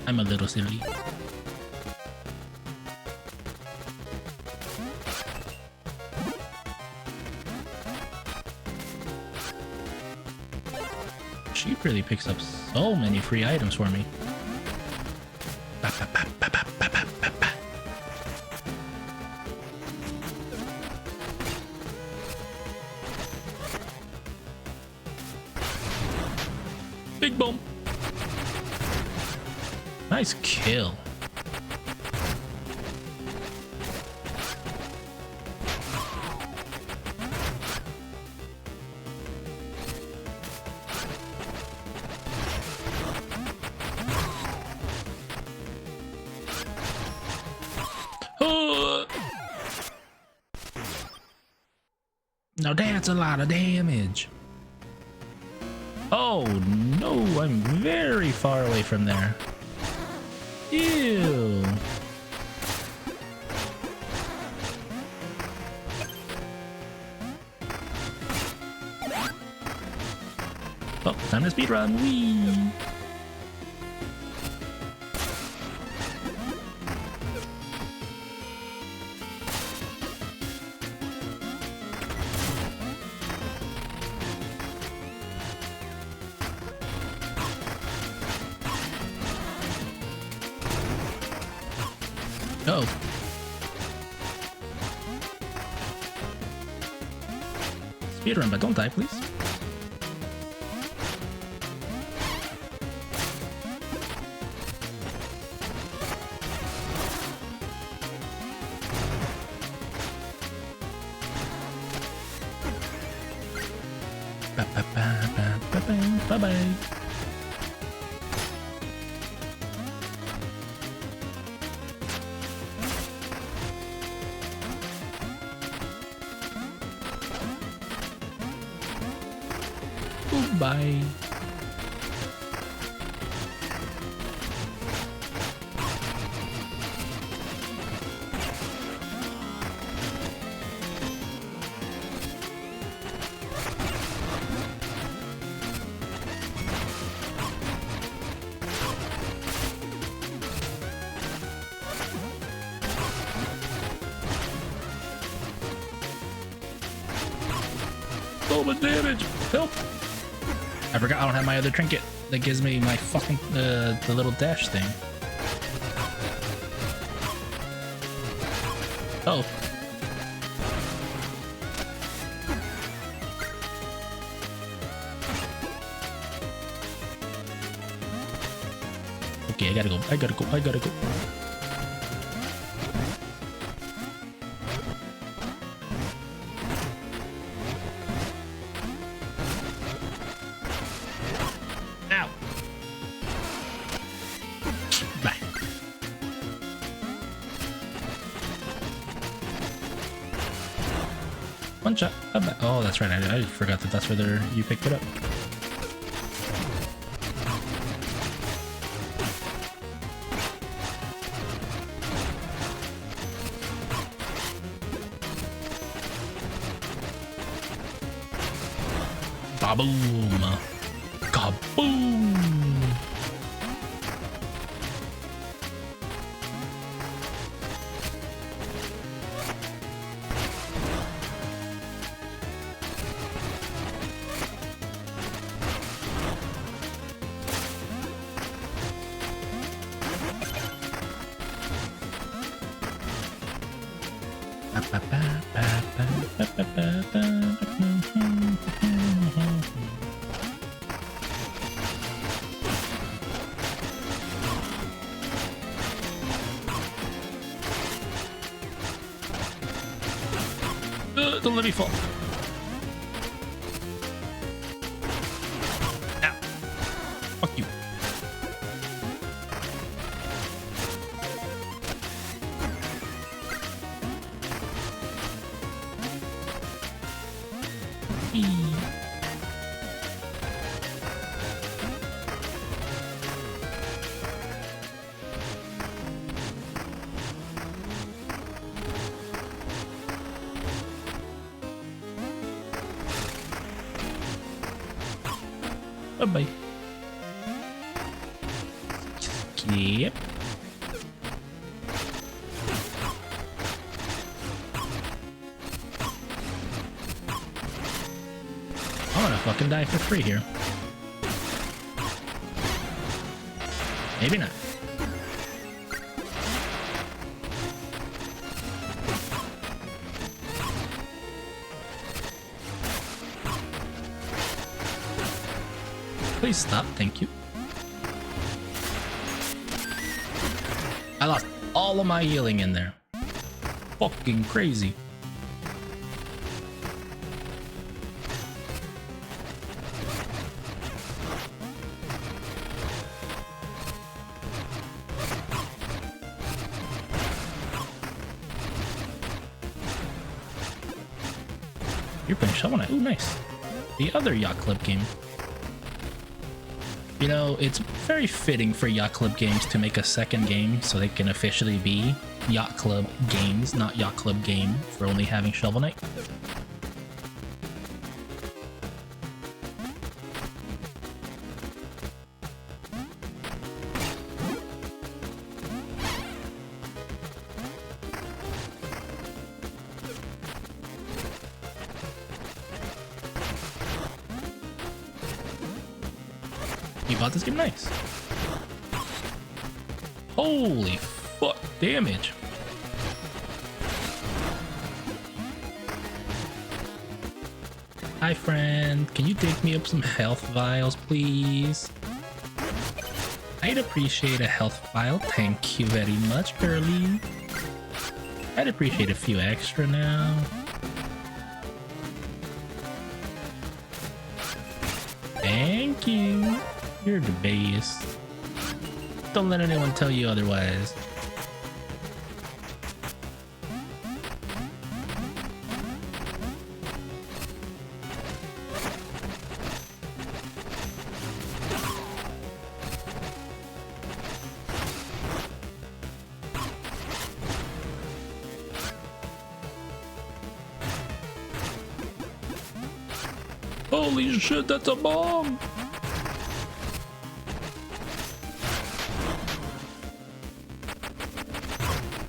I'm a little silly. She really picks up so many free items for me. Big boom. Nice kill. Now that's a lot of damage. Oh no, I'm very far away from there. Ew. Oh, time to speedrun. Whee! Oh. Speedrun, but don't die, please. Bye-bye. Bye. So much damage. Help. I forgot I don't have my other trinket that gives me my fucking the little dash thing. Oh. Okay, I gotta go. One shot. Oh, that's right. I forgot that that's where you picked it up. Kaboom! Kaboom! Don't let me fall. Ow. Fuck you. Bye-bye. Yep. I'm gonna fucking die for free here. Maybe not. Please stop, thank you. I lost all of my healing in there. Fucking crazy. You're playing Shovel Knight. Ooh, nice. The other Yacht Club game. You know, it's very fitting for Yacht Club Games to make a second game so they can officially be Yacht Club Games, not Yacht Club Game for only having Shovel Knight. You bought this game? Nice. Holy fuck damage. Hi friend, can you dig me up some health vials please? I'd appreciate a health vial, thank you very much girlie. I'd appreciate a few extra now. Thank you. You're the best. Don't let anyone tell you otherwise. Holy shit, that's a bomb!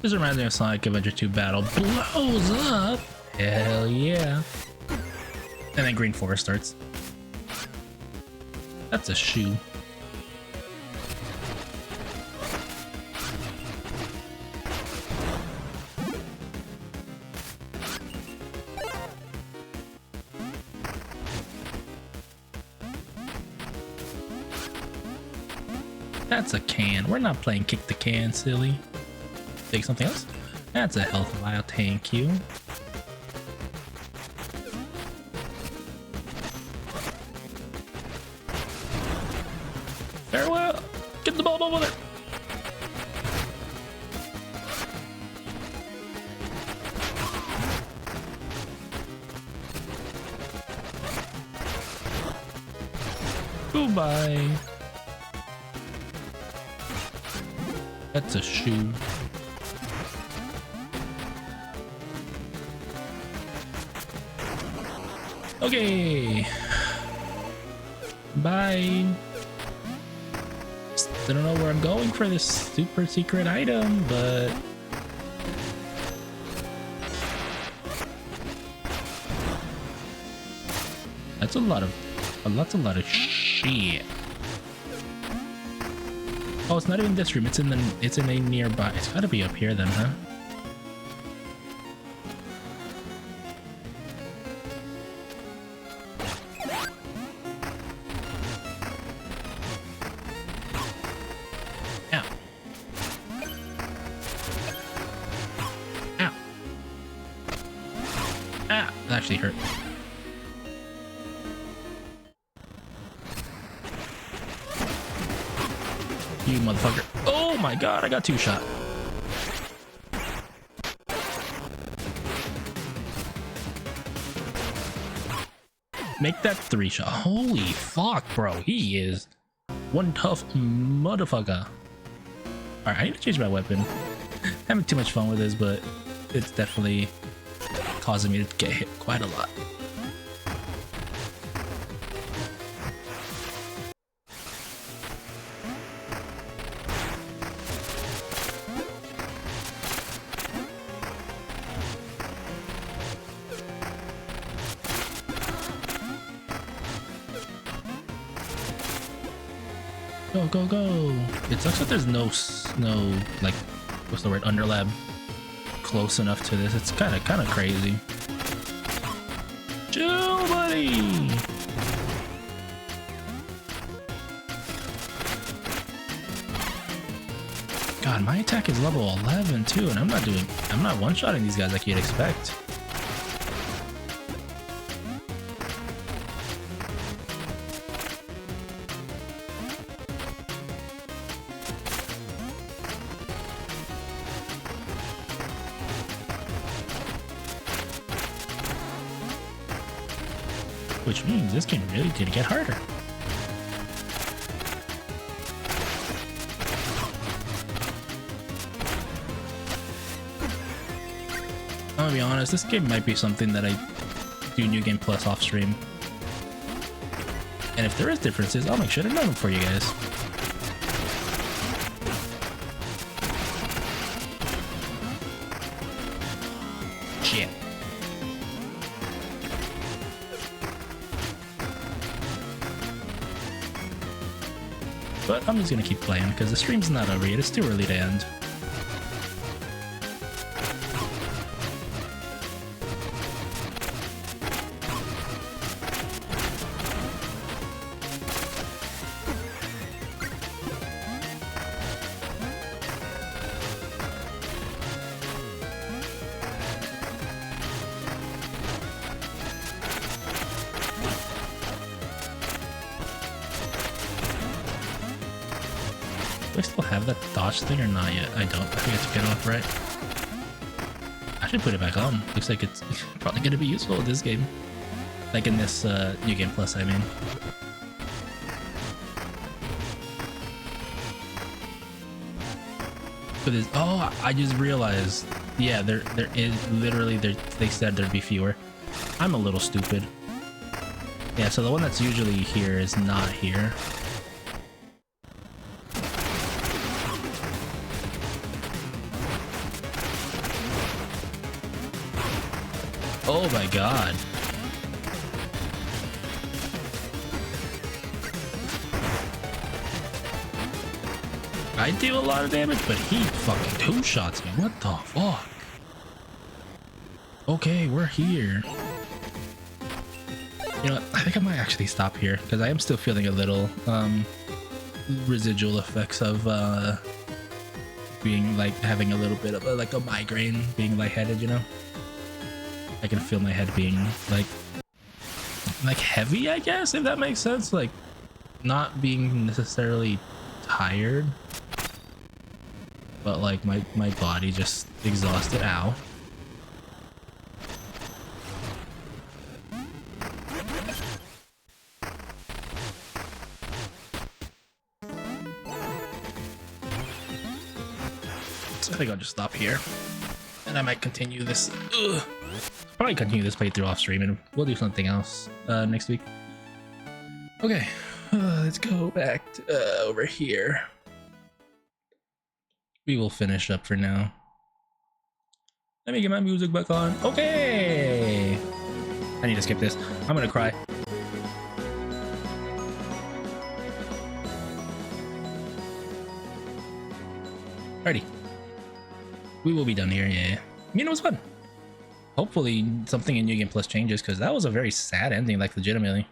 This reminds me of Sonic Adventure 2 Battle blows up. Hell yeah. And then Green Forest starts. That's a shoe. That's a can. We're not playing kick the can, silly. Take something else. That's a health vial, thank you. Farewell. Get the bomb over there. Goodbye. That's a shoe. Okay. Bye. Still don't know where I'm going for this super secret item, but that's a lot of shit. Oh, it's not even this room. It's in a nearby. It's gotta be up here then, huh? Ow. Ow. Ah, that actually hurt. You motherfucker. Oh my god, I got two shot. Make that 3 shot. Holy fuck, bro. He is one tough motherfucker. Alright, I need to change my weapon. Having too much fun with this, but it's definitely causing me to get hit quite a lot. Go, go, go. It sucks that there's no, like, what's the word, underlab close enough to this. It's kind of crazy. Chill, buddy. God, my attack is level 11 too, and I'm not one-shotting these guys like you'd expect. Which means this game really did get harder. I'm gonna be honest, this game might be something that I do New Game Plus off stream. And if there is differences, I'll make sure to know them for you guys. Shit. But I'm just gonna keep playing because the stream's not over yet. It's too early to end. Do I still have that dodge thing or not yet? I don't. I think I took it off, right? I should put it back on. Looks like it's probably going to be useful in this game. Like in this New Game Plus, I mean. But there's, oh, I just realized. Yeah, there is literally, they said there'd be fewer. I'm a little stupid. Yeah, so the one that's usually here is not here. Oh my god. I do a lot of damage, but he fucking two-shots me. What the fuck? Okay, we're here. You know what? I think I might actually stop here because I am still feeling a little residual effects of being like having a little bit of like a migraine, being lightheaded, you know? I can feel my head being like heavy, I guess, if that makes sense. Like not being necessarily tired, but like my body just exhausted. Ow. So I think I'll just stop here and I might continue this. Probably continue this playthrough off stream and we'll do something else next week. Okay, let's go back to, over here. We will finish up for now. Let me get my music back on. Okay, I need to skip this. I'm gonna cry. Alrighty, we will be done here. Yeah, Mina was fun. Hopefully something in New Game Plus changes because that was a very sad ending, like legitimately.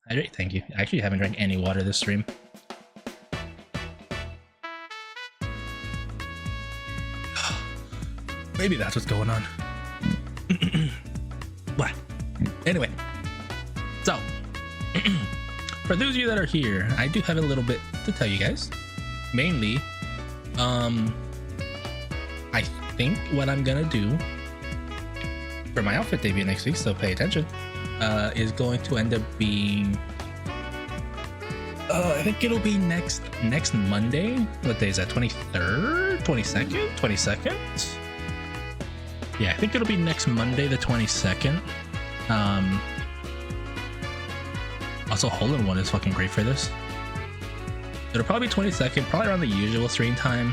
Hydrate, thank you. I actually haven't drank any water this stream. Maybe that's what's going on. What? Anyway, so for those of you that are here, I do have a little bit to tell you guys. Mainly, I think what I'm gonna do for my outfit debut next week, so pay attention. is going to end up being I think it'll be next Monday. What day is that? 23rd? 22nd? 22nd? Yeah, I think it'll be next Monday, the 22nd. Also, Hole-in-One is fucking great for this. It'll probably be 22nd, probably around the usual stream time.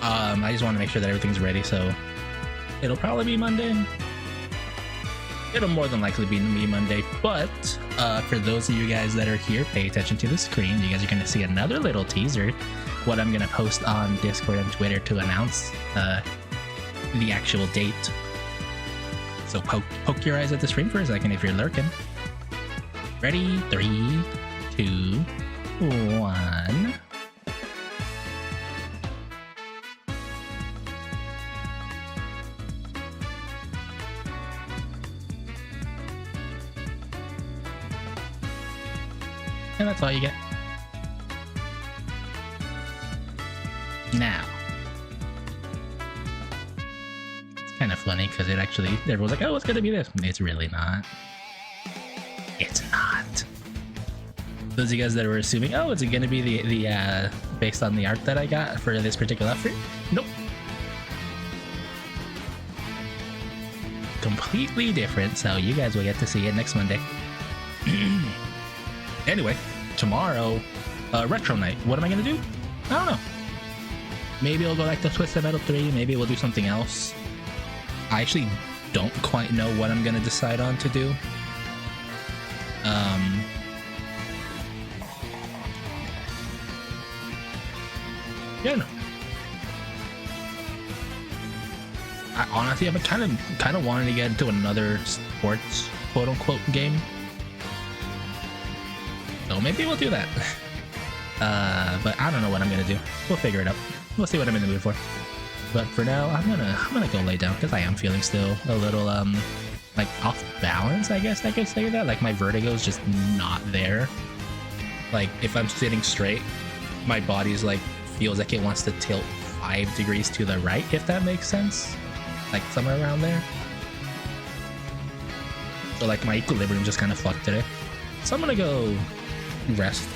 I just want to make sure that everything's ready, so it'll probably be Monday. It'll more than likely be Monday, but for those of you guys that are here, pay attention to the screen. You guys are going to see another little teaser, what I'm going to post on Discord and Twitter to announce the actual date. So poke your eyes at the screen for a second if you're lurking. Ready? 3, 2, 1. And that's all you get. Now, it's kind of funny because it actually, everyone's like, oh, it's gonna be this. It's really not. It's not. Those of you guys that were assuming, oh, is it gonna be the based on the art that I got for this particular outfit? Nope. Completely different, so you guys will get to see it next Monday. Anyway, tomorrow, retro night. What am I gonna do? I don't know. Maybe I'll go back to Twisted Metal 3. Maybe we'll do something else. I actually don't quite know what I'm gonna decide on to do. Yeah, no. I honestly, I'm kind of wanting to get into another sports quote unquote game. So maybe we'll do that. But I don't know what I'm gonna do. We'll figure it out. We'll see what I'm in the mood for. But for now, I'm gonna go lay down because I am feeling still a little like off balance, I guess I could say that. Like my vertigo is just not there. Like if I'm sitting straight, my body's like feels like it wants to tilt 5 degrees to the right, if that makes sense. Like somewhere around there. So like my equilibrium just kind of fucked today. So I'm gonna go rest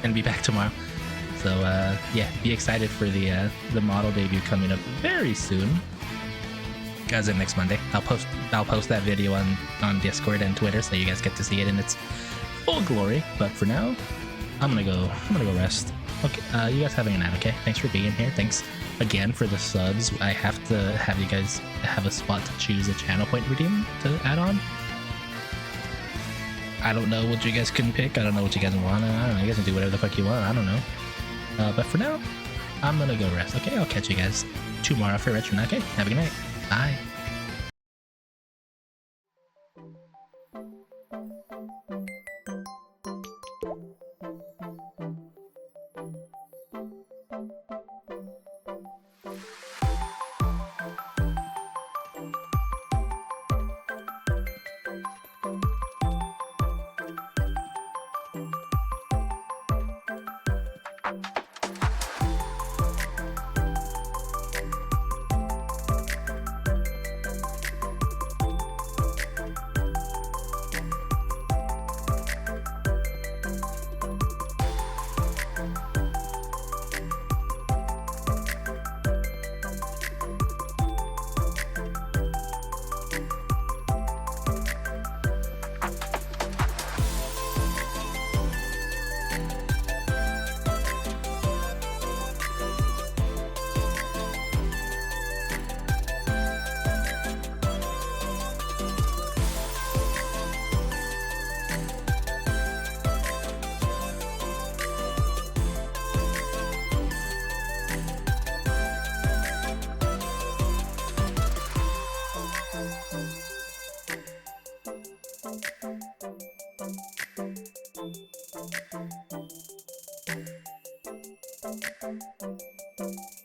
and be back tomorrow. So yeah, be excited for the model debut coming up very soon. As of next Monday. I'll post that video on Discord and Twitter so you guys get to see it in its full glory. But for now, I'm gonna go rest. Okay, you guys have a good night, okay? Thanks for being here. Thanks again for the subs. I have to have you guys have a spot to choose a channel point redeem to add on. I don't know what you guys can pick. I don't know what you guys want. I don't know. You guys can do whatever the fuck you want. I don't know. But for now, I'm gonna go rest. Okay, I'll catch you guys tomorrow for Retro Night. Okay, have a good night. Bye.